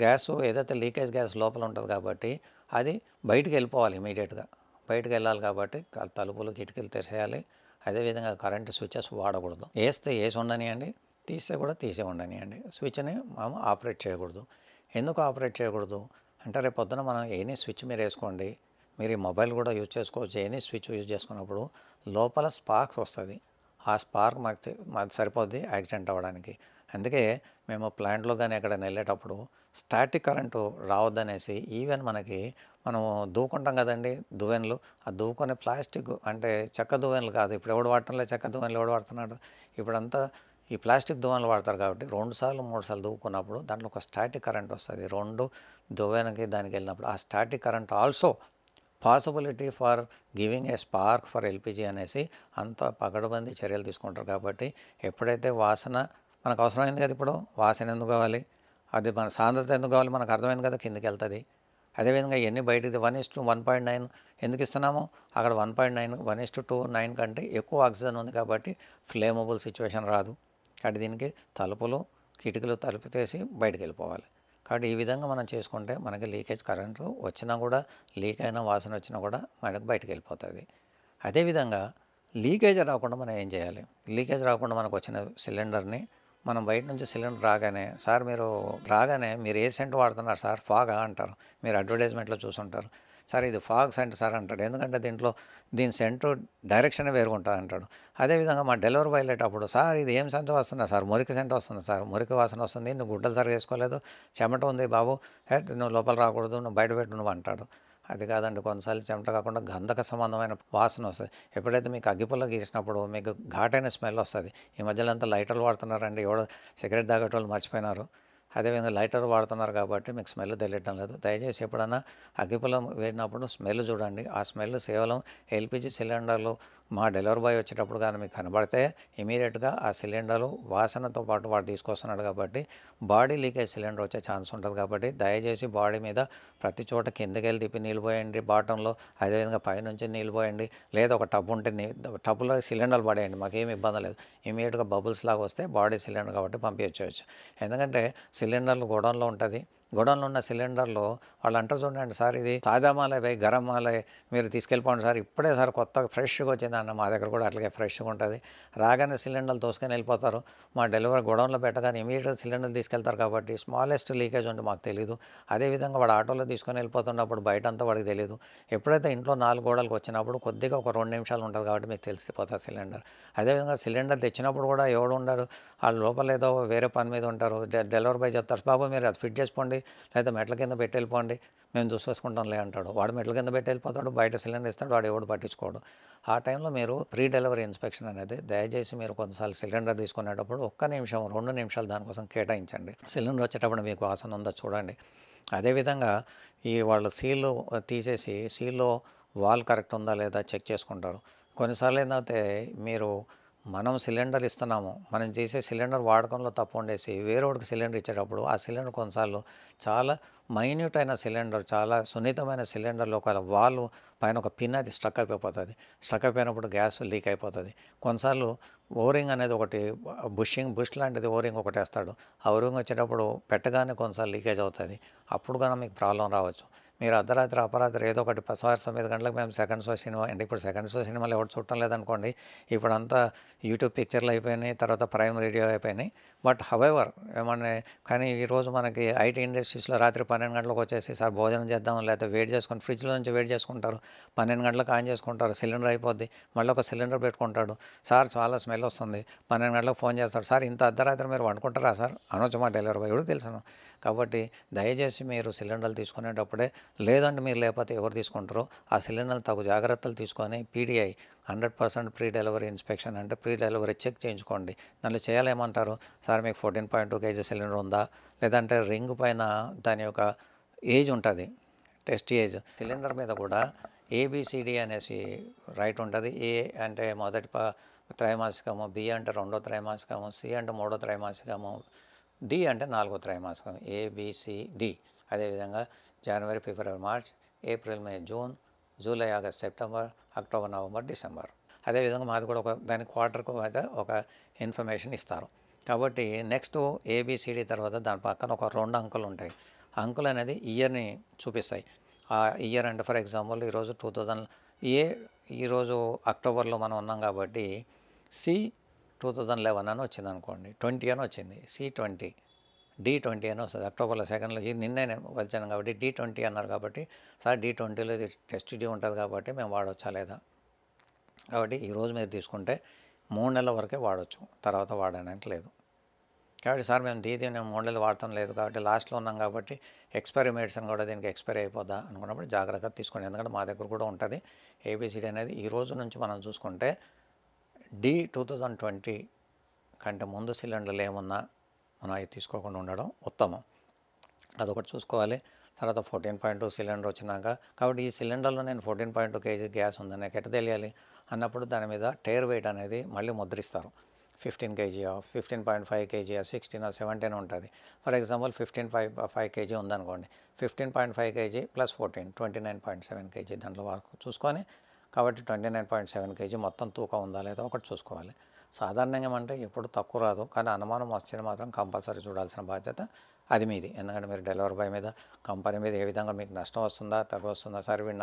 గ్యాసు ఏదైతే లీకేజ్ గ్యాస్ లోపల ఉంటుంది కాబట్టి అది బయటికి వెళ్ళిపోవాలి ఇమీడియట్గా. బయటకు వెళ్ళాలి కాబట్టి తలుపులు కిటికీలు తెరిసేయాలి. అదేవిధంగా కరెంటు స్విచెస్ వాడకూడదు. వేసి ఉండనియండి, తీస్తే కూడా తీసే ఉండనియండి. స్విచ్ని మనం ఆపరేట్ చేయకూడదు. ఎందుకు ఆపరేట్ చేయకూడదు అంటే రేపు పొద్దున మనం ఎనీ స్విచ్ మీరు వేసుకోండి, మీరు ఈ మొబైల్ కూడా యూజ్ చేసుకోవచ్చు. ఎనీ స్విచ్ యూజ్ చేసుకున్నప్పుడు లోపల స్పార్క్స్ వస్తుంది. ఆ స్పార్క్ మాకు సరిపోద్ది యాక్సిడెంట్ అవ్వడానికి. అందుకే మేము ప్లాంట్లో కానీ ఎక్కడైనా వెళ్ళేటప్పుడు స్టాటిక్ కరెంటు రావద్దనేసి ఈవెన్ మనం దూకుంటాం కదండి దువ్వెనలు, ఆ దూకునే ప్లాస్టిక్ అంటే చెక్క దువ్వెనలు కాదు. ఇప్పుడు ఎవడు వాడటంలో చెక్క దువ్వెనలు ఎవడు వాడుతున్నాడు? ఇప్పుడంతా ఈ ప్లాస్టిక్ దువ్వెనలు వాడతారు. కాబట్టి 2 సార్లు 3 సార్లు దూకున్నప్పుడు దాంట్లో ఒక స్టాటిక్ కరెంట్ వస్తుంది. 2 దువ్వెనకి దానికి వెళ్ళినప్పుడు ఆ static current also possibility for giving a spark for LPG అనేసి అంత పగడబంది చర్యలు తీసుకుంటారు. కాబట్టి ఎప్పుడైతే వాసన మనకు అవసరమైంది కదా, ఇప్పుడు వాసన ఎందుకు కావాలి, అది మన సాంద్రత ఎందుకు కావాలి మనకు అర్థమైంది కదా, కిందికి వెళ్తుంది. అదేవిధంగా ఎన్ని బయటిది 1:1.9 ఎందుకు ఇస్తున్నాము, అక్కడ 1.9 1:2.9 కంటే ఎక్కువ ఆక్సిజన్ ఉంది కాబట్టి ఫ్లేమబుల్ సిచ్యువేషన్ రాదు. కాబట్టి దీనికి తలుపులు కిటికీలు తలుపు తీసి బయటకు వెళ్ళిపోవాలి. కాబట్టి ఈ విధంగా మనం చేసుకుంటే మనకి లీకేజ్ కరెంటు వచ్చినా కూడా, లీక్ అయినా వాసన వచ్చినా కూడా మనకు బయటకు వెళ్ళిపోతుంది. అదేవిధంగా లీకేజ్ రాకుండా మనం ఏం చేయాలి? లీకేజ్ రాకుండా మనకు వచ్చిన సిలిండర్ని మనం బయట నుంచి సిలిండర్ రాగానే, సార్ మీరు ఏ సెంట్ వాడుతున్నారు సార్, ఫాగా అంటారు. మీరు అడ్వర్టైజ్మెంట్లో చూసుంటారు. సార్ ఇది ఫాగ్ సెంట్ సార్ అంటాడు. ఎందుకంటే దీని సెంటు డైరెక్షన్ వేరుగుంటుంది అంటాడు. అదేవిధంగా మా డెలివరీ బాయ్ వెళ్ళేటప్పుడు, సార్ ఇది ఏం సెంట్ వస్తుందా సార్, మురికి సెంట్ వస్తుంది సార్, మురికి వాసన వస్తుంది, నువ్వు గుడ్డలు సరిగా వేసుకోలేదు, చెమట ఉంది బాబు, నువ్వు లోపల రాకూడదు, నువ్వు బయట పెట్టు నువ్వు అంటాడు. అది కాదండి, కొన్నిసార్లు చెమట కాకుండా గంధక సంబంధమైన వాసన వస్తుంది. ఎప్పుడైతే మీకు అగ్గిపుల్ల గీసినప్పుడు మీకు ఘాటైన స్మెల్ వస్తుంది. ఈ మధ్యలో అంతా లైటర్లు వాడుతున్నారండి, ఎవడో సిగరెట్ తాగేటోళ్ళు మర్చిపోయినారు. అదేవిధంగా లైటర్ వాడుతున్నారు కాబట్టి మీకు స్మెల్ తెలియటం లేదు. దయచేసి ఎప్పుడన్నా అగ్గిపుల్ల వేడినప్పుడు స్మెల్ చూడండి. ఆ స్మెల్ కేవలం ఎల్పిజి సిలిండర్లు మా డెలివరీ బాయ్ వచ్చేటప్పుడు కానీ మీకు కనబడితే ఇమీడియట్గా ఆ సిలిండరు వాసనతో పాటు వాడు తీసుకొస్తున్నాడు కాబట్టి బాడీ లీకేజ్ సిలిండర్ వచ్చే ఛాన్స్ ఉంటుంది. కాబట్టి దయచేసి బాడీ మీద ప్రతి చోట కిందకి వెళ్ళి తిప్పి నీళ్ళు పోయండి బాటంలో, అదేవిధంగా పైనుంచి నీళ్ళు పోయండి. లేదా ఒక టబ్ ఉంటే టబ్బులో సిలిండర్లు పడేయండి, మాకేమి ఇబ్బంది లేదు. ఇమీడియట్గా బబుల్స్ లాగా వస్తే బాడీ సిలిండర్ కాబట్టి పంపించవచ్చు. ఎందుకంటే సిలిండర్లు గోడౌన్లో ఉంటుంది. గోడౌన్లో ఉన్న సిలిండర్లో వాళ్ళు అంటారు చూడండి, సార్ ఇది తాజా మాలే బై గరం మాలే, మీరు తీసుకెళ్ళిపోండి సార్, ఇప్పుడే సార్ కొత్తగా ఫ్రెష్గా వచ్చింది అన్న. మా దగ్గర కూడా అట్లాగే ఫ్రెష్గా ఉంటుంది. రాగానే సిలిండర్లు తోసుకొని వెళ్ళిపోతారు. మా డెలివరీ గోడౌన్లో పెట్టగానే ఇమీడియట్గా సిలిండర్లు తీసుకెళ్తారు. కాబట్టి స్మాలెస్ట్ లీకేజ్ ఉంటే మాకు తెలియదు. అదేవిధంగా వాడు ఆటోలో తీసుకొని వెళ్ళిపోతున్నప్పుడు బయట అంతా వాడికి తెలియదు. ఎప్పుడైతే ఇంట్లో 4 గోడలకు వచ్చినప్పుడు కొద్దిగా ఒక 2 నిమిషాలు ఉంటుంది కాబట్టి మీకు తెలిసిపోతుంది సిలిండర్. అదేవిధంగా సిలిండర్ తెచ్చినప్పుడు కూడా ఎవడు ఉండడు, వాళ్ళు లోపల ఏదో వేరే పని మీద ఉంటారు. డెలివరీ బాయ్ చెప్తారు, బాబు మీరు అది ఫిట్ చేసుకోండి, లేదా మెట్ల కింద పెట్టి వెళ్ళిపోండి, మేము చూసేసుకుంటాంలే అంటాడు. వాడు మెట్ల కింద పెట్టి వెళ్ళిపోతాడు, బయట సిలిండర్ ఇస్తాడు, వాడు ఎవడు పట్టించుకోడు. ఆ టైంలో మీరు ప్రీ డెలివరీ ఇన్స్పెక్షన్ అనేది దయచేసి మీరు కొంతసార్లు సిలిండర్ తీసుకునేటప్పుడు 1 నిమిషం 2 నిమిషాలు దానికోసం కేటాయించండి. సిలిండర్ వచ్చేటప్పుడు మీకు వాసన ఉందో చూడండి. అదేవిధంగా వాళ్ళు సీలు తీసేసి సీల్లో వాల్ కరెక్ట్ ఉందా లేదా చెక్ చేసుకుంటారు. కొన్నిసార్లు ఏంటంటే మనం సిలిండర్ ఇస్తున్నాము, మనం చేసే సిలిండర్ వాడకంలో తప్పు ఉండేసి వేరేవాడికి సిలిండర్ ఇచ్చేటప్పుడు ఆ సిలిండర్ కొన్నిసార్లు చాలా మైన్యూట్ అయిన సిలిండర్, చాలా సున్నితమైన సిలిండర్లో ఒక వాల్ పైన ఒక పిన్ అది స్ట్రక్ అయిపోతుంది. స్ట్రక్ అయిపోయినప్పుడు గ్యాస్ లీక్ అయిపోతుంది. కొన్నిసార్లు ఓరింగ్ అనేది ఒకటి బుష్ లాంటిది ఓరింగ్ ఒకటి వేస్తాడు. ఆ ఓరింగ్ వచ్చేటప్పుడు పెట్టగానే కొన్నిసార్లు లీకేజ్ అవుతుంది. అప్పుడు కానీ మీకు ప్రాబ్లం రావచ్చు. మీరు అర్ధరాత్రి అపరాత్రి ఏదో ఒకటి 9 గంటలకు మేము సెకండ్ షో సినిమా అంటే, ఇప్పుడు సెకండ్ షో సినిమాలు ఎవరు చూడటం లేదనుకోండి, ఇప్పుడు అంతా యూట్యూబ్ పిక్చర్లు అయిపోయినాయి, తర్వాత ప్రైమ్ రేడియో అయిపోయినాయి. బట్ హవెవర్ కానీ ఈరోజు మనకి ఐటీ ఇండస్ట్రీస్లో రాత్రి 12 గంటలకు వచ్చేసి సార్ భోజనం చేద్దాం, లేకపోతే వేడి చేసుకొని ఫ్రిడ్జ్లో నుంచి వేడి చేసుకుంటారు, 12 గంటలకు ఆన్ చేసుకుంటారు, సిలిండర్ అయిపోద్ది, మళ్ళీ ఒక సిలిండర్ పెట్టుకుంటాడు. సార్ చాలా స్మెల్ వస్తుంది, 12 గంటలకు ఫోన్ చేస్తాడు, సార్ ఇంత అర్ధరాత్రి మీరు వండుకుంటారా సార్ అనొచ్చు మా డెలివరీ బాయ్, ఎవరు తెలుసును. కాబట్టి దయచేసి మీరు సిలిండర్లు తీసుకునేటప్పుడే, లేదంటే మీరు లేకపోతే ఎవరు తీసుకుంటారో ఆ సిలిండర్లు తగు జాగ్రత్తలు తీసుకొని PDI 100% ప్రీ డెలివరీ ఇన్స్పెక్షన్ అంటే ప్రీ డెలివరీ చెక్ చేయించుకోండి. దానిలో చేయాలేమంటారు, సార్ మీకు 14.2 kg సిలిండర్ ఉందా, లేదంటే రింగ్ పైన దాని యొక్క ఏజ్ ఉంటుంది, టెస్ట్ ఏజ్ సిలిండర్ మీద కూడా ఏబిసిడి అనేసి రైట్ ఉంటుంది. ఏ అంటే మొదటి త్రైమాసికము, బి అంటే రెండో త్రైమాసికము, సి అంటే మూడో త్రైమాసికము, డి అంటే నాలుగో త్రైమాసికం, ఏబిసిడి. అదేవిధంగా జనవరి, ఫిబ్రవరి, March, April, May, June, July, August, September, October, November, December. అదేవిధంగా మాది కూడా దాని క్వార్టర్కు మీద ఒక ఇన్ఫర్మేషన్ ఇస్తారు. కాబట్టి నెక్స్ట్ ఏబిసిడి తర్వాత దాని పక్కన ఒక 2 అంకెలు ఉంటాయి. అంకులు అనేది ఇయర్ని చూపిస్తాయి. ఆ ఇయర్ అంటే ఫర్ ఎగ్జాంపుల్ ఈరోజు 2000 ఈరోజు అక్టోబర్లో మనం ఉన్నాం కాబట్టి సి 2011 అని వచ్చింది అనుకోండి, 20 అని వచ్చింది, C20, D20 అని వస్తుంది. అక్టోబర్లో సెకండ్లో నిన్నే వచ్చాను కాబట్టి D20 అన్నారు కాబట్టి సార్ D20లో ఇది టెస్ట్ డ్యూ ఉంటుంది కాబట్టి మేము వాడవచ్చా లేదా. కాబట్టి ఈరోజు మీరు తీసుకుంటే 3 నెలల వరకే వాడవచ్చు, తర్వాత వాడడానికి లేదు. కాబట్టి సార్ మేము నేను 3 నెలలు వాడటం లేదు కాబట్టి లాస్ట్లో ఉన్నాం కాబట్టి ఎక్స్పైరీ మెడిసిన్ కూడా దీనికి ఎక్స్పైరీ అయిపోద్దా అనుకున్నప్పుడు జాగ్రత్త తీసుకోండి. ఎందుకంటే మా దగ్గర కూడా ఉంటుంది ఏబిసిడి అనేది. ఈ రోజు నుంచి మనం చూసుకుంటే D2020 కంటే ముందు సిలిండర్లు ఏమున్నా మనం అవి తీసుకోకుండా ఉండడం ఉత్తమం. అదొకటి చూసుకోవాలి. తర్వాత 14.2 సిలిండర్ వచ్చినాక కాబట్టి ఈ సిలిండర్లో నేను 14.2 kg గ్యాస్ ఉందని నాకు ఎట్ట తెలియాలి అన్నప్పుడు దాని మీద టైర్ వెయిట్ అనేది మళ్ళీ ముద్రిస్తారు. 15 kg, 15.5 kg, 16 or 17 ఉంటుంది. ఫర్ ఎగ్జాంపుల్ 15.5 kg ఉందనుకోండి, 15.5 kg ప్లస్ 14 29.7 kg దాంట్లో చూసుకొని కాబట్టి 29.7 kg మొత్తం తూకం ఉందా లేదా ఒకటి చూసుకోవాలి. సాధారణంగా అంటే ఎప్పుడు తక్కువ రాదు, కానీ అనుమానం వస్తే మాత్రం కంపల్సరీ చూడాల్సిన బాధ్యత అది మీది. ఎందుకంటే మీరు డెలివరీ బాయ్ మీద, కంపెనీ మీద ఏ విధంగా మీకు నష్టం వస్తుందా తక్కువ వస్తుందా, సార్ వీడు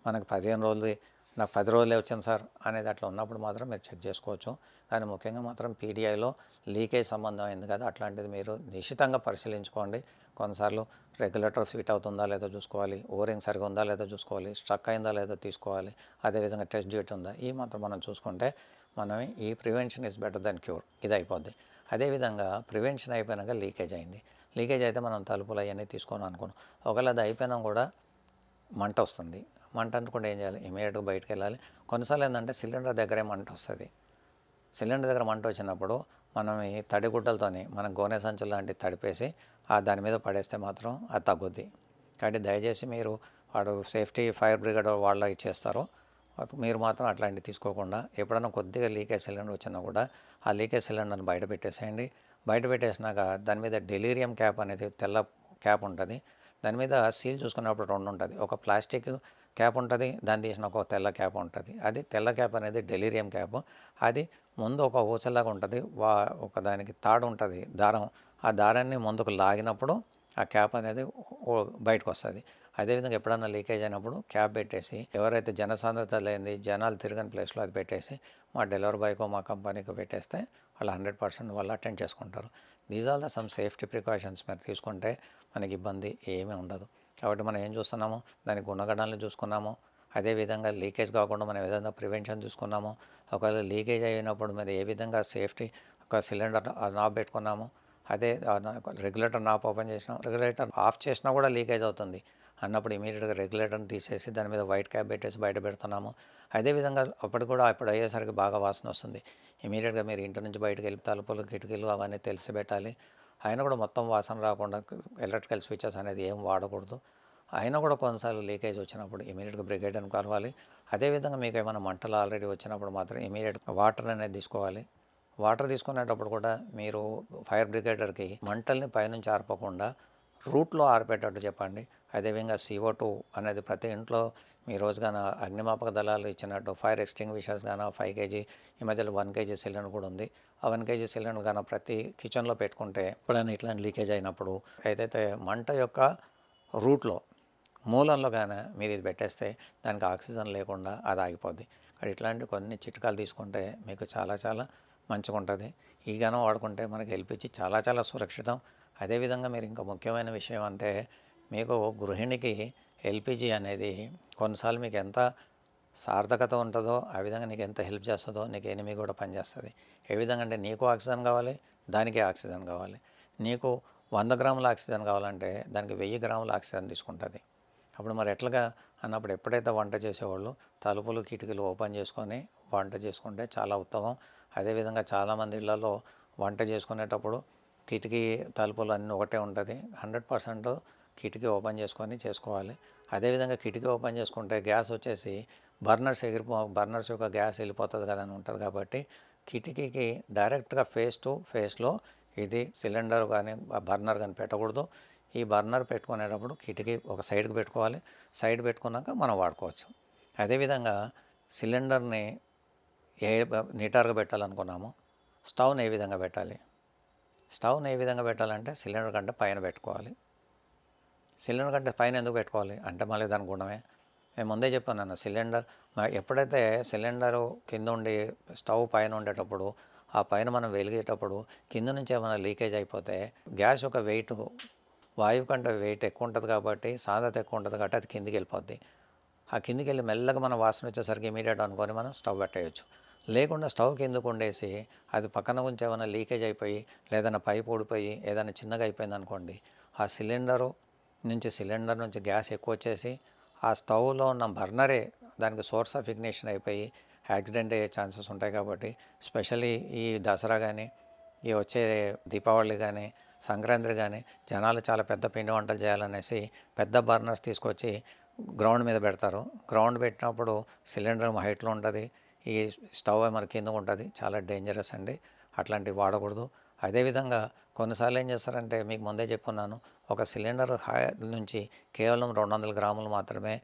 మనకు 15 రోజులు నాకు 10 రోజులే వచ్చింది సార్ అనేది అట్లా ఉన్నప్పుడు మాత్రం మీరు చెక్ చేసుకోవచ్చు. కానీ ముఖ్యంగా మాత్రం పీడిఐలో లీకేజ్ సంబంధం అయింది కదా, అట్లాంటిది మీరు నిశ్చితంగా పరిశీలించుకోండి. కొన్నిసార్లు రెగ్యులేటర్ ఫిట్ అవుతుందా లేదో చూసుకోవాలి, ఓరింగ్ సరిగా ఉందా లేదో చూసుకోవాలి, స్ట్రక్ అయిందా లేదో తీసుకోవాలి, అదేవిధంగా టెస్ట్ డ్యూట్ ఉందా, ఈ మాత్రం మనం చూసుకుంటే మనం ఈ prevention is better than cure ఇది అయిపోద్ది. అదేవిధంగా ప్రివెన్షన్ అయిపోయినాక లీకేజ్ అయింది, లీకేజ్ అయితే మనం తలుపులు అవన్నీ తీసుకొని అనుకున్నాం, ఒకవేళ అది అయిపోయినా కూడా మంట వస్తుంది. మంట అనుకుంటే ఏం చేయాలి, ఇమీడియట్గా బయటకు వెళ్ళాలి. కొన్నిసార్లు ఏంటంటే సిలిండర్ దగ్గరే మంట వస్తుంది. సిలిండర్ దగ్గర మంట వచ్చినప్పుడు మనం ఈ తడిగుడ్డలతోని మనం గోనె సంచులు లాంటివి తడిపేసి దాని మీద పడేస్తే మాత్రం అది తగ్గుద్ది. కాబట్టి దయచేసి మీరు వాడు సేఫ్టీ ఫైర్ బ్రిగేడ్ వాళ్ళు ఇచ్చేస్తారు, మీరు మాత్రం అట్లాంటివి తీసుకోకుండా ఎప్పుడైనా కొద్దిగా లీకేజ్ సిలిండర్ వచ్చినా కూడా ఆ లీకేజ్ సిలిండర్ని బయట పెట్టేసేయండి. బయట పెట్టేసినాక దాని మీద డెలీరియం క్యాప్ అనేది తెల్ల క్యాప్ ఉంటుంది, దాని మీద సీల్ చూసుకున్నప్పుడు 2 ఉంటుంది, ఒక ప్లాస్టిక్ క్యాప్ ఉంటుంది, దాన్ని తీసిన ఒక తెల్ల క్యాప్ ఉంటుంది. అది తెల్ల క్యాప్ అనేది డెలీరియం క్యాప్. అది ముందు ఒక ఊచలాగా ఉంటుంది, ఒక దానికి తాడు ఉంటుంది దారం, ఆ దారాన్ని ముందుకు లాగినప్పుడు ఆ క్యాప్ అనేది బయటకు వస్తుంది. అదేవిధంగా ఎప్పుడన్నా లీకేజ్ అయినప్పుడు క్యాప్ పెట్టేసి ఎవరైతే జనసాంద్రత లేని జనాలు తిరగని ప్లేస్లో అది పెట్టేసి మా డెలివరీ బాయ్కో మా కంపెనీకి పెట్టేస్తే వాళ్ళు 100% వాళ్ళు అటెండ్ చేసుకుంటారు. These are the some safety precautions మీరు తీసుకుంటే మనకి ఇబ్బంది ఏమీ ఉండదు. కాబట్టి మనం ఏం చూస్తున్నాము, దాని గుణగణాలను చూసుకున్నాము, అదేవిధంగా లీకేజ్ కాకుండా మనం ఏదైనా ప్రివెన్షన్ చూసుకున్నాము. ఒకవేళ లీకేజ్ అయినప్పుడు మరి ఏ విధంగా సేఫ్టీ ఒక సిలిండర్ నాబ్ పెట్టుకున్నాము, అదే రెగ్యులేటర్ నాబ్ ఓపెన్ చేసినాం, రెగ్యులేటర్ ఆఫ్ చేసినా కూడా లీకేజ్ అవుతుంది అన్నప్పుడు ఇమీడియట్గా రెగ్యులేటర్ని తీసేసి దాని మీద వైట్ క్యాప్ పెట్టేసి బయట పెడుతున్నాము. అదేవిధంగా అప్పుడు అయ్యేసరికి బాగా వాసన వస్తుంది, ఇమీడియట్గా మీరు ఇంటి నుంచి బయటకు వెళ్ళి తలుపులు కిటికీలు అవన్నీ తెలిసి పెట్టాలి. అయినా కూడా మొత్తం వాసన రాకుండా ఎలక్ట్రికల్ స్విచెస్ అనేది ఏం వాడకూడదు. అయినా కూడా కొన్నిసార్లు లీకేజ్ వచ్చినప్పుడు ఇమీడియట్గా బ్రిగేడ్ని కలవాలి. అదేవిధంగా మీకు ఏమైనా మంటలు ఆల్రెడీ వచ్చినప్పుడు మాత్రం ఇమీడియట్గా వాటర్ అనేది తీసుకోవాలి. వాటర్ తీసుకునేటప్పుడు కూడా మీరు ఫైర్ బ్రిగేడర్కి మంటల్ని పైనుంచి ఆర్పకుండా రూట్లో ఆరిపేటట్టు చెప్పండి. అదేవిధంగా CO2 అనేది ప్రతి ఇంట్లో మీ రోజుగాన అగ్నిమాపక దళాలు ఇచ్చినట్టు ఫైర్ ఎక్స్టింగ్విషర్స్ గాన 5 kg, ఈ మధ్యలో 1 kg సిలిండర్ కూడా ఉంది. ఆ 1 kg సిలిండర్ గాన ప్రతి కిచెన్లో పెట్టుకుంటే ఎప్పుడైనా ఇట్లాంటి లీకేజ్ అయినప్పుడు ఏదైతే మంట యొక్క రూట్లో మూలంలో కానీ మీరు ఇది పెట్టేస్తే దానికి ఆక్సిజన్ లేకుండా అది ఆగిపోద్ది. అక్కడ ఇట్లాంటి కొన్ని చిట్కాలు తీసుకుంటే మీకు చాలా చాలా మంచిగా ఉంటుంది. ఈ గానం వాడుకుంటే మనకి LPG చాలా చాలా సురక్షితం. అదేవిధంగా మీరు ఇంకా ముఖ్యమైన విషయం అంటే మీకు గృహిణికి LPG అనేది కొన్నిసార్లు మీకు ఎంత సార్థకత ఉంటుందో ఆ విధంగా నీకు ఎంత హెల్ప్ చేస్తుందో నీకు ఎనిమి కూడా పనిచేస్తుంది. ఏ విధంగా అంటే నీకు ఆక్సిజన్ కావాలి, దానికే ఆక్సిజన్ కావాలి. నీకు 100 గ్రాముల ఆక్సిజన్ కావాలంటే దానికి 1000 గ్రాముల ఆక్సిజన్ తీసుకుంటుంది. అప్పుడు మరి ఎట్లాగా అన్నప్పుడు ఎప్పుడైతే వంట చేసేవాళ్ళు తలుపులు కిటికీలు ఓపెన్ చేసుకొని వంట చేసుకుంటే చాలా ఉత్తమం. అదేవిధంగా చాలామంది ఇళ్లలో వంట చేసుకునేటప్పుడు కిటికీ తలుపులు అన్నీ ఒకటే ఉంటుంది, 100% కిటికీ ఓపెన్ చేసుకొని చేసుకోవాలి. అదేవిధంగా కిటికీ ఓపెన్ చేసుకుంటే గ్యాస్ వచ్చేసి బర్నర్స్ యొక్క గ్యాస్ వెళ్ళిపోతుంది కదా అని ఉంటుంది. కాబట్టి కిటికీకి డైరెక్ట్గా ఫేస్ టు ఫేస్లో ఇది సిలిండర్ కానీ బర్నర్ కానీ పెట్టకూడదు. ఈ బర్నర్ పెట్టుకునేటప్పుడు కిటికీ ఒక సైడ్కి పెట్టుకోవాలి. సైడ్ పెట్టుకున్నాక మనం వాడుకోవచ్చు. అదేవిధంగా సిలిండర్ని నీటారుగా పెట్టాలనుకున్నాము. స్టవ్ని ఏ విధంగా పెట్టాలి? స్టవ్ని ఏ విధంగా పెట్టాలంటే సిలిండర్ కంటే పైన పెట్టుకోవాలి. సిలిండర్ కంటే పైన ఎందుకు పెట్టుకోవాలి అంటే మళ్ళీ దాని గుణమే నేను ముందే చెప్పాను. సిలిండర్ ఎప్పుడైతే సిలిండరు కింద ఉండి స్టవ్ పైన ఉండేటప్పుడు ఆ పైన మనం వెలిగేటప్పుడు కింద నుంచి ఏమైనా లీకేజ్ అయిపోతే గ్యాస్ యొక్క వెయిట్ వాయువు కంటే వెయిట్ ఎక్కువ ఉంటుంది కాబట్టి సాంద్రత ఎక్కువ ఉంటుంది కాబట్టి అది కిందికి వెళ్ళిపోద్ది. ఆ కిందికి వెళ్ళి మెల్లగా మన వాసన వచ్చేసరికి ఇమీడియట్ అనుకొని మనం స్టవ్ పెట్టేయచ్చు. లేకుండా స్టవ్ కిందకు ఉండేసి అది పక్కన గురించి ఏమైనా లీకేజ్ అయిపోయి లేదన్నా పైప్ ఊడిపోయి ఏదైనా చిన్నగా అయిపోయింది అనుకోండి, ఆ సిలిండర్ నుంచి గ్యాస్ ఎక్కువ వచ్చేసి ఆ స్టవ్లో ఉన్న బర్నరే దానికి సోర్స్ ఆఫ్ ఇగ్నిషన్ అయిపోయి యాక్సిడెంట్ అయ్యే ఛాన్సెస్ ఉంటాయి. కాబట్టి స్పెషల్లీ ఈ దసరా కానీ ఈ వచ్చే దీపావళి కానీ సంక్రాంతి కానీ జనాలు చాలా పెద్ద పిండి వంటలు చేయాలనేసి పెద్ద బర్నర్స్ తీసుకొచ్చి గ్రౌండ్ మీద పెడతారు. గ్రౌండ్ పెట్టినప్పుడు సిలిండర్ హైట్లో ఉంటుంది, ఈ స్టవ్ మన కింద ఉంటుంది. చాలా డేంజరస్ అండి, అట్లాంటివి వాడకూడదు. అదేవిధంగా కొన్నిసార్లు ఏం చేస్తారంటే మీకు ముందే చెప్పున్నాను, ఒక సిలిండర్ నుంచి కేవలం 200 గ్రాములు మాత్రమే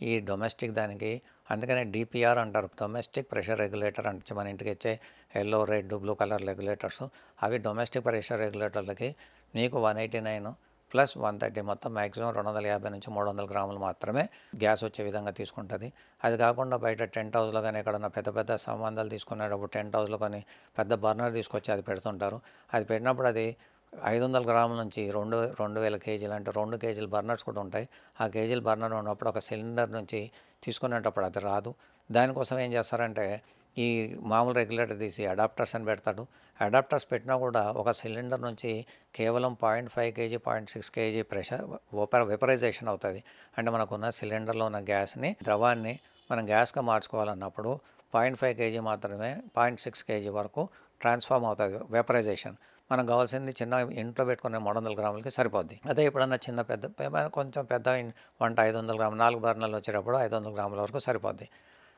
ఈ డొమెస్టిక్ దానికి, అందుకనే డిపిఆర్ అంటారు, డొమెస్టిక్ ప్రెషర్ రెగ్యులేటర్ అంటే మన ఇంటికి వచ్చే yellow red blue colour regulators. అవి డొమెస్టిక్ ప్రెషర్ రెగ్యులేటర్లకి మీకు 189 ప్లస్ 130 మొత్తం మ్యాక్సిమం 250 నుంచి 300 గ్రాములు మాత్రమే గ్యాస్ వచ్చే విధంగా తీసుకుంటుంది. అది కాకుండా బయట టెంట్ హౌస్లో కానీ ఎక్కడన్నా పెద్ద పెద్ద సంబంధాలు తీసుకునేటప్పుడు టెంట్ హౌస్లో కానీ పెద్ద బర్నర్ తీసుకొచ్చి అది పెడుతుంటారు. అది పెట్టినప్పుడు అది 500 గ్రాముల నుంచి 2000 కేజీలు అంటే 2 కేజీల బర్నర్స్ కూడా ఉంటాయి. ఆ కేజీల బర్నర్ ఉన్నప్పుడు ఒక సిలిండర్ నుంచి తీసుకునేటప్పుడు అది రాదు. దానికోసం ఏం చేస్తారంటే ఈ మామూలు రెగ్యులేటర్ తీసి అడాప్టర్స్ అని పెడతాడు. అడాప్టర్స్ పెట్టినా కూడా ఒక సిలిండర్ నుంచి కేవలం 0.5 కేజీ 0.6 కేజీ ప్రెషర్ వెపరైజేషన్ అవుతుంది. అంటే మనకున్న సిలిండర్లో ఉన్న గ్యాస్ని ద్రవాన్ని మనం గ్యాస్గా మార్చుకోవాలన్నప్పుడు 0.5 కేజీ మాత్రమే 0.6 కేజీ వరకు ట్రాన్స్ఫార్మ్ అవుతుంది వెపరైజేషన్. మనకు కావాల్సింది చిన్న ఇంట్లో పెట్టుకునే 300 గ్రాములకి సరిపోద్ది. అదే ఎప్పుడన్నా చిన్న కొంచెం పెద్ద వంట 500 గ్రాములు 4 బర్నర్లు వచ్చేటప్పుడు 500 గ్రాముల వరకు సరిపోద్ది.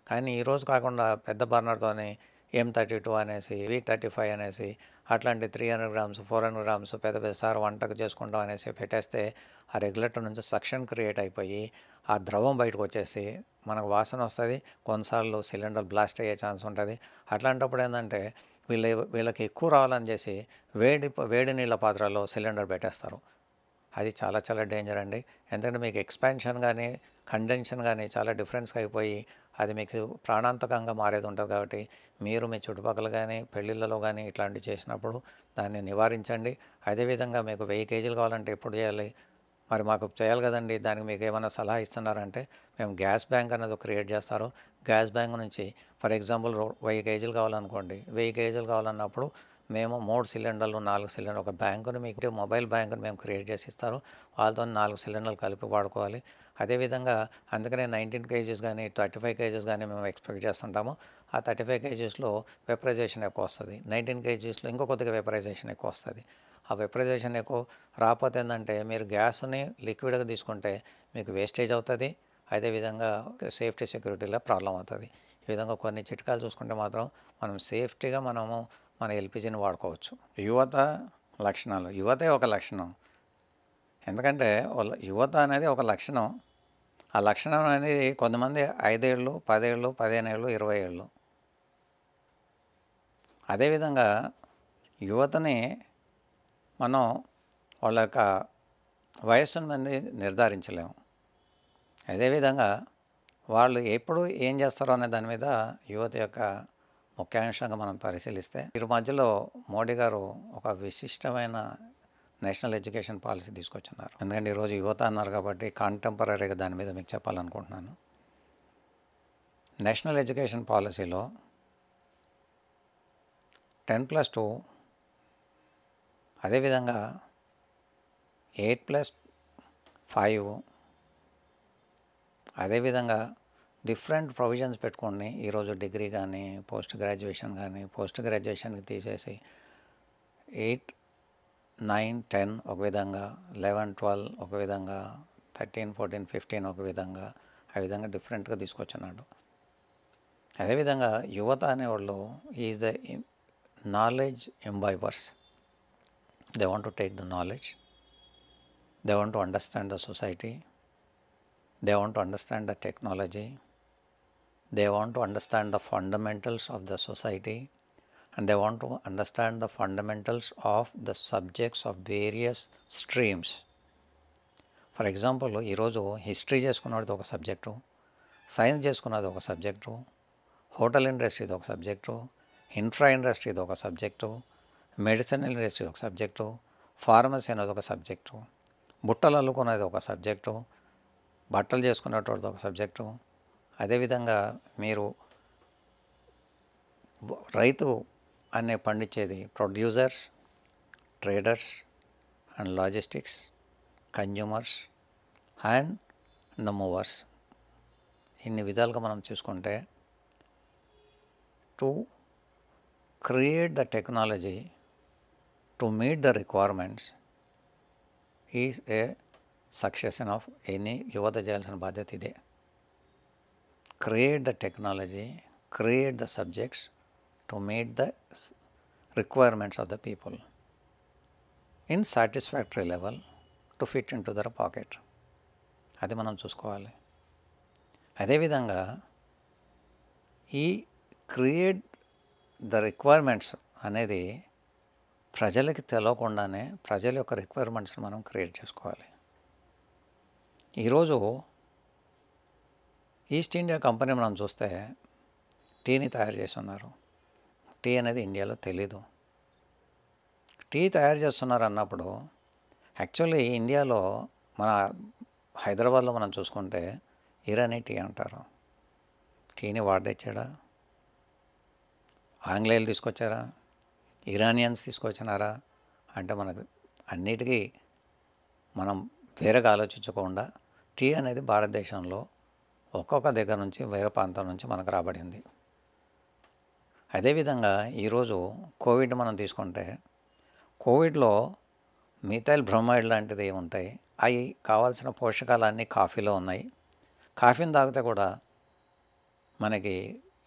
కానీ ఈరోజు కాకుండా పెద్ద బర్నర్తోనే M32 అనేసి V35 అనేసి అట్లాంటి 300 గ్రామ్స్ 400 గ్రామ్స్ పెద్ద సార్ వంటకు చేసుకుంటాం అనేసి పెట్టేస్తే ఆ రెగ్యులేటర్ నుంచి సక్షన్ క్రియేట్ అయిపోయి ఆ ద్రవం బయటకు వచ్చేసి మనకు వాసన వస్తుంది. కొన్నిసార్లు సిలిండర్ బ్లాస్ట్ అయ్యే ఛాన్స్ ఉంటుంది. అట్లాంటప్పుడు ఏంటంటే వీళ్ళకి ఎక్కువ రావాలని చేసి వేడి నీళ్ళ పాత్రలో సిలిండర్ పెట్టేస్తారు. అది చాలా చాలా డేంజర్ అండి. ఎందుకంటే మీకు ఎక్స్పాన్షన్ కానీ కండెన్షన్ కానీ చాలా డిఫరెన్స్గా అయిపోయి అది మీకు ప్రాణాంతకంగా మారేది ఉంటుంది. కాబట్టి మీరు మీ చుట్టుపక్కల కానీ పెళ్ళిళ్ళలో కానీ ఇట్లాంటివి చేసినప్పుడు దాన్ని నివారించండి. అదేవిధంగా మీకు 1000 కేజీలు కావాలంటే ఎప్పుడు చేయాలి? మరి మాకు చేయాలి కదండి, దానికి మీకు ఏమైనా సలహా ఇస్తున్నారంటే మేము గ్యాస్ బ్యాంక్ అనేది క్రియేట్ చేస్తారు. గ్యాస్ బ్యాంక్ నుంచి ఫర్ ఎగ్జాంపుల్ 1000 కేజీలు కావాలనుకోండి, 1000 కేజీలు కావాలన్నప్పుడు మేము 3 సిలిండర్లు 4 సిలిండర్ ఒక బ్యాంకుని మీకు మొబైల్ బ్యాంకుని మేము క్రియేట్ చేసి ఇస్తారు. వాళ్ళతో 4 సిలిండర్లు కలిపి వాడుకోవాలి. అదేవిధంగా అందుకనే 19 కేజీస్ కానీ 35 కేజీస్ కానీ మేము ఎక్స్పెక్ట్ చేస్తుంటాము. ఆ 35 కేజీస్లో వెపరైజేషన్ ఎక్కువ వస్తుంది, 19 కేజీస్లో ఇంకో కొద్దిగా వెపరైజేషన్ ఎక్కువ వస్తుంది. ఆ వెపరైజేషన్ ఎక్కువ రాకపోతే ఏంటంటే మీరు గ్యాస్ని లిక్విడ్గా తీసుకుంటే మీకు వేస్టేజ్ అవుతుంది. అదేవిధంగా సేఫ్టీ సెక్యూరిటీలో ప్రాబ్లం అవుతుంది. ఈ విధంగా కొన్ని చిట్కాలు చూసుకుంటే మాత్రం మనం సేఫ్టీగా మన ఎల్పిజిని వాడుకోవచ్చు. యువత లక్షణాలు, యువతే ఒక లక్షణం. ఎందుకంటే యువత అనేది ఒక లక్షణం. ఆ లక్షణం అనేది కొంతమంది 5 ఏళ్ళు 10 ఏళ్ళు 15 ఏళ్ళు 20 ఏళ్ళు. అదేవిధంగా యువతని మనం వాళ్ళ యొక్క వయస్సును మంది నిర్ధారించలేము. అదేవిధంగా వాళ్ళు ఎప్పుడు ఏం చేస్తారో అనే దాని మీద యువత యొక్క ముఖ్యాంశంగా మనం పరిశీలిస్తే ఈ మధ్యలో మోడీ గారు ఒక విశిష్టమైన నేషనల్ ఎడ్యుకేషన్ పాలసీ తీసుకొచ్చున్నారు. ఎందుకంటే ఈరోజు యువత అన్నారు కాబట్టి కాంటెంపరీగా దాని మీద మీకు చెప్పాలనుకుంటున్నాను. నేషనల్ ఎడ్యుకేషన్ పాలసీలో 10+2 అదేవిధంగా 8+5 అదేవిధంగా డిఫరెంట్ ప్రొవిజన్స్ పెట్టుకొని ఈరోజు డిగ్రీ కానీ పోస్ట్ గ్రాడ్యుయేషన్కి తీసేసి 8, 9, 10 ఒక విధంగా, 11, 12 ఒక విధంగా, 13, 14, 15 ఒక విధంగా, ఆ విధంగా డిఫరెంట్గా తీసుకొచ్చినాడు. అదేవిధంగా యువత అనేవాళ్ళు is the knowledge imbibers. They want to take the knowledge, they want to understand the society, they want to understand the technology, they want to understand the fundamentals of the society, and they want to understand the fundamentals of the subjects of various streams. For example ఈరోజు history చేసుకున్నది ఒక subject, science చేసుకున్నది ఒక subject, hotel ఇండస్ట్రీది ఒక subject, infra ఇండస్ట్రీది ఒక subject, medicine industry ఒక subject, pharmacy అనేది ఒక సబ్జెక్టు, బుట్టలు అల్లుకునేది ఒక సబ్జెక్టు, బట్టలు చేసుకునేటోళ్ళది ఒక సబ్జెక్టు. అదేవిధంగా మీరు రైతు అనే పండించేది producers, traders and logistics, consumers and the movers. ఇన్ని విధాలుగా మనం చూసుకుంటే to create the technology to meet the requirements is a succession of any యువత చేయాల్సిన బాధ్యత ఇదే. Create the technology, create the subjects to meet the requirements of the people in satisfactory level to fit in to their pocket. అది మనం చూసుకోవాలి. అదేవిధంగా ఈ create the requirements అనేది ప్రజలకి తెలియకుండానే ప్రజల యొక్క రిక్వైర్మెంట్స్ని మనం క్రియేట్ చేసుకోవాలి. ఈరోజు ఈస్ట్ ఇండియా కంపెనీ మనం చూస్తే టీని తయారు చేసి ఉన్నారు. టీ అనేది ఇండియాలో తెలీదు. టీ తయారు చేస్తున్నారు అన్నప్పుడు యాక్చువల్లీ ఇండియాలో మన హైదరాబాద్లో మనం చూసుకుంటే ఇరానీ టీ అంటారు. టీని వాడు తెచ్చాడా? ఆంగ్లేయులు తీసుకొచ్చారా? ఇరానియన్స్ తీసుకొచ్చినారా? అంటే మనకు అన్నిటికీ మనం వేరేగా ఆలోచించకుండా టీ అనేది భారతదేశంలో ఒక్కొక్క దగ్గర నుంచి వేరే ప్రాంతం నుంచి మనకు రాబడింది. అదేవిధంగా ఈరోజు కోవిడ్ మనం తీసుకుంటే కోవిడ్లో మిథైల్ బ్రోమైడ్ లాంటిది ఉంటాయి. అవి కావాల్సిన పోషకాలన్నీ కాఫీలో ఉన్నాయి. కాఫీని తాగితే కూడా మనకి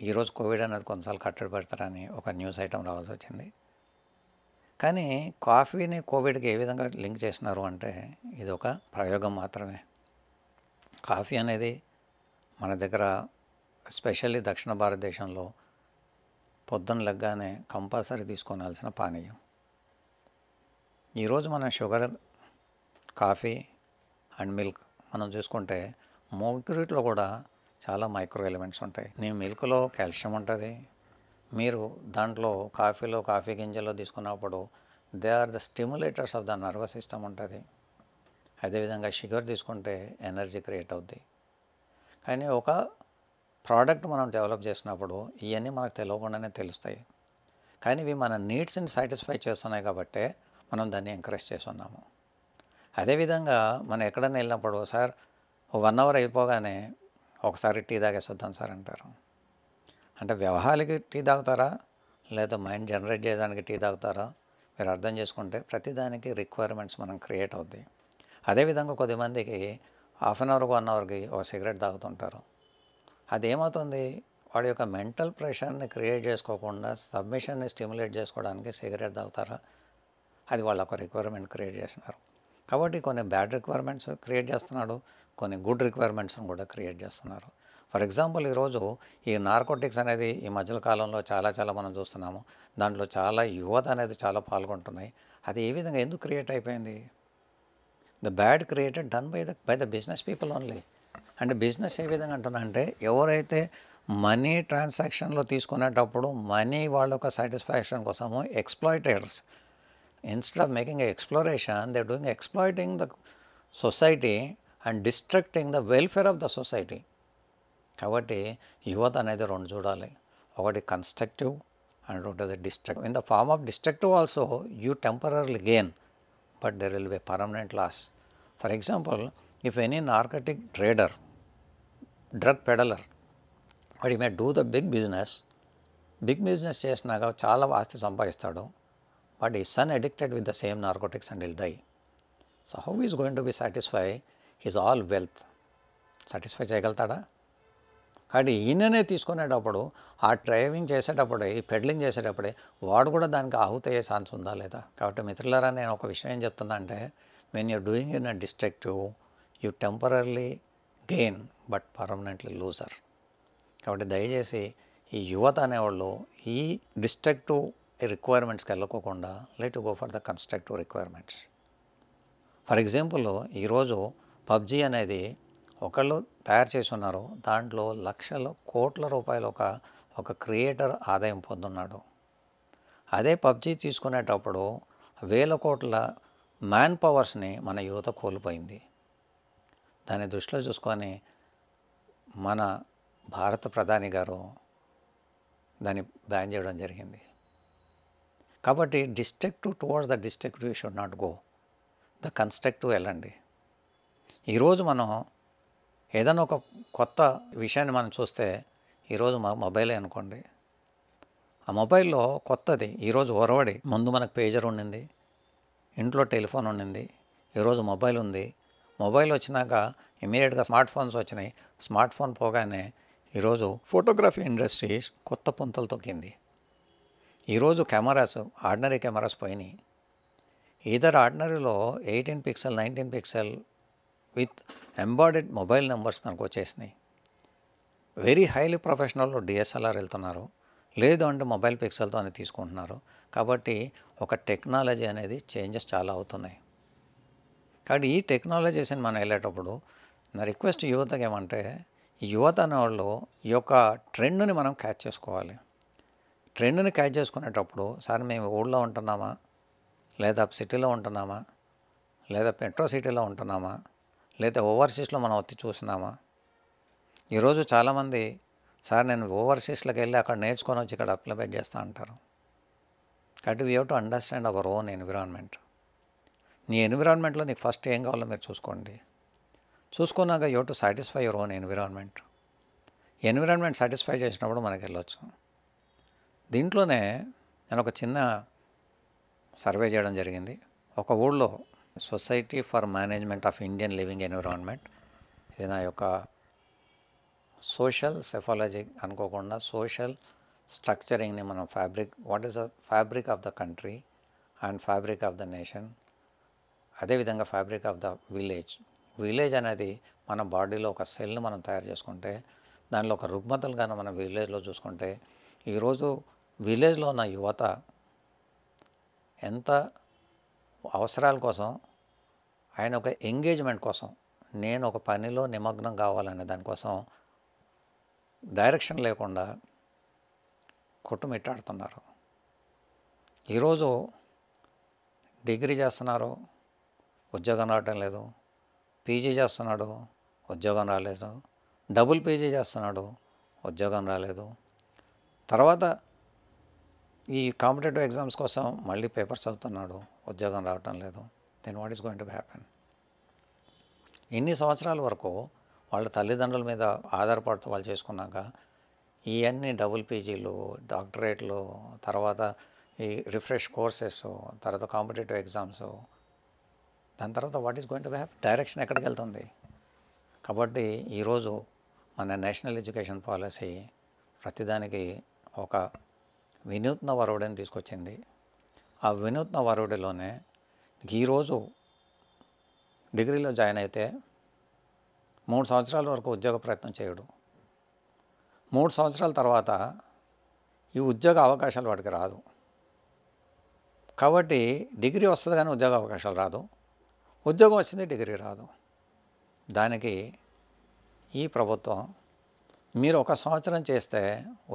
ఈరోజు కోవిడ్ అనేది కొన్నిసార్లు కట్టడి పెడతారని ఒక న్యూస్ ఐటమ్ రావాల్సి వచ్చింది. కానీ కాఫీని కోవిడ్కి ఏ విధంగా లింక్ చేసినారు అంటే ఇది ఒక ప్రయోగం మాత్రమే. కాఫీ అనేది మన దగ్గర ఎస్పెషల్లీ దక్షిణ భారతదేశంలో పొద్దున్న లెగ్గానే కంపల్సరీ తీసుకోవాల్సిన పానీయం. ఈరోజు మన షుగర్, కాఫీ అండ్ మిల్క్ మనం చూసుకుంటే మూగిట్లో కూడా చాలా మైక్రో ఎలిమెంట్స్ ఉంటాయి. నీ మిల్క్లో కాల్షియం ఉంటుంది. మీరు దాంట్లో కాఫీలో కాఫీ గింజల్లో తీసుకున్నప్పుడు they are the stimulators of the nervous system ఉంటుంది. అదేవిధంగా షుగర్ తీసుకుంటే ఎనర్జీ క్రియేట్ అవుద్ది. కానీ ఒక ప్రోడక్ట్ మనం డెవలప్ చేసినప్పుడు ఇవన్నీ మనకు తెలియకుండానే తెలుస్తాయి. కానీ ఇవి మన నీడ్స్ని సాటిస్ఫై చేస్తున్నాయి కాబట్టి మనం దాన్ని ఎంకరేజ్ చేస్తున్నాము. అదేవిధంగా మనం ఎక్కడైనా వెళ్ళినప్పుడు సార్ 1 అవర్ అయిపోగానే ఒకసారి టీ తాగేసొద్దాం సార్ అంటారు. అంటే వ్యవహారాలకి టీ తాగుతారా లేదా మైండ్ జనరేట్ చేయడానికి టీ తాగుతారా? మీరు అర్థం చేసుకుంటే ప్రతిదానికి రిక్వైర్మెంట్స్ మనం క్రియేట్ అవుతాయి. అదేవిధంగా కొద్దిమందికి హాఫ్ అన్ అవర్కి 1 అవర్కి ఒక సిగరెట్ తాగుతుంటారు. అదేమవుతుంది? వాడి యొక్క మెంటల్ ప్రెషర్ని క్రియేట్ చేసుకోకుండా సబ్మిషన్ని స్టిమ్యులేట్ చేసుకోవడానికి సిగరెట్ తాగుతారా? అది వాళ్ళ ఒక రిక్వైర్మెంట్ క్రియేట్ చేస్తున్నారు. కాబట్టి కొన్ని బ్యాడ్ రిక్వైర్మెంట్స్ క్రియేట్ చేస్తున్నాడు, కొన్ని గుడ్ రిక్వైర్మెంట్స్ని కూడా క్రియేట్ చేస్తున్నారు. ఫర్ ఎగ్జాంపుల్ ఈరోజు ఈ నార్కోటిక్స్ అనేది ఈ మధ్య కాలంలో చాలా మనం చూస్తున్నాము. దాంట్లో చాలా యువత అనేది చాలా పాల్గొంటున్నాయి. అది ఏ విధంగా ఎందుకు క్రియేట్ అయిపోయింది? The bad created done by the business people only. అంటే బిజినెస్ ఏ విధంగా అంటున్నా అంటే ఎవరైతే మనీ ట్రాన్సాక్షన్లో తీసుకునేటప్పుడు మనీ వాళ్ళ యొక్క సాటిస్ఫాక్షన్ కోసము exploiters instead of making a exploration they doing exploiting the society and destructing the welfare of the society. కాబట్టి యువత అనేది రెండు చూడాలి. ఒకటి కన్స్ట్రక్టివ్ అండ్ రెండోది destructive. In the form of destructive also you temporarily gain but there will be permanent loss. For example if any narcotic trader, drug peddler, what he may do the big business చేసినాక చాలా ఆస్తి సంపాదిస్తాడు. But his son addicted with the same narcotics and will die. So how is going to be satisfy is all wealth. Satisfy చేయగలుగుతాడా? కాబట్టి ఈయననే తీసుకునేటప్పుడు ఆ driving చేసేటప్పుడే, ఈ పెడ్లింగ్ చేసేటప్పుడే వాడు కూడా దానికి ఆహుతయ్యే ఛాన్స్ ఉందా లేదా? కాబట్టి మిత్రులారా, నేను ఒక విషయం ఏం చెప్తున్నా అంటే, when you're doing in a destructive you temporarily gain but permanently loser. కాబట్టి దయచేసి ఈ యువత అనేవాళ్ళు ఈ డిస్ట్రక్టివ్ రిక్వైర్మెంట్స్కి వెళ్ళకోకుండా let go for the constructive requirements. For example, ఈరోజు పబ్జీ అనేది ఒకళ్ళు తయారు చేసి ఉన్నారు, దాంట్లో లక్షల కోట్ల రూపాయలు ఒక క్రియేటర్ ఆదాయం పొందున్నాడు. అదే పబ్జీ తీసుకునేటప్పుడు వేల కోట్ల మ్యాన్ పవర్స్ని మన యువత కోల్పోయింది. దాన్ని దృష్టిలో చూసుకొని మన భారత ప్రధాని గారు దాన్ని బ్యాన్ చేయడం జరిగింది. కాబట్టి destructive towards the destructive should not go, the constructive వెళ్ళండి. ఈరోజు మనం ఏదైనా ఒక కొత్త విషయాన్ని మనం చూస్తే, ఈరోజు మొబైలే అనుకోండి, ఆ మొబైల్లో కొత్తది ఈరోజు ఒరవడి, ముందు మనకు పేజర్ ఉండింది, ఇంట్లో టెలిఫోన్ ఉండింది, ఈరోజు మొబైల్ ఉంది. మొబైల్ వచ్చినాక ఇమీడియట్గా స్మార్ట్ ఫోన్స్ వచ్చినాయి. స్మార్ట్ ఫోన్ పోగానే ఈరోజు ఫోటోగ్రఫీ ఇండస్ట్రీ కొత్త పుంతలు తొక్కింది. ఈరోజు కెమెరాస్, ఆర్డినరీ కెమెరాస్ పోయినాయి. ఈధర్ ఆర్డినరీలో 18 pixel 19 pixel with embedded mobile numbers మనకు వచ్చేసినాయి. వెరీ హైలీ ప్రొఫెషనల్లో డిఎస్ఎల్ఆర్ వెళ్తున్నారు, లేదు అంటే మొబైల్ పిక్సెల్తో అని తీసుకుంటున్నారు. కాబట్టి ఒక టెక్నాలజీ అనేది చేంజెస్ చాలా అవుతున్నాయి. కాబట్టి ఈ టెక్నాలజీస్ని మనం వెళ్ళేటప్పుడు నా రిక్వెస్ట్ యువతకి ఏమంటే, ఈ యువత అనేవాళ్ళు ఈ యొక్క ట్రెండ్ని మనం క్యాచ్ చేసుకోవాలి. ట్రెండ్ని క్యాచ్ చేసుకునేటప్పుడు, సార్ మేము ఊళ్ళో ఉంటున్నామా, లేదా సిటీలో ఉంటున్నామా, లేదా మెట్రో సిటీలో ఉంటున్నామా, లేదా ఓవర్సీస్లో మనం వచ్చి చూసినామా? ఈరోజు చాలామంది, సార్ నేను ఓవర్సీస్లోకి వెళ్ళి అక్కడ నేర్చుకొని వచ్చి ఇక్కడ అప్లై చేస్తూ అంటారు. కాబట్టి we have to understand our own environment. నీ ఎన్విరాన్మెంట్లో నీకు ఫస్ట్ ఏం కావాలో మీరు చూసుకోండి. చూసుకున్నాక you have to satisfy your own environment. Environment satisfy చేసినప్పుడు మనకి వెళ్ళొచ్చు. దీంట్లోనే నేను ఒక చిన్న సర్వే చేయడం జరిగింది. ఒక ఊళ్ళో society for management of Indian living environment, ఇది నా యొక్క సోషల్ సెఫాలజీ అనుకోకుండా సోషల్ స్ట్రక్చరింగ్ని మనం what is the fabric of the country and fabric of the nation, అదేవిధంగా ఫ్యాబ్రిక్ ఆఫ్ ద విలేజ్ అనేది మన బాడీలో ఒక సెల్ని మనం తయారు చేసుకుంటే, దానిలో ఒక రుగ్మతలు కానీ మన విలేజ్లో చూసుకుంటే, ఈరోజు విలేజ్లో ఉన్న యువత ఎంత అవసరాల కోసం, ఆయన ఒక ఎంగేజ్మెంట్ కోసం, నేను ఒక పనిలో నిమగ్నం కావాలనే దానికోసం డైరెక్షన్ లేకుండా కొట్టుమిట్టాడుతున్నారు. ఈరోజు డిగ్రీ చేస్తున్నారు, ఉద్యోగం రావటం లేదు, పీజీ చేస్తున్నాడు, ఉద్యోగం రాలేదు, డబుల్ పీజీ చేస్తున్నాడు, ఉద్యోగం రాలేదు, తర్వాత ఈ కాంపిటేటివ్ ఎగ్జామ్స్ కోసం మళ్ళీ పేపర్స్ చదువుతున్నాడు, ఉద్యోగం రావటం లేదు. Then what is going to happen? ఇన్ని సంవత్సరాల వరకు వాళ్ళ తల్లిదండ్రుల మీద ఆధారపడుతూ వాళ్ళు చేసుకున్నాక ఇవన్నీ డబుల్ పీజీలు, డాక్టరేట్లు, తర్వాత ఈ రిఫ్రెష్ కోర్సెస్, తర్వాత కాంపిటేటివ్ ఎగ్జామ్స్, దాని తర్వాత what is going to happen? Direction ఎక్కడికి వెళ్తుంది? కాబట్టి ఈరోజు మన నేషనల్ ఎడ్యుకేషన్ పాలసీ ప్రతిదానికి ఒక వినూత్న వరవడిని తీసుకొచ్చింది. ఆ వినూత్న వరవడిలోనే ఈరోజు డిగ్రీలో జాయిన్ అయితే 3 సంవత్సరాల వరకు ఉద్యోగ ప్రయత్నం చేయడు. 3 సంవత్సరాల తర్వాత ఈ ఉద్యోగ అవకాశాలు వాడికి రాదు. కాబట్టి డిగ్రీ వస్తుంది కానీ ఉద్యోగ అవకాశాలు రాదు, ఉద్యోగం వచ్చింది డిగ్రీ రాదు. దానికి ఈ ప్రభుత్వం, మీరు 1 సంవత్సరం చేస్తే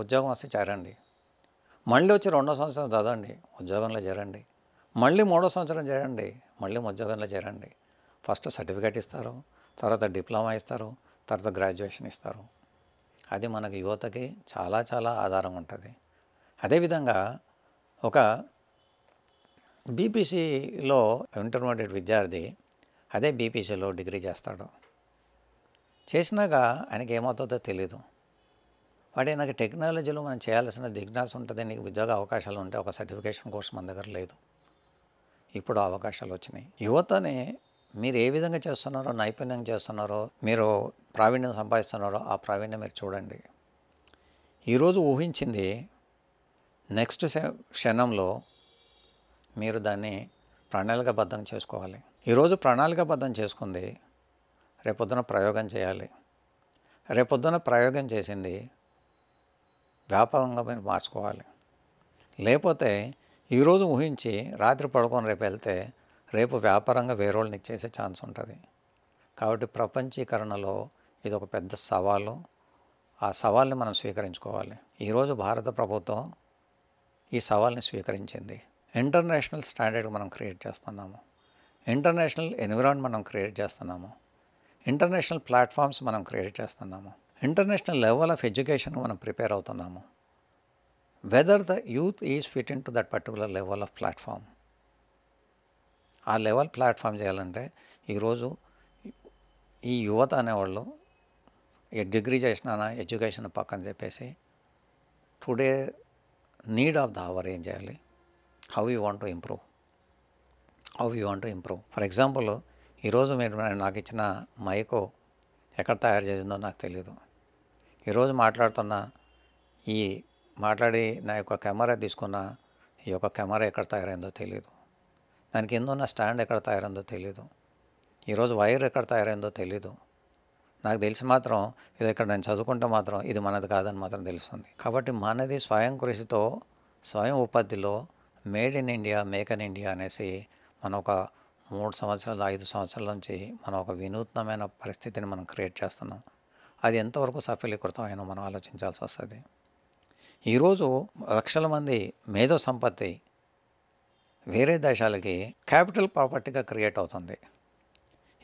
ఉద్యోగం వస్తే చేరండి, మళ్ళీ వచ్చి 2వ సంవత్సరం చదవండి, ఉద్యోగంలో చేరండి, మళ్ళీ 3వ సంవత్సరం చేరండి, మళ్ళీ ఉద్యోగంలో చేరండి. ఫస్ట్ సర్టిఫికేట్ ఇస్తారు, తర్వాత డిప్లొమా ఇస్తారు, తర్వాత గ్రాడ్యుయేషన్ ఇస్తారు. అది మనకి యువతకి చాలా చాలా ఆధారం ఉంటుంది. అదేవిధంగా ఒక బీపీసీలో ఇంటర్మీడియట్ విద్యార్థి అదే బీపీసీలో డిగ్రీ చేస్తాడు. చేసినాక ఆయనకి ఏమవుతుందో తెలీదు. వాడి నాకు టెక్నాలజీలో మనం చేయాల్సిన జిజ్ఞాస ఉంటుంది, నీకు ఉద్యోగ అవకాశాలు ఉంటాయి, ఒక సర్టిఫికేషన్ కోర్స్ మన దగ్గర లేదు. ఇప్పుడు అవకాశాలు వచ్చినాయి. యువతని మీరు ఏ విధంగా చేస్తున్నారో, నైపుణ్యం చేస్తున్నారో, మీరు ప్రావీణ్యం సంపాదిస్తున్నారో ఆ ప్రావీణ్యం మీరు చూడండి. ఈరోజు ఊహించింది నెక్స్ట్ క్షణంలో మీరు దాన్ని ప్రణాళికాబద్ధం చేసుకోవాలి. ఈరోజు ప్రణాళికాబద్ధం చేసుకుంది రేపొద్దున ప్రయోగం చేయాలి. రేపొద్దున ప్రయోగం చేసింది వ్యాపారంగా మీరు మార్చుకోవాలి. లేకపోతే ఈరోజు ఊహించి రాత్రి పడుకొని రేపు వెళ్తే రేపు వ్యాపారంగా వేరే వాళ్ళని ఇచ్చేసే ఛాన్స్ ఉంటుంది. కాబట్టి ప్రపంచీకరణలో ఇది ఒక పెద్ద సవాలు. ఆ సవాల్ని మనం స్వీకరించుకోవాలి. ఈరోజు భారత ప్రభుత్వం ఈ సవాల్ని స్వీకరించింది. ఇంటర్నేషనల్ స్టాండర్డ్ మనం క్రియేట్ చేస్తున్నాము. ఇంటర్నేషనల్ ఎన్విరాన్మెంట్ మనం క్రియేట్ చేస్తున్నాము. ఇంటర్నేషనల్ ప్లాట్ఫామ్స్ మనం క్రియేట్ చేస్తున్నాము. ఇంటర్నేషనల్ లెవెల్ ఆఫ్ ఎడ్యుకేషన్ మనం ప్రిపేర్ అవుతున్నాము. Whether the youth is fit in to that particular level of platform. ఆ లెవెల్ ప్లాట్ఫామ్ చేయాలంటే ఈరోజు ఈ యువత అనేవాళ్ళు ఈ డిగ్రీ చేసినా ఎడ్యుకేషన్ పక్కన చెప్పేసి today need of the hour ఏం చేయాలి, how you want to improve. For example ఈరోజు మీరు నాకు ఇచ్చిన మైకు ఎక్కడ తయారు చేసిందో నాకు తెలియదు. ఈరోజు మాట్లాడి నా యొక్క కెమెరా తీసుకున్న ఈ యొక్క కెమెరా ఎక్కడ తయారైందో తెలియదు. దానికి కింద ఉన్న స్టాండ్ ఎక్కడ తయారైందో తెలియదు. ఈరోజు వైర్ ఎక్కడ తయారైందో తెలీదు. నాకు తెలిసి మాత్రం ఇది ఇక్కడ నేను చదువుకుంటే మాత్రం ఇది మనది కాదని మాత్రం తెలుస్తుంది. కాబట్టి మనది స్వయం కృషితో, స్వయం ఉపాధిలో made in India, make in India అనేసి మనం ఒక 3 సంవత్సరాలు 5 సంవత్సరాల నుంచి మనం ఒక వినూత్నమైన పరిస్థితిని మనం క్రియేట్ చేస్తున్నాం. అది ఎంతవరకు సఫలీకృతం అయినా మనం ఆలోచించాల్సి వస్తుంది. ఈరోజు లక్షల మంది మేధో సంపత్తి వేరే దేశాలకి క్యాపిటల్ ప్రాపర్టీగా క్రియేట్ అవుతుంది.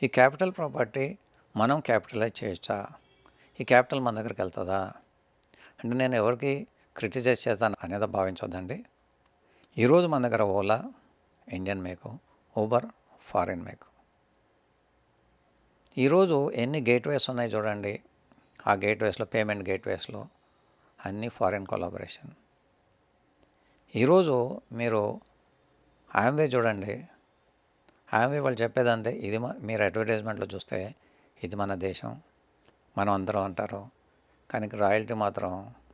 ఈ క్యాపిటల్ ప్రాపర్టీ మనం క్యాపిటలైజ్ చేయొచ్చా? ఈ క్యాపిటల్ మన దగ్గరికి వెళ్తుందా? అంటే నేను ఎవరికి క్రిటిసైజ్ చేస్తాను అనేది భావించొద్దండి. ఈరోజు మన దగ్గర ఓలా ఇండియన్ మేకు, ఊబర్ ఫారిన్ మేకు. ఈరోజు ఎన్ని గేట్వేస్ ఉన్నాయి చూడండి. ఆ గేట్వేస్లో, పేమెంట్ గేట్వేస్లో అన్నీ ఫారిన్ కొలాబరేషన్. ఈరోజు మీరు ఆమ్వే చూడండి. ఆమ్వే వాళ్ళు చెప్పేదంటే ఇది మీరు అడ్వర్టైజ్మెంట్లో చూస్తే ఇది మన దేశం, మనం అందరం అంటారు. కానీ రాయల్టీ మాత్రం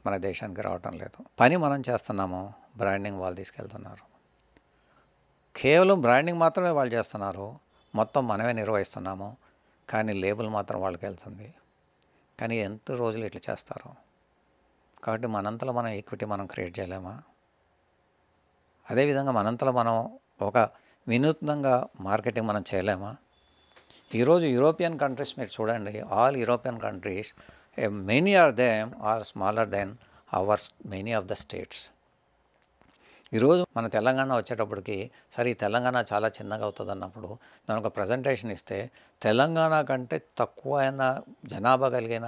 మన దేశానికి రావటం లేదు. పని మనం చేస్తున్నాము, బ్రాండింగ్ వాళ్ళు తీసుకెళ్తున్నారు. కేవలం బ్రాండింగ్ మాత్రమే వాళ్ళు చేస్తున్నారు, మొత్తం మనమే నిర్వహిస్తున్నాము. కానీ లేబుల్ మాత్రం వాళ్ళకి వెళ్తుంది. కానీ ఎంత రోజులు ఇట్లా చేస్తారు. కాబట్టి మనంతలో మనం ఈక్విటీ మనం క్రియేట్ చేయలేమా? అదేవిధంగా మనంతలో మనం ఒక వినూత్నంగా మార్కెటింగ్ మనం చేయలేమా? ఈరోజు యూరోపియన్ కంట్రీస్ మీరు చూడండి. All European countries, many are them are smaller than ours many of the states. ఈరోజు మన తెలంగాణ వచ్చేటప్పటికి సరే ఈ తెలంగాణ చాలా చిన్నగా అవుతుంది అన్నప్పుడు దాని ఒక ప్రజెంటేషన్ ఇస్తే తెలంగాణ కంటే తక్కువైన జనాభా కలిగిన,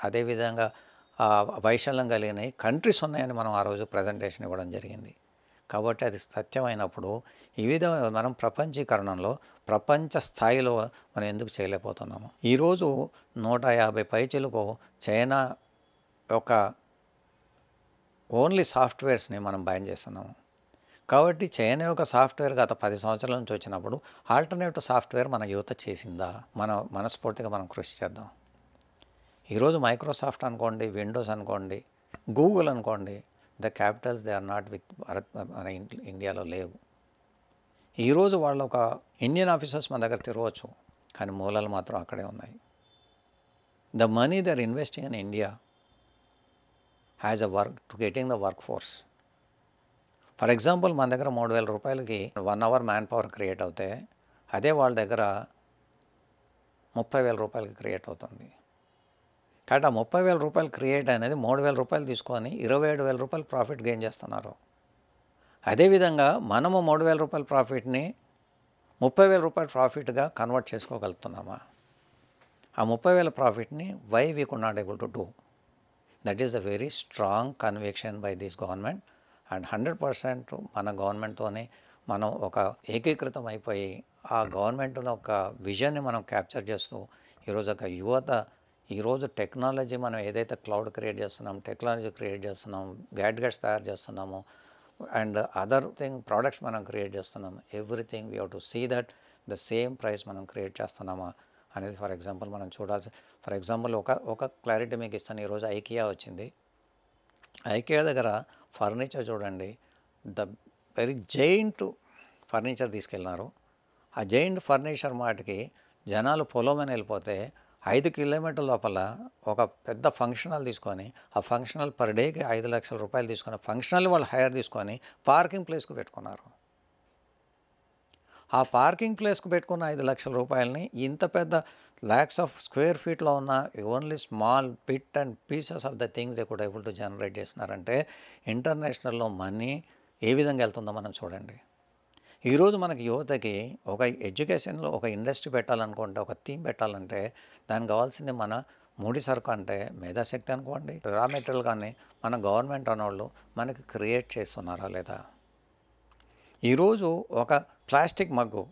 అదేవిధంగా వైశాల్యం కలిగిన కంట్రీస్ ఉన్నాయని మనం ఆ రోజు ప్రజెంటేషన్ ఇవ్వడం జరిగింది. కాబట్టి అది సత్యమైనప్పుడు ఈ విధంగా మనం ప్రపంచీకరణలో ప్రపంచ స్థాయిలో మనం ఎందుకు చేయలేకపోతున్నాము? ఈరోజు 150 పైచిలకు చైనా యొక్క ఓన్లీ సాఫ్ట్వేర్స్ని మనం బ్యాన్ చేస్తున్నాము. కాబట్టి చైనా యొక్క సాఫ్ట్వేర్ గత 10 సంవత్సరాల నుంచి వచ్చినప్పుడు ఆల్టర్నేటివ్ సాఫ్ట్వేర్ మన యువత చేసిందా? మన మనస్ఫూర్తిగా మనం కృషి చేద్దాం. ఈరోజు మైక్రోసాఫ్ట్ అనుకోండి, విండోస్ అనుకోండి, గూగుల్ అనుకోండి, the capitals they are not with Bharat, మన ఇండియాలో లేవు. ఈరోజు వాళ్ళు ఒక ఇండియన్ ఆఫీసర్స్ మన దగ్గర తిరగవచ్చు, కానీ మూలాలు మాత్రం అక్కడే ఉన్నాయి. The money they are investing in India has a work to getting the work force. For example మన దగ్గర 3,000 రూపాయలకి 1 అవర్ మ్యాన్ పవర్ క్రియేట్ అవుతే అదే వాళ్ళ దగ్గర 30,000 రూపాయలకి క్రియేట్ అవుతుంది. కాబట్టి ఆ 30,000 రూపాయలు క్రియేట్ అనేది 3,000 రూపాయలు తీసుకొని 27,000 రూపాయలు ప్రాఫిట్ గెయిన్ చేస్తున్నారు. అదేవిధంగా మనము 3,000 రూపాయల ప్రాఫిట్ని 30,000 రూపాయల ప్రాఫిట్గా కన్వర్ట్ చేసుకోగలుగుతున్నామా? ఆ 30,000 ప్రాఫిట్ని why we could not able to do? That is the very strong conviction by this government. And 100% మన గవర్నమెంట్తోనే మనం ఒక ఏకీకృతం అయిపోయి ఆ గవర్నమెంట్ను ఒక విజన్ని మనం క్యాప్చర్ చేస్తూ ఈరోజు ఒక యువత, ఈరోజు టెక్నాలజీ మనం ఏదైతే క్లౌడ్ క్రియేట్ చేస్తున్నాం, టెక్నాలజీ క్రియేట్ చేస్తున్నాం, గ్యాడ్గెట్స్ తయారు చేస్తున్నాము, అండ్ అదర్ థింగ్ ప్రోడక్ట్స్ మనం క్రియేట్ చేస్తున్నాం. Everything we have to see that the same price మనం క్రియేట్ చేస్తున్నామా అనేది ఫర్ ఎగ్జాంపుల్ మనం చూడాల్సి. ఫర్ ఎగ్జాంపుల్ ఒక క్లారిటీ మీకు ఇస్తాను. ఈరోజు ఐకియా వచ్చింది. ఐకియా దగ్గర ఫర్నిచర్ చూడండి, ద వెరీ జైంట్ ఫర్నిచర్ తీసుకెళ్ళినారు. ఆ జైంట్ ఫర్నిచర్ మాటికి జనాలు పొలమని వెళ్ళిపోతే 5 కిలోమీటర్ల లోపల ఒక పెద్ద ఫంక్షన్ హాల్ తీసుకొని, ఆ ఫంక్షన్ హాల్ పర్ డేకి 5 లక్షల రూపాయలు తీసుకొని, ఫంక్షన్ హాల్ వాళ్ళు హైర్ తీసుకొని పార్కింగ్ ప్లేస్కు పెట్టుకున్నారు. ఆ పార్కింగ్ ప్లేస్కు పెట్టుకున్న 5 లక్షల రూపాయలని ఇంత పెద్ద ల్యాక్స్ ఆఫ్ స్క్వేర్ ఫీట్లో ఉన్న only small bit and pieces of the things they could able to generate చేస్తున్నారంటే ఇంటర్నేషనల్లో మనీ ఏ విధంగా వెళ్తుందో మనం చూడండి. ఈరోజు మనకి యువతకి ఒక ఎడ్యుకేషన్లో ఒక ఇండస్ట్రీ పెట్టాలనుకుంటే, ఒక థీమ్ పెట్టాలంటే దానికి కావాల్సింది మన ముడి సరుకు అంటే మేధాశక్తి అనుకోండి, రా మెటీరియల్ కానీ మన గవర్నమెంట్ అనేవాళ్ళు మనకి క్రియేట్ చేస్తున్నారా లేదా? ఈరోజు ఒక ప్లాస్టిక్ మగ్గు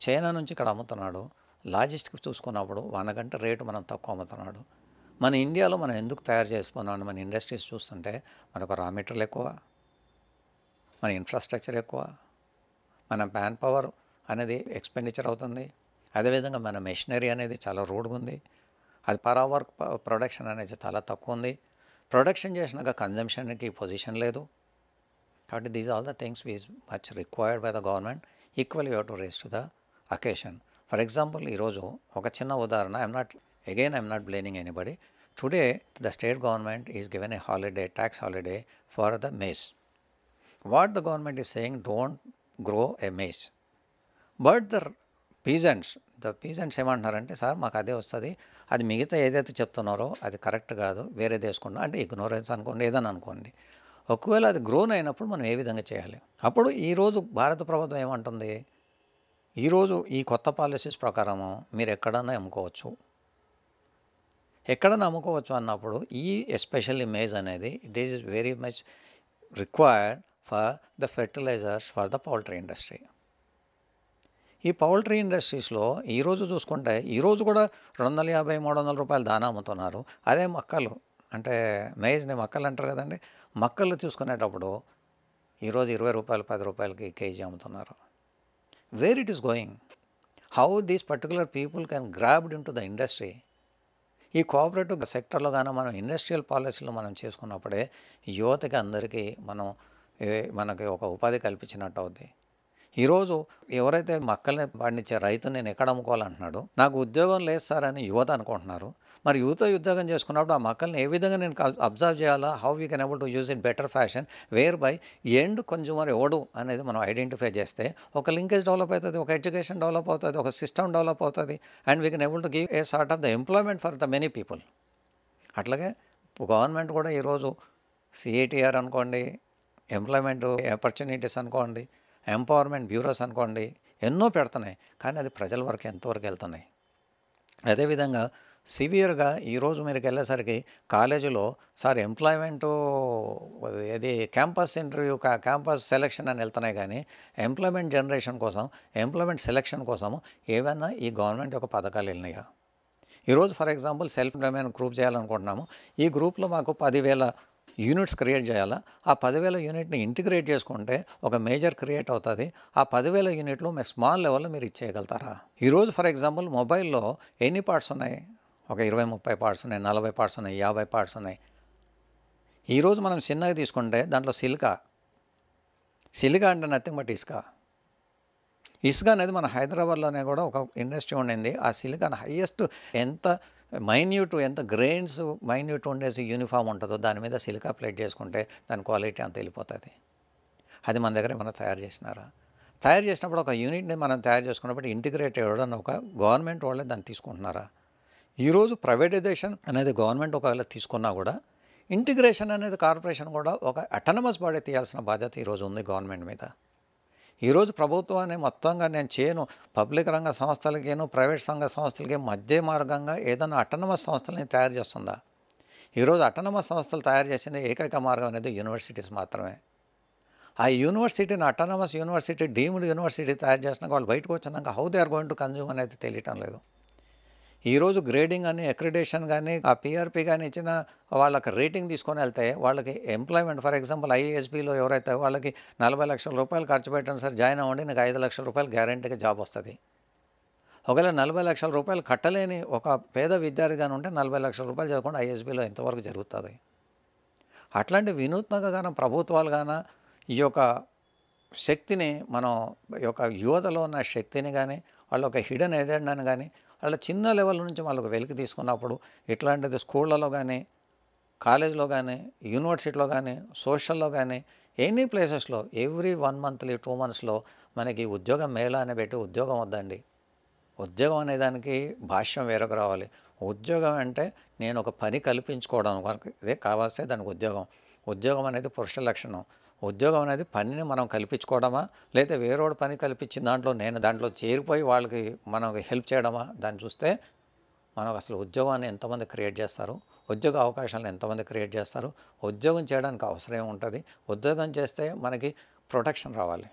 చైనా నుంచి ఇక్కడ అమ్ముతున్నాడు. లాజిస్టిక్ చూసుకున్నప్పుడు 1 గంట రేటు మనం తక్కువ అమ్ముతున్నాడు. మన ఇండియాలో మనం ఎందుకు తయారు చేసుకున్నాం? మన ఇండస్ట్రీస్ చూస్తుంటే మనకు రా మెటీరియల్ ఎక్కువ, మన ఇన్ఫ్రాస్ట్రక్చర్ ఎక్కువ, మన మ్యాన్ పవర్ అనేది ఎక్స్పెండిచర్ అవుతుంది. అదేవిధంగా మన మెషినరీ అనేది చాలా రూడ్గా ఉంది. అది పర్ అవర్ ప్రొడక్షన్ అనేది చాలా తక్కువ ఉంది. ప్రొడక్షన్ చేసినాక కన్జంప్షన్కి పొజిషన్ లేదు. కాబట్టి these all the things is much required by the government. Equal you have to raise to the occasion. For example ఈరోజు ఒక చిన్న ఉదాహరణ, I'm not blaming anybody. Today the state government is given a holiday, tax holiday for the maize. What the government is saying, don't grow a maize. But the peasants ఏమంటున్నారంటే, sir మాకు అదే వస్తుంది, అది మిగతా ఏదైతే చెప్తున్నారో అది కరెక్ట్ కాదు, వేరేది వేసుకున్నా అంటే ఇగ్నోరెన్స్ అనుకోండి, ఏదని అనుకోండి. ఒకవేళ అది గ్రోన్ అయినప్పుడు మనం ఏ విధంగా చేయాలి? అప్పుడు ఈరోజు భారత ప్రభుత్వం ఏమంటుంది, ఈరోజు ఈ కొత్త పాలసీస్ ప్రకారము మీరు ఎక్కడన్నా అమ్ముకోవచ్చు అన్నప్పుడు ఈ ఎస్పెషల్లీ మేజ్ అనేది it is very much required for the fertilisers for the poultry industry. ఈ పౌల్ట్రీ ఇండస్ట్రీస్లో ఈరోజు చూసుకుంటే ఈరోజు కూడా 250-300 రూపాయలు దానా అమ్ముతున్నారు. అదే మక్కలు అంటే మేజ్ని మక్కలు అంటారు కదండి, మక్కలు చూసుకునేటప్పుడు ఈరోజు 20 రూపాయలు 10 రూపాయలకి కేజీ అమ్ముతున్నారు. Where it is going? How these particular people can grabbed in to the industry? ఈ కోఆపరేటివ్ సెక్టర్లో కానీ మనం ఇండస్ట్రియల్ పాలసీలో మనం చేసుకున్నప్పుడే యువతకి అందరికీ మనకి ఒక ఉపాధి కల్పించినట్టు అవుద్ది. ఈరోజు ఎవరైతే మక్కల్ని పండించే రైతు నేను ఎక్కడ అమ్ముకోవాలంటున్నాడు, నాకు ఉద్యోగం లేదు సార్ అని యువత అనుకుంటున్నారు. మరి యువత ఉద్యోగం చేసుకున్నప్పుడు ఆ మక్కల్ని ఏ విధంగా నేను అబ్జర్వ్ చేయాలా, how we can able to use in better fashion, where by end consumer ఎవడు అనేది మనం ఐడెంటిఫై చేస్తే ఒక లింకేజ్ డెవలప్ అవుతుంది, ఒక ఎడ్యుకేషన్ డెవలప్ అవుతుంది, ఒక సిస్టమ్ డెవలప్ అవుతుంది, and we can able to give a sort of the employment for the many people. అట్లాగే గవర్నమెంట్ కూడా ఈరోజు సిఐటిఆర్ అనుకోండి, ఎంప్లాయ్మెంట్ ఆపర్చునిటీస్ అనుకోండి, ఎంపవర్మెంట్ బ్యూరోస్ అనుకోండి, ఎన్నో పెడుతున్నాయి. కానీ అది ప్రజల వరకు ఎంతవరకు వెళ్తున్నాయి? అదేవిధంగా సివియర్గా ఈరోజు మీరు వెళ్ళేసరికి కాలేజీలో సార్ ఎంప్లాయ్మెంటు ఇది క్యాంపస్ ఇంటర్వ్యూ క్యాంపస్ సెలక్షన్ అని వెళ్తున్నాయి, కానీ ఎంప్లాయ్మెంట్ జనరేషన్ కోసం ఎంప్లాయ్మెంట్ సెలక్షన్ కోసం ఏవైనా ఈ గవర్నమెంట్ యొక్క పథకాలు వెళ్ళినాయా? ఈరోజు for example self employment group చేయాలనుకుంటున్నాము. ఈ గ్రూప్లో మాకు 10,000 యూనిట్స్ క్రియేట్ చేయాలా. ఆ 10,000 యూనిట్ని ఇంటిగ్రేట్ చేసుకుంటే ఒక మేజర్ క్రియేట్ అవుతుంది. ఆ 10,000 యూనిట్లు మీరు స్మాల్ లెవెల్లో మీరు ఇచ్చేయగలుగుతారా? ఈరోజు ఫర్ ఎగ్జాంపుల్ మొబైల్లో ఎన్ని పార్ట్స్ ఉన్నాయి? ఒక 20-30 పార్ట్స్ ఉన్నాయి, 40 పార్ట్స్ ఉన్నాయి, 50 పార్ట్స్ ఉన్నాయి. ఈరోజు మనం చిన్నగా తీసుకుంటే దాంట్లో సిలికా అంటే నథింగ్ బట్ ఇసుక అనేది మన హైదరాబాద్లోనే కూడా ఒక ఇండస్ట్రీ ఉండింది. ఆ సిలికాన్ హైయెస్ట్ ఎంత గ్రెయిన్స్ మైన్యూట్ ఉండేసి యూనిఫామ్ ఉంటుందో దాని మీద సిలికా ప్లేట్ చేసుకుంటే దాని క్వాలిటీ అంత వెళ్ళిపోతుంది. అది మన దగ్గర మనం తయారు చేసినప్పుడు ఒక యూనిట్ని మనం తయారు చేసుకున్నప్పుడు ఇంటిగ్రేట్ అవ్వడం ఒక గవర్నమెంట్ వాళ్ళే దాన్ని తీసుకుంటున్నారా? ఈరోజు ప్రైవేటైజేషన్ అనేది గవర్నమెంట్ ఒకవేళ తీసుకున్నా కూడా ఇంటిగ్రేషన్ అనేది కార్పొరేషన్ కూడా ఒక అటానమస్ బాడీ తీయాల్సిన బాధ్యత ఈరోజు ఉంది గవర్నమెంట్ మీద. ఈరోజు ప్రభుత్వాన్ని మొత్తంగా నేను చేయను, పబ్లిక్ రంగ సంస్థలకేను ప్రైవేట్ రంగ సంస్థలకి మధ్య మార్గంగా ఏదైనా అటానమస్ సంస్థలని తయారు చేస్తుందా? ఈరోజు అటానమస్ సంస్థలు తయారు చేసింది ఏకైక మార్గం అనేది యూనివర్సిటీస్ మాత్రమే. ఆ యూనివర్సిటీని అటానమస్ యూనివర్సిటీ డీమ్డ్ యూనివర్సిటీ తయారు చేసినాక వాళ్ళు బయటకు వచ్చినాక how they are going to consume అనేది తెలియటం లేదు. ఈరోజు గ్రేడింగ్ కానీ అక్రిడేషన్ కానీ ఆ పిఆర్పి కానీ ఇచ్చిన వాళ్ళకి రేటింగ్ తీసుకొని వెళ్తే వాళ్ళకి ఎంప్లాయ్మెంట్ ఫర్ ఎగ్జాంపుల్ ఐఏఎస్బీలో ఎవరైతే వాళ్ళకి 40 లక్షల రూపాయలు ఖర్చు పెట్టండి సార్ జాయిన్ అవ్వండి, నాకు 5 లక్షల రూపాయలు గ్యారెంటీగా జాబ్ వస్తుంది. ఒకవేళ 40 లక్షల రూపాయలు కట్టలేని ఒక పేద విద్యార్థి కానీ ఉంటే 40 లక్షల రూపాయలు చదవకుండా ఐఎస్బీలో ఎంతవరకు జరుగుతుంది? అట్లాంటి వినూత్నంగా గాన ప్రభుత్వాలు గాన ఈ యొక్క శక్తిని మనం ఈ యొక్క యువతలో ఉన్న శక్తిని కానీ వాళ్ళ ఒక హిడెన్ ఎజెండాని కానీ వాళ్ళ చిన్న లెవెల్ నుంచి వాళ్ళకు వెలికి తీసుకున్నప్పుడు ఇట్లాంటిది స్కూళ్ళలో కానీ కాలేజ్లో కానీ యూనివర్సిటీలో కానీ సోషల్లో కానీ ఎనీ ప్లేసెస్లో ఎవ్రీ 1 మంత్లీ 2 మంత్స్లో మనకి ఉద్యోగం మేళా అని పెట్టి ఉద్యోగం వద్దండి. ఉద్యోగం అనే దానికి భాష్యం వేరొక రావాలి. ఉద్యోగం అంటే నేను ఒక పని కల్పించుకోవడం ఇదే కావాల్సే దానికి ఉద్యోగం. ఉద్యోగం అనేది పురుష లక్షణం. ఉద్యోగం అనేది పనిని మనం కల్పించుకోవడమా, లేదా వేరేవాడు పని కల్పించిన నేను దాంట్లో చేరిపోయి వాళ్ళకి మనం హెల్ప్ చేయడమా? దాన్ని చూస్తే మనకు అసలు ఉద్యోగాన్ని ఎంతమంది క్రియేట్ చేస్తారు, ఉద్యోగ అవకాశాలను ఎంతమంది క్రియేట్ చేస్తారు, ఉద్యోగం చేయడానికి అవసరం ఏముంటుంది, ఉద్యోగం చేస్తే మనకి ప్రొటెక్షన్ రావాలి.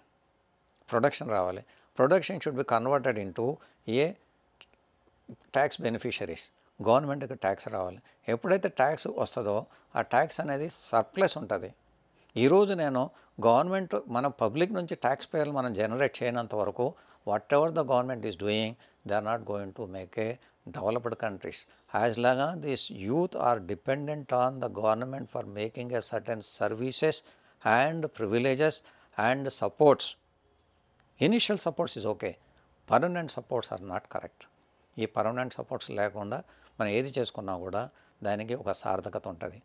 Protection should be converted into A tax beneficiaries. గవర్నమెంట్కి ట్యాక్స్ రావాలి. ఎప్పుడైతే ట్యాక్స్ వస్తుందో ఆ ట్యాక్స్ అనేది సర్ప్లస్ ఉంటుంది. ఈరోజు నేను గవర్నమెంట్ మన పబ్లిక్ నుంచి ట్యాక్స్ పేర్లు మనం జనరేట్ చేయనంత వరకు whatever the government is doing they are not going to make a developed countries. As long as these youth are dependent on the government for making a certain services and privileges and supports. Initial supports is okay. Permanent supports are not correct. ఈ permanent supports లేకుండా మనం ఏది చేసుకున్నా కూడా దానికి ఒక సార్థకత ఉంటుంది.